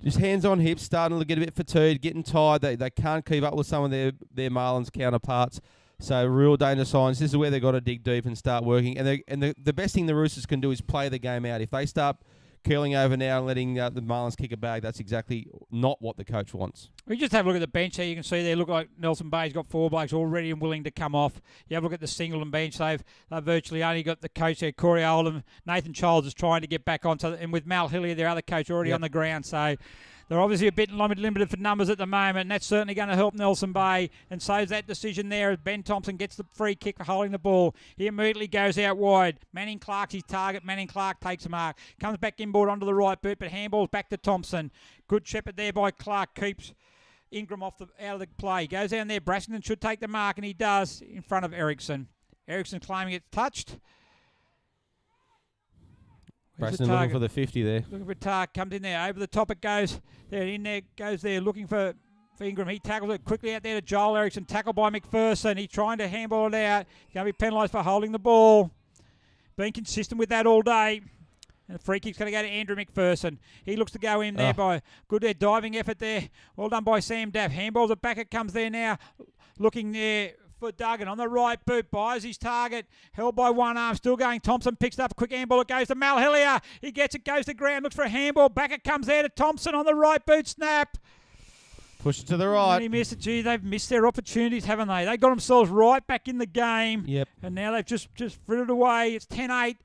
just hands on hips, starting to get a bit fatigued, getting tired. They can't keep up with some of their Marlins counterparts. So real danger signs. This is where they've got to dig deep and start working. And the best thing the Roosters can do is play the game out. If they start curling over now and letting the Marlins kick a bag, that's exactly not what the coach wants. We just have a look at the bench here. You can see there, look like Nelson Bay's got 4 blokes all ready and willing to come off. You have a look at the Singleton bench. They've virtually only got the coach there, Corey Oldham. Nathan Childs is trying to get back on. And with Mal Hillier, their other coach, already on the ground. So they're obviously a bit limited for numbers at the moment, and that's certainly going to help Nelson Bay and saves that decision there as Ben Thompson gets the free kick for holding the ball. He immediately goes out wide. Manning Clark's his target. Manning Clark takes a mark. Comes back inboard onto the right boot, but handballs back to Thompson. Good shepherd there by Clark. Keeps Ingram out of the play. Goes down there. Brassington should take the mark, and he does in front of Erickson. Erickson claiming it's touched. Brassington looking for the 50 there. Looking for Tark. Comes in there. Over the top it goes. There, in there, goes there. Looking for Ingram. He tackles it quickly out there to Joel Erickson. Tackled by McPherson. He's trying to handball it out. He's going to be penalised for holding the ball. Being consistent with that all day. And the free kick's going to go to Andrew McPherson. He looks to go in there by good there. Diving effort there. Well done by Sam Daff. Handballs it back. It comes there now. Looking there for Duggan on the right boot, buys his target, held by one arm, still going. Thompson picks it up, quick handball, it goes to Mal Hillier. He gets it, goes to ground, looks for a handball, back it comes there to Thompson on the right boot, snap. Push it to the right. And he missed it. Gee, they've missed their opportunities, haven't they? They got themselves right back in the game. Yep. And now they've just frittered away. It's 10-8.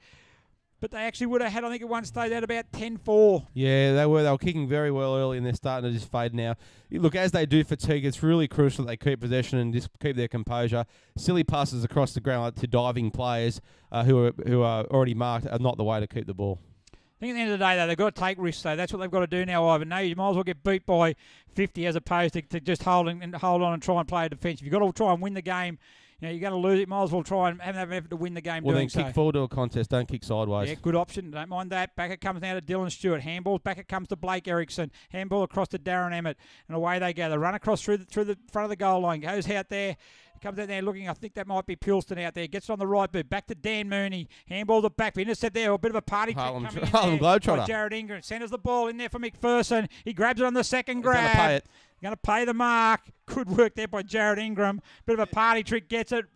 But they actually would have had, I think at one stage, they had about 10-4. Yeah, they were kicking very well early and they're starting to just fade now. Look, as they do fatigue, it's really crucial that they keep possession and just keep their composure. Silly passes across the ground to diving players who are already marked are not the way to keep the ball. I think at the end of the day, though, they've got to take risks, though. That's what they've got to do now, Ivan. No, you might as well get beat by 50 as opposed to just hold on and try and play a defence. If you've got to try and win the game, you're going to lose it. Might as well try and have an effort to win the game. Well, doing then kick forward to a contest. Don't kick sideways. Yeah, good option. Don't mind that. Back it comes now to Dylan Stewart. Handballs back it comes to Blake Erickson. Handball across to Darren Emmett. And away they go. They run across through the front of the goal line. Goes out there. Comes out there looking. I think that might be Pilston out there. Gets it on the right boot. Back to Dan Mooney. Handball the back. Intercept there. A bit of a party trick coming in Harlem there Globetrotter. by Jared Ingram. Centres the ball in there for McPherson. He grabs it on the second grab. He's going to pay it. Going to pay the mark. Good work there by Jared Ingram. Bit of a party trick. Gets it.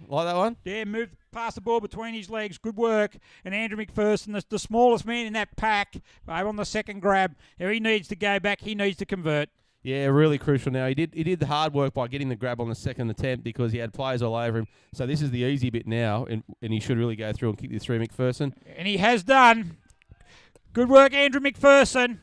Like that one? Yeah, moved past the ball between his legs. Good work. And Andrew McPherson, the smallest man in that pack, on the second grab. He needs to go back. He needs to convert. Yeah, really crucial now. He did the hard work by getting the grab on the second attempt because he had players all over him. So this is the easy bit now, and he should really go through and kick this through McPherson. And he has done. Good work, Andrew McPherson.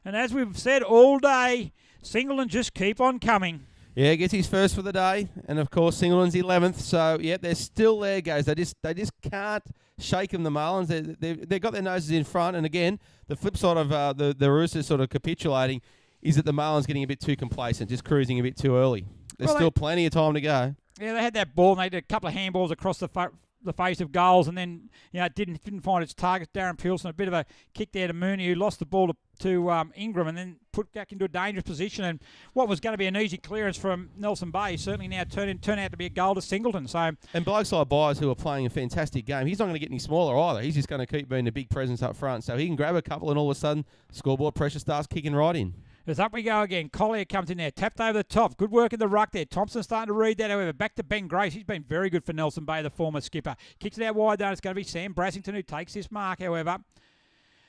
And as we've said all day, Singleton just keep on coming. Yeah, gets his first for the day, and of course Singleton's 11th. So yeah, they're still there, guys. They just can't shake them. The Marlins, they've got their noses in front. And again, the flip side of the Roosters sort of capitulating is that the Marlins getting a bit too complacent, just cruising a bit too early. There's still plenty of time to go. Yeah, they had that ball, and they did a couple of handballs across the face of goals, and then it didn't find its target. Darren Pilson, a bit of a kick there to Mooney, who lost the ball to Ingram, and then put back into a dangerous position. And what was going to be an easy clearance from Nelson Bay certainly now turned out to be a goal to Singleton. So, and blokes like Byers, who are playing a fantastic game, he's not going to get any smaller either. He's just going to keep being a big presence up front, so he can grab a couple, and all of a sudden, scoreboard pressure starts kicking right in. As up we go again. Collier comes in there. Tapped over the top. Good work in the ruck there. Thompson starting to read that, however. Back to Ben Grace. He's been very good for Nelson Bay, the former skipper. Kicks it out wide, though. It's going to be Sam Brassington who takes this mark, however.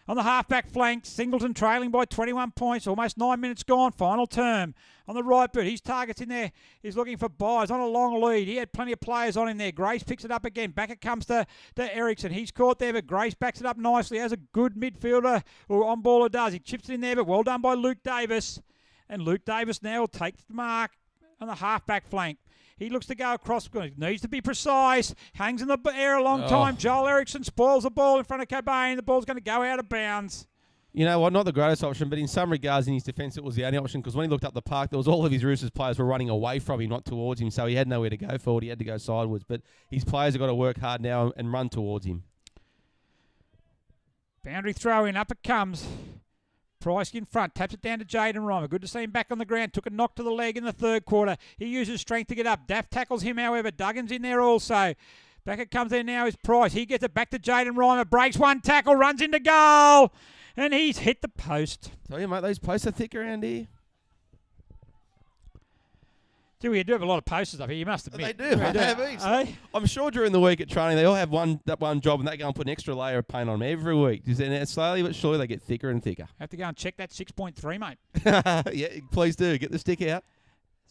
On the half-back flank, Singleton trailing by 21 points. Almost 9 minutes gone. Final term. On the right boot, his target's in there. He's looking for Byers on a long lead. He had plenty of players on him there. Grace picks it up again. Back it comes to Ericsson. He's caught there, but Grace backs it up nicely. As a good midfielder or on-baller does. He chips it in there, but well done by Luke Davis. And Luke Davis now will take the mark on the half-back flank. He looks to go across. Needs to be precise. Hangs in the air a long time. Joel Eriksson spoils the ball in front of Cobain. The ball's going to go out of bounds. You know what? Not the greatest option, but in some regards, in his defence, it was the only option because when he looked up the park, there was all of his Roosters players were running away from him, not towards him, so he had nowhere to go forward. He had to go sideways. But his players have got to work hard now and run towards him. Boundary throw in. Up it comes. Price in front, taps it down to Jaden Reimer. Good to see him back on the ground. Took a knock to the leg in the third quarter. He uses strength to get up. Daff tackles him, however. Duggan's in there also. Back it comes there now is Price. He gets it back to Jaden Reimer. Breaks one tackle, runs into goal. And he's hit the post. Tell you, mate, those posts are thick around here. Do we do have a lot of posters up here? You must admit. They do. They have heaps. I'm sure during the week at training, they all have that one job, and they go and put an extra layer of paint on them every week. And slowly but surely, they get thicker and thicker. Have to go and check that 6.3, mate. Yeah, please do. Get the stick out.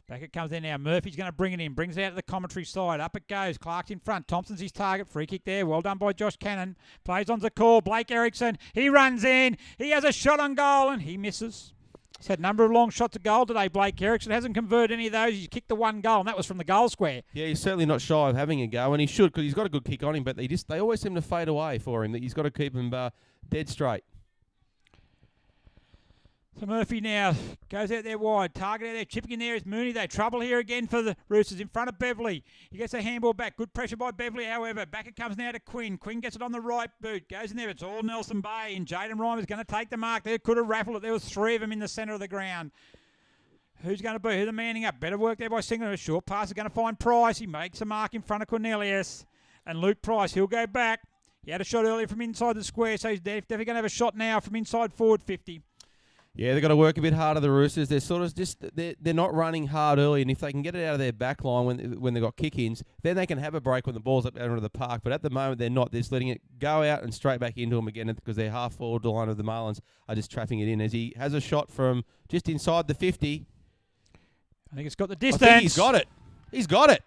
Back it comes in now. Murphy's going to bring it in. Brings it out to the commentary side. Up it goes. Clark's in front. Thompson's his target. Free kick there. Well done by Josh Cannon. Plays on the call. Blake Ericsson. He runs in. He has a shot on goal, and he misses. He's had a number of long shots at goal today, Blake Ericsson. Hasn't converted any of those. He's kicked the one goal, and that was from the goal square. Yeah, he's certainly not shy of having a go, and he should because he's got a good kick on him, but they always seem to fade away for him. That he's got to keep him dead straight. So Murphy now goes out there wide. Target out there. Chipping in there is Mooney. They trouble here again for the Roosters in front of Beverley. He gets a handball back. Good pressure by Beverley, however. Back it comes now to Quinn. Quinn gets it on the right boot. Goes in there. It's all Nelson Bay. And Jaden Reimer's going to take the mark there. Could have raffled it. There was three of them in the centre of the ground. Who's going to be? Who's the manning up? Better work there by Singleton. A short pass is going to find Price. He makes a mark in front of Cornelius. And Luke Price, he'll go back. He had a shot earlier from inside the square, so he's definitely going to have a shot now from inside forward 50. Yeah, they've got to work a bit harder, the Roosters. They're sort of just they're not running hard early, and if they can get it out of their back line when they've got kick-ins, then they can have a break when the ball's up out of the park. But at the moment, they're not. They're just letting it go out and straight back into them again because their half-forward line of the Marlins are just trapping it in. As he has a shot from just inside the 50. I think it's got the distance. I think he's got it. He's got it.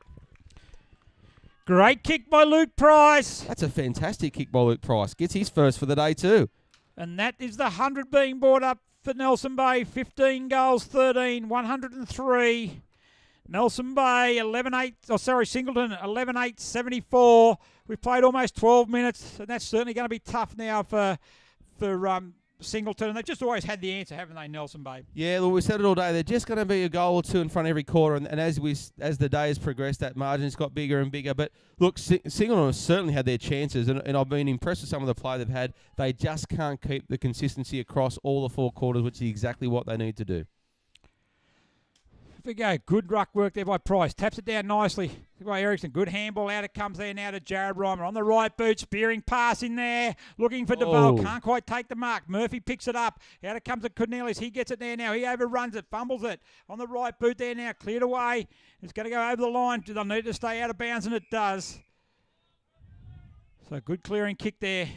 Great kick by Luke Price. That's a fantastic kick by Luke Price. Gets his first for the day too. And that is the 100 being brought up for Nelson Bay. 15 goals, 13, 103. Nelson Bay, Singleton, 11-8, 74. We've played almost 12 minutes, and that's certainly going to be tough now for Singleton. And they've just always had the answer, haven't they, Nelson Bay? Yeah, look, we said it all day. They're just going to be a goal or two in front every quarter, and as the day has progressed, that margin's got bigger and bigger. But look, Singleton have certainly had their chances, and I've been impressed with some of the play they've had. They just can't keep the consistency across all the four quarters, which is exactly what they need to do. Here we go. Good ruck work there by Price. Taps it down nicely by Ericsson. Good handball out. It comes there now to Jared Reimer. On the right boot. Spearing pass in there. Looking for DeVoe. Can't quite take the mark. Murphy picks it up. Out it comes to Cornelius. He gets it there now. He overruns it. Fumbles it. On the right boot there now. Cleared away. It's going to go over the line. They'll need to stay out of bounds, and it does. So good clearing kick there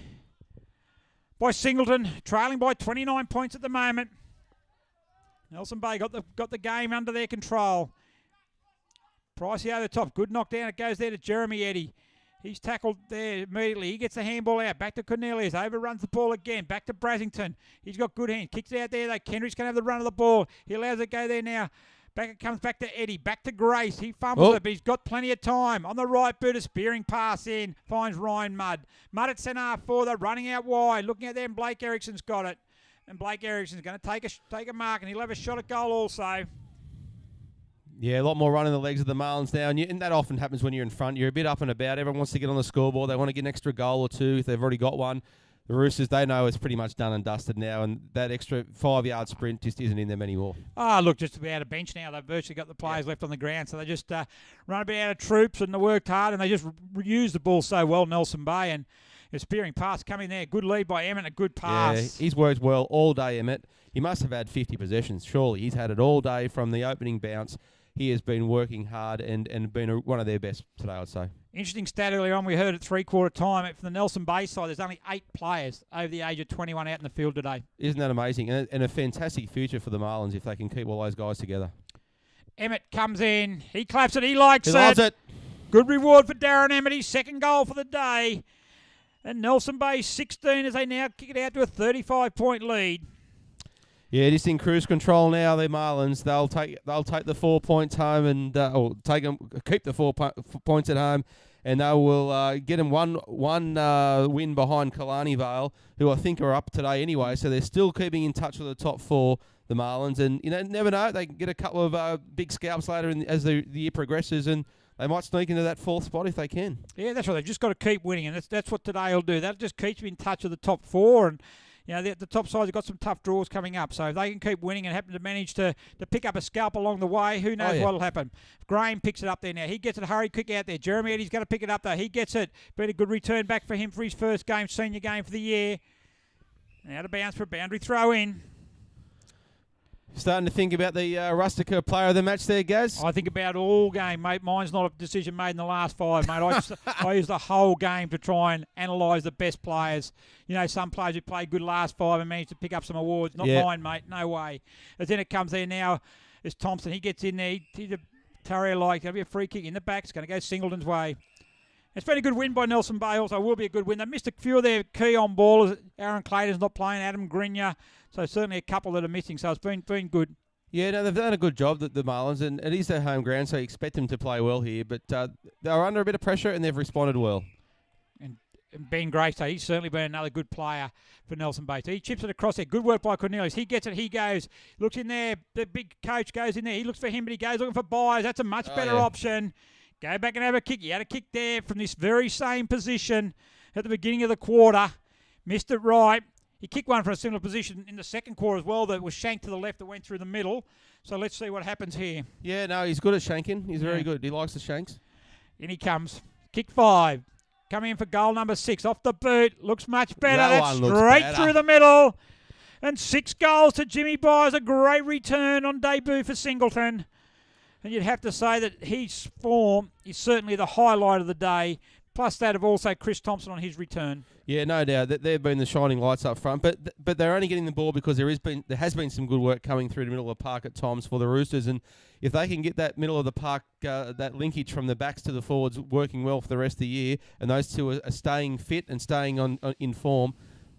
by Singleton. Trailing by 29 points at the moment. Nelson Bay got the game under their control. Pricey over the top. Good knockdown. It goes there to Jeremy Eddy. He's tackled there immediately. He gets the handball out. Back to Cornelius. Overruns the ball again. Back to Brassington. He's got good hands. Kicks it out there though. Kendrick's going to have the run of the ball. He allows it to go there now. It comes back to Eddy. Back to Grace. He fumbles it, but he's got plenty of time. On the right boot, a spearing pass in. Finds Ryan Mudd. Mudd at centre for the running out wide. Looking at them. Blake Ericsson's got it. And Blake Ericsson's going to take a mark, and he'll have a shot at goal also. Yeah, a lot more running the legs of the Marlins now, and that often happens when you're in front. You're a bit up and about. Everyone wants to get on the scoreboard. They want to get an extra goal or two if they've already got one. The Roosters, they know it's pretty much done and dusted now, and that extra 5-yard sprint just isn't in them anymore. Look, just about a bench now. They've virtually got the players left on the ground, so they just run a bit out of troops, and they worked hard, and they just used the ball so well, Nelson Bay. And A spearing pass coming there. Good lead by Emmett. A good pass. Yeah, he's worked well all day, Emmett. He must have had 50 possessions, surely. He's had it all day from the opening bounce. He has been working hard and been one of their best today, I'd say. Interesting stat earlier on. We heard at three-quarter time from the Nelson Bay side, there's only 8 players over the age of 21 out in the field today. Isn't that amazing? And a fantastic future for the Marlins if they can keep all those guys together. Emmett comes in. He claps it. He likes He loves it. Good reward for Darren Emmett. His second goal for the day. And Nelson Bay 16 as they now kick it out to a 35-point lead. Yeah, just in cruise control now. The Marlins, they'll take the 4 points home and or keep the 4 points at home, and they will get them one win behind Killarney Vale, who I think are up today anyway. So they're still keeping in touch with the top 4, the Marlins, and never know, they can get a couple of big scalps later as the year progresses, and they might sneak into that 4th spot if they can. Yeah, that's right. They've just got to keep winning, and that's what today will do. That just keeps them in touch with the top 4, and the top sides have got some tough draws coming up. So if they can keep winning and happen to manage to pick up a scalp along the way, who knows what'll happen. Graham picks it up there now. He gets it, hurry quick out there. Jeremy Eddie's going to pick it up though. He gets it. Been a good return back for him for his first game, senior game for the year. Out of bounds for a boundary throw in. Starting to think about the Rustica player of the match there, Gaz? I think about all game, mate. Mine's not a decision made in the last 5, mate. I use the whole game to try and analyse the best players. Some players who play good last 5 and manage to pick up some awards. Not mine, mate. No way. As then it comes there now is Thompson. He gets in there. He's a terrier-like. There'll be a free kick in the back. It's going to go Singleton's way. It's been a good win by Nelson Bay. Also, will be a good win. They missed a few of their key on ballers. Aaron Clayton's not playing. Adam Grinya. So certainly a couple that are missing. So it's been good. Yeah, no, they've done a good job, the Marlins, and it is their home ground, so you expect them to play well here. But they're under a bit of pressure, and they've responded well. And Ben Grace, he's certainly been another good player for Nelson Bay. He chips it across there. Good work by Cornelius. He gets it. He goes. Looks in there. The big coach goes in there. He looks for him, but he goes looking for Byers. That's a much better option. Go back and have a kick. He had a kick there from this very same position at the beginning of the quarter. Missed it right. He kicked one from a similar position in the second quarter as well that was shanked to the left that went through the middle. So let's see what happens here. Yeah, no, he's good at shanking. He's very good. He likes the shanks. In he comes. Kick 5. Coming in for goal number 6. Off the boot. Looks much better. That's straight through the middle. And 6 goals to Jimmy Byers. A great return on debut for Singleton. And you'd have to say that his form is certainly the highlight of the day. Plus that of also Chris Thompson on his return. Yeah, no doubt. They've been the shining lights up front. But they're only getting the ball because there has been some good work coming through the middle of the park at times for the Roosters. And if they can get that middle of the park, that linkage from the backs to the forwards working well for the rest of the year, and those two are staying fit and staying in form,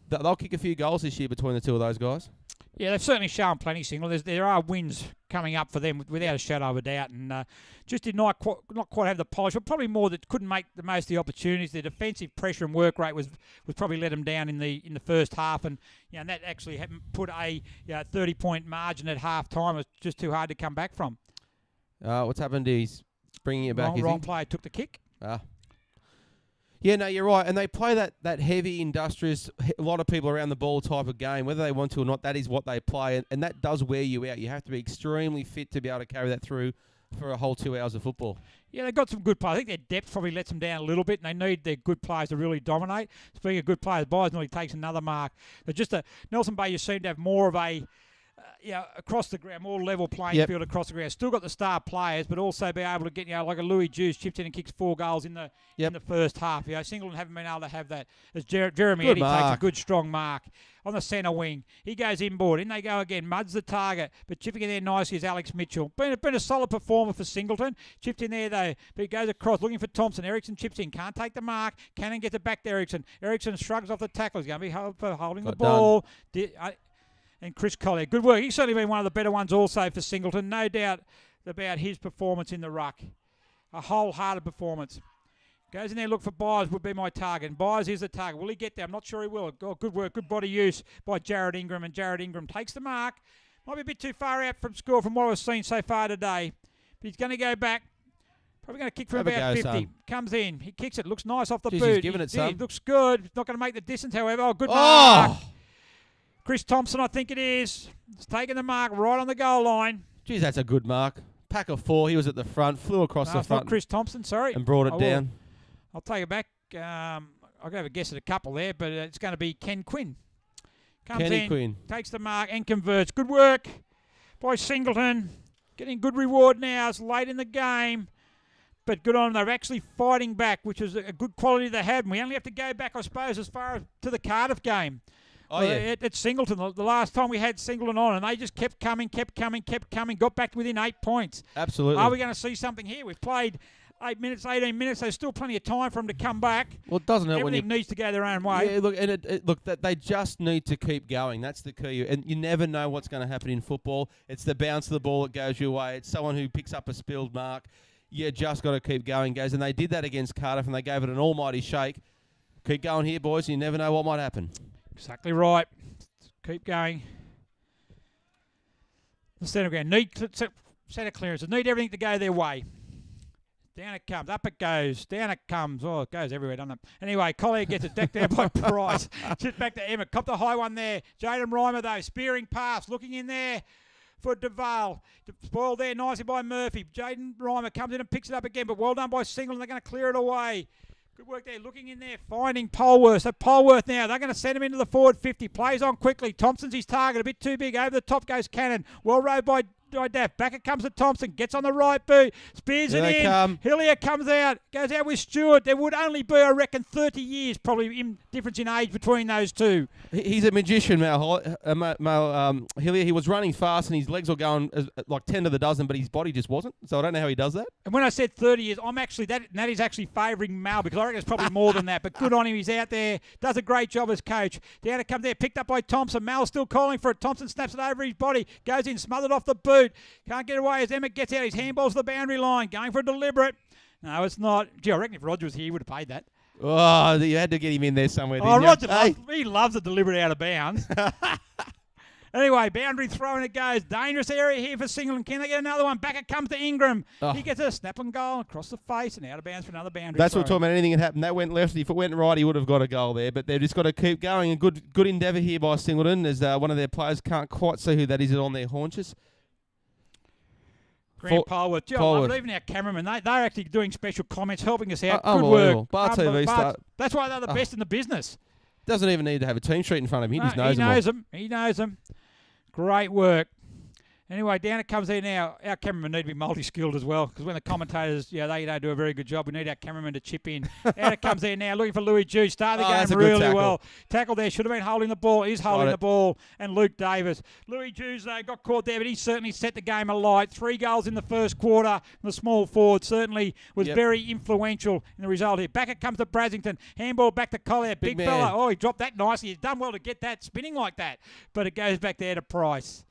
they'll kick a few goals this year between the two of those guys. Yeah, they've certainly shown plenty, Single. There are wins coming up for them without a shadow of a doubt, and just did not quite have the polish, but probably more that couldn't make the most of the opportunities. Their defensive pressure and work rate was probably let them down in the first half, and and that actually put a 30-point margin at half time. It was just too hard to come back from. What's happened? He's bringing it back. Wrong player took the kick. Yeah, no, you're right. And they play that heavy, industrious, a lot of people around the ball type of game. Whether they want to or not, that is what they play. And that does wear you out. You have to be extremely fit to be able to carry that through for a whole 2 hours of football. Yeah, they've got some good players. I think their depth probably lets them down a little bit, and they need their good players to really dominate. Speaking of good players, Byers nearly takes another mark. But just Nelson Bay, you seem to have more of a across the ground, more level playing field across the ground. Still got the star players, but also be able to get, like a Louis Juice chipped in and kicks 4 goals in the first half. Singleton haven't been able to have that. As Jeremy Eddie takes a good strong mark on the centre wing. He goes inboard. In they go again. Mud's the target, but chipping in there nicely is Alex Mitchell. Been a solid performer for Singleton. Chipped in there though, but he goes across looking for Thompson. Ericsson chips in. Can't take the mark. Cannon gets it back to Ericsson. Ericsson shrugs off the tackle. He's going to be holding the ball. And Chris Collier, good work. He's certainly been one of the better ones also for Singleton. No doubt about his performance in the ruck. A wholehearted performance. Goes in there, look for Byers, would be my target. And Byers is the target. Will he get there? I'm not sure he will. Oh, good work, good body use by Jared Ingram. And Jared Ingram takes the mark. Might be a bit too far out from score from what I've seen so far today. But he's going to go back. Probably going to kick for about 50. Son. Comes in. He kicks it. Looks nice off the boot. He's giving it some. Looks good. It's not going to make the distance, however. Oh, good mark. Chris Thompson, I think it is. He's taking the mark right on the goal line. Geez, that's a good mark. Pack of 4. He was at the front, flew across the front. Chris Thompson, sorry. And brought it down. I'll take it back. I I'll have a guess at a couple there, but it's going to be Ken Quinn. Comes Kenny in, Quinn. takes the mark and converts. Good work by Singleton. Getting good reward now. It's late in the game. But good on them. They're actually fighting back, which is a good quality they had. And we only have to go back, I suppose, as far as to the Cardiff game. Oh, yeah. At Singleton, the last time we had Singleton on, and they just kept coming, got back to within 8 points. Absolutely. Are we going to see something here? We've played 8 minutes, 18 minutes. There's still plenty of time for them to come back. Well, doesn't it when you... Everything needs to go their own way. Yeah, look, and look, they just need to keep going. That's the key. And you never know what's going to happen in football. It's the bounce of the ball that goes your way. It's someone who picks up a spilled mark. You just got to keep going, guys. And they did that against Cardiff, and they gave it an almighty shake. Keep going here, boys. You never know what might happen. Exactly right. Keep going. The centre ground. Centre clearances. Need everything to go their way. Down it comes. Up it goes. Down it comes. Oh, it goes everywhere, doesn't it? Anyway, Collier gets it decked out by Price. Sit back to Emmett. Cop the high one there. Jaden Reimer, though. Spearing pass. Looking in there for DeVale. Spoiled there nicely by Murphy. Jaden Reimer comes in and picks it up again, but well done by Singleton. They're going to clear it away. Good work there. Looking in there, finding Polworth. So Polworth now, they're going to send him into the forward 50. Plays on quickly. Thompson's his target. A bit too big. Over the top goes Cannon. Well rode by Daff. Back it comes to Thompson. Gets on the right boot. Spears Here it they in. come. Hillier comes out. Goes out with Stewart. There would only be, I reckon, 30 years probably in difference in age between those two. He's a magician, Hillier. He was running fast and his legs were going like 10 to the dozen, but his body just wasn't. So I don't know how he does that. And when I said 30 years, I'm actually that is actually favouring Mal because I reckon it's probably more than that. But good on him. He's out there. Does a great job as coach. Down it comes there. Picked up by Thompson. Mal's still calling for it. Thompson snaps it over his body. Goes in. Smothered off the boot. Can't get away as Emmett gets out. His handball's the boundary line. Going for a deliberate. No, it's not. Gee, I reckon if Roger was here, he would have paid that. Oh, you had to get him in there somewhere, didn't you? Roger, he loves a deliberate out of bounds. Anyway, boundary throw and it goes. Dangerous area here for Singleton. Can they get another one? Back it comes to Ingram. Oh. He gets a snap and goal across the face and out of bounds for another boundary That's throw. what we're talking about. Anything can happen. That went left. If it went right, he would have got a goal there. But they've just got to keep going. And good endeavour here by Singleton as one of their players can't quite see who that is on their haunches. Grant Polworth. I love it. Even our cameramen, they're actually doing special comments, helping us out. Good work. Bar TV start. That's why they're the best in the business. Doesn't even need to have a team sheet in front of him. He just knows them. He knows them. Great work. Anyway, down it comes there now. Our cameramen need to be multi-skilled as well because when the commentators, they don't do a very good job. We need our cameramen to chip in. Out it comes there now, looking for Louis Jew. Started the game really well. Tackle there, should have been holding the ball. Is holding the ball. And Luke Davis. Louis Jew's got caught there, but he certainly set the game alight. 3 goals in the first quarter. The small forward certainly was very influential in the result here. Back it comes to Brasington. Handball back to Collier. Big fella. Oh, he dropped that nicely. He's done well to get that spinning like that. But it goes back there to Price.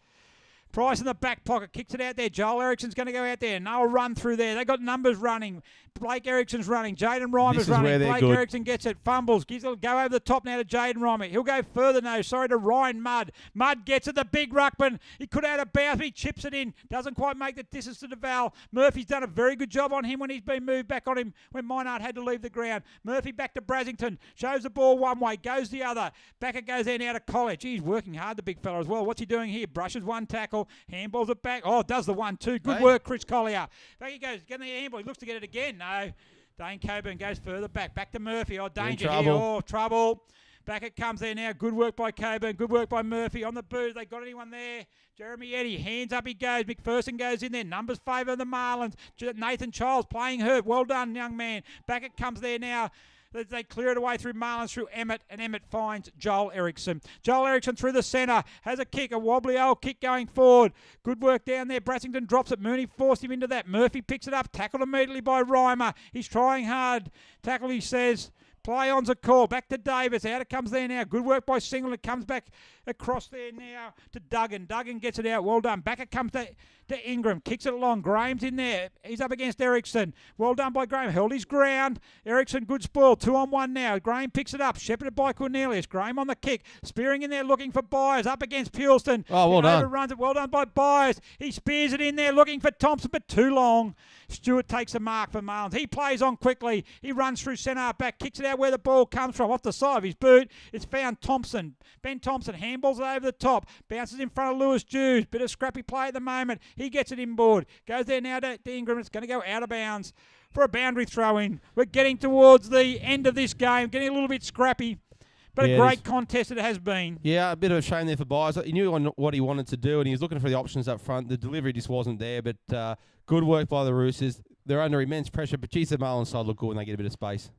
Price in the back pocket, kicks it out there. Joel Ericsson's going to go out there. Noah run through there. They got numbers running. Blake Ericsson's running. Jaden Reimer's running. Blake Ericsson gets it. Fumbles. Gives it. Go over the top now to Jaden Reimer. He'll go further now. Sorry to Ryan Mudd. Mudd gets it. The big ruckman. He could have had a bounce. He chips it in. Doesn't quite make the distance to DeVal. Murphy's done a very good job on him when he's been moved back on him when Minard had to leave the ground. Murphy back to Brasington. Shows the ball one way. Goes the other. Back it goes there now to College. He's working hard, the big fella as well. What's he doing here? Brushes one tackle. Handballs it back. Oh, does the 1-2. Good work, Chris Collier. Back he goes. Getting the handball. He looks to get it again. No. Dane Coburn goes further back. Back to Murphy. Oh, danger here. Oh, trouble. Back it comes there now. Good work by Coburn. Good work by Murphy. On the boot. They got anyone there? Jeremy Eddy. Hands up he goes. McPherson goes in there. Numbers favour the Marlins. Nathan Childs playing hurt. Well done, young man. Back it comes there now. They clear it away through Marlins, through Emmett, and Emmett finds Joel Eriksson. Joel Eriksson through the centre, has a kick, a wobbly old kick going forward. Good work down there. Brassington drops it. Mooney forced him into that. Murphy picks it up, tackled immediately by Reimer. He's trying hard. Tackle, he says. Play on's a call. Back to Davis. Out it comes there now. Good work by Singleton. Comes back across there now to Duggan. Duggan gets it out. Well done. Back it comes to Ingram. Kicks it along. Graham's in there. He's up against Eriksson. Well done by Graham. Held his ground. Eriksson, good spoil. 2-on-1 now. Graham picks it up. Shepherded by Cornelius. Graham on the kick. Spearing in there looking for Byers. Up against Pulston. Oh, well done. Overruns it. Well done by Byers. He spears it in there looking for Thompson, but too long. Stewart takes a mark for Marlins. He plays on quickly. He runs through centre back. Kicks it out out where the ball comes from. Off the side of his boot, it's found Thompson. Ben Thompson handballs it over the top. Bounces in front of Lewis Jews. Bit of scrappy play at the moment. He gets it inboard. Goes there now to Ingram. It's going to go out of bounds for a boundary throw-in. We're getting towards the end of this game. Getting a little bit scrappy. But a great contest it has been. Yeah, a bit of a shame there for Byers. He knew what he wanted to do, and he was looking for the options up front. The delivery just wasn't there, but good work by the Roosters. They're under immense pressure, but geez, the Marlins side look good when they get a bit of space.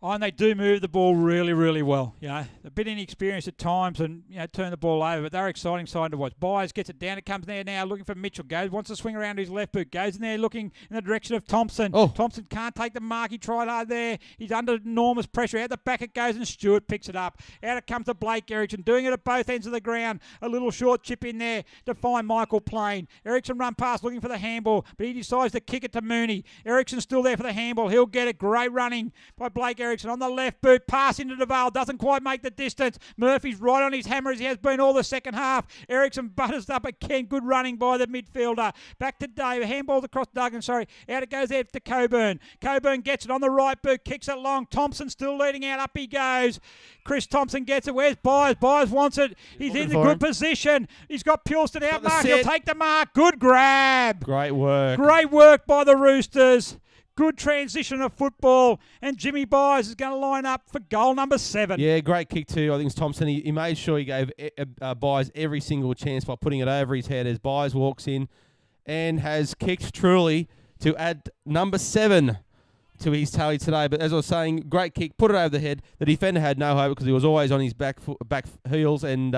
Oh, and they do move the ball really, really well. A bit inexperienced at times and, turn the ball over, but they're exciting side to watch. Byers gets it down. It comes there now looking for Mitchell. Wants to swing around his left boot. Goes in there looking in the direction of Thompson. Oh. Thompson can't take the mark. He tried hard there. He's under enormous pressure. Out the back it goes and Stewart picks it up. Out it comes to Blake Erickson, doing it at both ends of the ground. A little short chip in there to find Michael Plain. Erickson run past looking for the handball, but he decides to kick it to Mooney. Erickson's still there for the handball. He'll get it. Great running by Blake Erickson on the left boot. Pass into DeVale, doesn't quite make the distance. Murphy's right on his hammer as he has been all the second half. Erickson butters up again. Good running by the midfielder. Back to Dave. Handball across Duggan, Out it goes there to Coburn. Coburn gets it on the right boot. Kicks it long. Thompson still leading out. Up he goes. Chris Thompson gets it. Where's Byers? Byers wants it. He's in a good position. He's got Pulston out mark. He'll take the mark. Good grab. Great work. Great work by the Roosters. Good transition of football, and Jimmy Byers is going to line up for goal number 7. Yeah, great kick too. I think it's Thompson. He made sure he gave Byers every single chance by putting it over his head as Byers walks in and has kicked truly to add number 7 to his tally today. But as I was saying, great kick, put it over the head. The defender had no hope because he was always on his back heels, and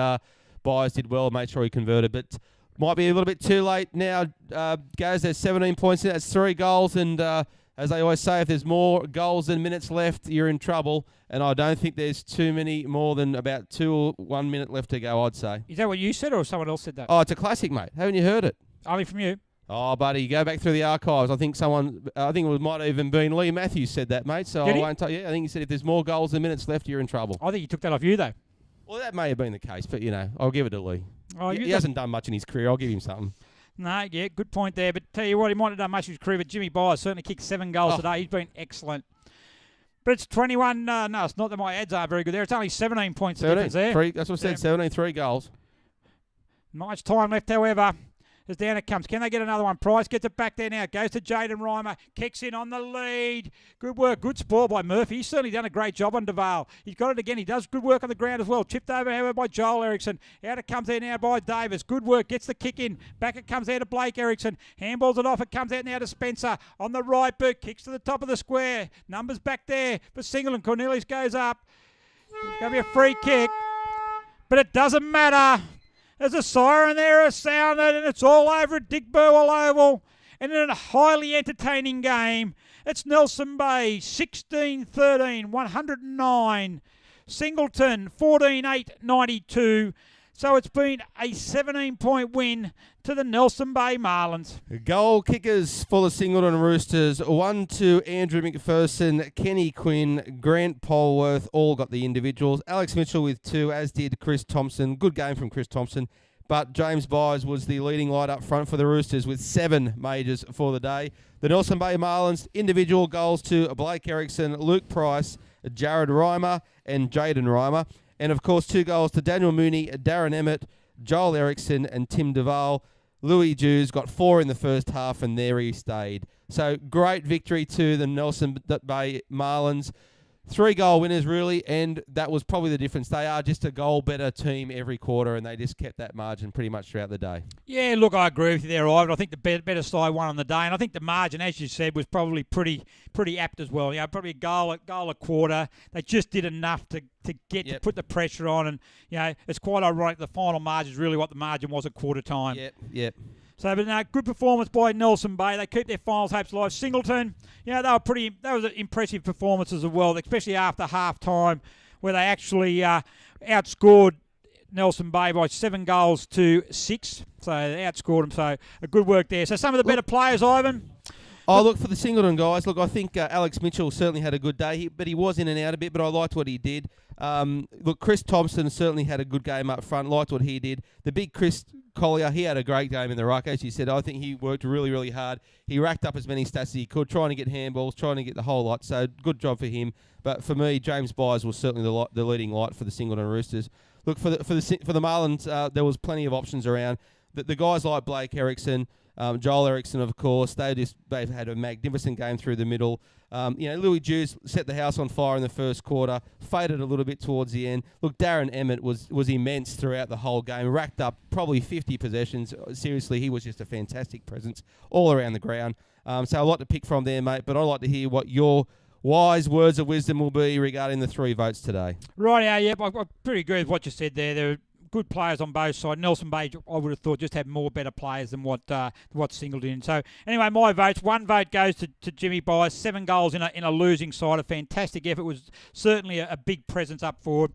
Byers did well, made sure he converted. But might be a little bit too late now. Goes there's 17 points in. That's 3 goals, and as they always say, if there's more goals than minutes left, you're in trouble. And I don't think there's too many more than about 2 or 1 minute left to go, I'd say. Is that what you said or someone else said that? Oh, it's a classic, mate. Haven't you heard it? Only from you. Oh, buddy, go back through the archives. I think it might have even been Lee Matthews said that, mate. So Did I he? won't tell you. I think he said if there's more goals than minutes left, you're in trouble. I think he took that off you, though. Well, that may have been the case, but, I'll give it to Lee. Oh, He hasn't done much in his career. I'll give him something. No, yeah, good point there. But tell you what, he might have done much of his career, but Jimmy Byers certainly kicked 7 goals today. He's been excellent. But it's 21. No, it's not that my ads are very good there. It's only 17 points of difference there. That's what I said, 17, 3 goals. Not much time left, however. As down it comes. Can they get another one? Price gets it back there now. Goes to Jaden Reimer. Kicks in on the lead. Good work. Good spoil by Murphy. He's certainly done a great job on DeVale. He's got it again. He does good work on the ground as well. Chipped over, however, by Joel Erickson. Out it comes there now by Davis. Good work. Gets the kick in. Back it comes there to Blake Erickson. Handballs it off. It comes out now to Spencer. On the right boot. Kicks to the top of the square. Numbers back there for Singleton. Cornelius goes up. It's going to be a free kick. But it doesn't matter. There's a siren there, a sounded, and it's all over at Dick Burwell Oval. And in a highly entertaining game, it's Nelson Bay, 16-13, 109. Singleton, 14-8, 92. So it's been a 17-point win to the Nelson Bay Marlins. Goal kickers for the Singleton Roosters. 1 to Andrew McPherson, Kenny Quinn, Grant Polworth, all got the individuals. Alex Mitchell with 2, as did Chris Thompson. Good game from Chris Thompson. But James Byers was the leading light up front for the Roosters with 7 majors for the day. The Nelson Bay Marlins, individual goals to Blake Erickson, Luke Price, Jared Reimer, and Jaden Reimer. And, of course, 2 goals to Daniel Mooney, Darren Emmett, Joel Erickson, and Tim DeVale. Louis Jews got 4 in the first half, and there he stayed. So, great victory to the Nelson Bay Marlins. 3-goal winners, really, and that was probably the difference. They are just a goal better team every quarter, and they just kept that margin pretty much throughout the day. Yeah, look, I agree with you there, Ivan. I think the better side won on the day, and I think the margin, as you said, was probably pretty apt as well. Probably a goal a quarter. They just did enough to to put the pressure on, and it's quite ironic. The final margin is really what the margin was at quarter time. Yep. So, but no, good performance by Nelson Bay. They keep their finals hopes alive. Singleton, they was an impressive performance as well, especially after half time, where they actually outscored Nelson Bay by 7 goals to 6. So they outscored them. So a good work there. So some of the better players, Ivan. Oh, look, for the Singleton guys, look, I think Alex Mitchell certainly had a good day, but he was in and out a bit, but I liked what he did. Look, Chris Thompson certainly had a good game up front, liked what he did. The big Chris Collier, he had a great game in the ruck. As you said, I think he worked really, really hard. He racked up as many stats as he could, trying to get handballs, trying to get the whole lot, so good job for him. But for me, James Byers was certainly the leading light for the Singleton Roosters. Look, for the Marlins, there was plenty of options around. The guys like Blake Erickson, Joel Erickson, of course, they've had a magnificent game through the middle. Louis Dews set the house on fire in the first quarter, faded a little bit towards the end. Look, Darren Emmett was immense throughout the whole game, racked up probably 50 possessions. Seriously, he was just a fantastic presence all around the ground. So a lot to pick from there, mate, but I'd like to hear what your wise words of wisdom will be regarding the 3 votes today. Right, yep, I pretty agree with what you said there. There were good players on both sides. Nelson Bay, I would have thought, just had more better players than what Singleton. So anyway, my votes. 1 vote goes to Jimmy Byers. 7 goals in a losing side. A fantastic effort. Was certainly a big presence up forward.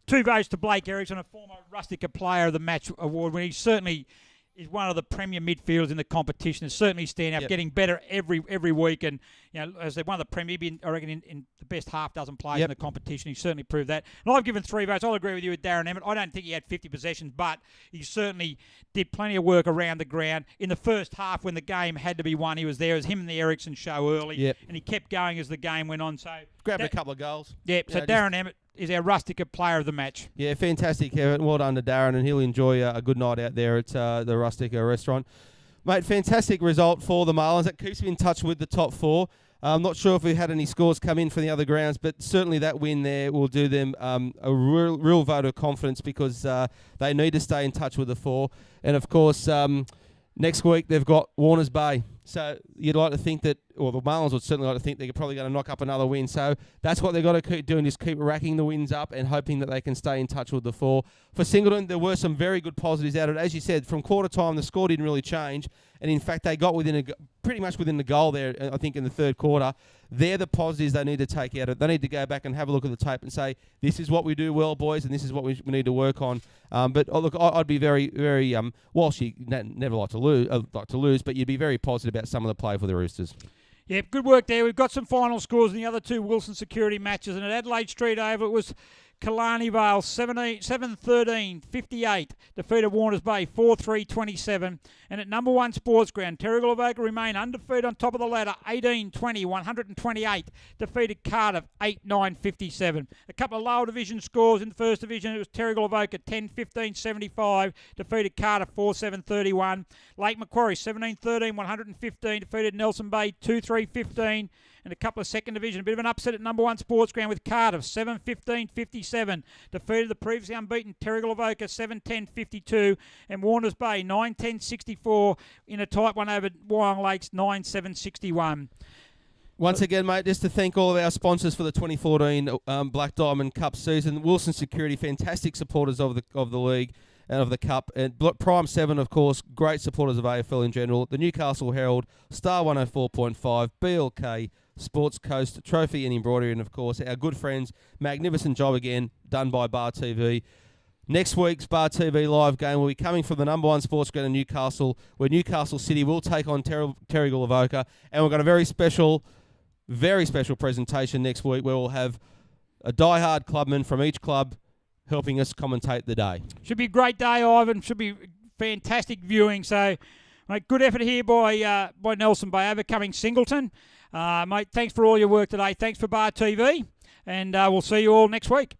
2 votes to Blake Erickson, a former Rustica Player of the Match award winner. He certainly is one of the premier midfielders in the competition. Is certainly standing up, getting better every week. And as I said, one of the premier, I reckon, in the best half dozen players in the competition. He certainly proved that. And I've given 3 votes. I'll agree with you with Darren Emmett. I don't think he had 50 possessions, but he certainly did plenty of work around the ground. In the first half, when the game had to be won, he was there. It was him and the Ericsson show early, and he kept going as the game went on. So grabbed a couple of goals. Yep. So Darren Emmett is our Rustica Player of the Match. Yeah, fantastic, Kevin. Well done to Darren, and he'll enjoy a good night out there at the Rustica restaurant. Mate, fantastic result for the Marlins. That keeps me in touch with the top 4. I'm not sure if we had any scores come in for the other grounds, but certainly that win there will do them a real vote of confidence, because they need to stay in touch with the 4. And, of course, next week they've got Warners Bay. So you'd like to think that, or the Marlins would certainly like to think they're probably going to knock up another win. So that's what they've got to keep doing, is keep racking the wins up and hoping that they can stay in touch with the 4. For Singleton, there were some very good positives out of it. As you said, from quarter time, the score didn't really change. And in fact, they got pretty much within the goal there, I think, in the third quarter. They're the positives they need to take out of it. They need to go back and have a look at the tape and say, this is what we do well, boys, and this is what we need to work on. But look, I'd be very, very, whilst you never like to lose, but you'd be very positive about some of the play for the Roosters. Yeah, good work there. We've got some final scores in the other 2 Wilson Security matches. And at Adelaide Street Oval, it was Killarney Vale 7-13-58 defeated Warners Bay 4-3-27. And at number 1 Sports Ground, Terrigal Avoca remain undefeated on top of the ladder 18-20-128 defeated Cardiff 8-9-57. A couple of lower division scores in the first division. It was Terrigal Avoca 10-15-75 defeated Cardiff 4-7-31. Lake Macquarie 17-13-115 defeated Nelson Bay 2-3-15. And a couple of second division. A bit of an upset at number 1 Sports Ground with Cardiff 7-15-57 defeated the previously unbeaten Terrigal Avoca 7-10-52, and Warners Bay 9-10-64 in a tight one over Wyong Lakes 9-7-61. Once again, mate, just to thank all of our sponsors for the 2014 Black Diamond Cup season. Wilson Security, fantastic supporters of the league and of the Cup. And Prime 7, of course, great supporters of AFL in general. The Newcastle Herald, Star 104.5, BLK, Sports Coast, Trophy and Embroidery, and, of course, our good friends. Magnificent job again done by Bar TV. Next week's Bar TV live game will be coming from the number 1 sports ground in Newcastle, where Newcastle City will take on Terrigal Avoca. And we've got a very special presentation next week, where we'll have a diehard clubman from each club helping us commentate the day. Should be a great day, Ivan. Should be fantastic viewing. So, mate, good effort here by Nelson Bay overcoming Singleton. Mate, thanks for all your work today. Thanks for Bar TV, and we'll see you all next week.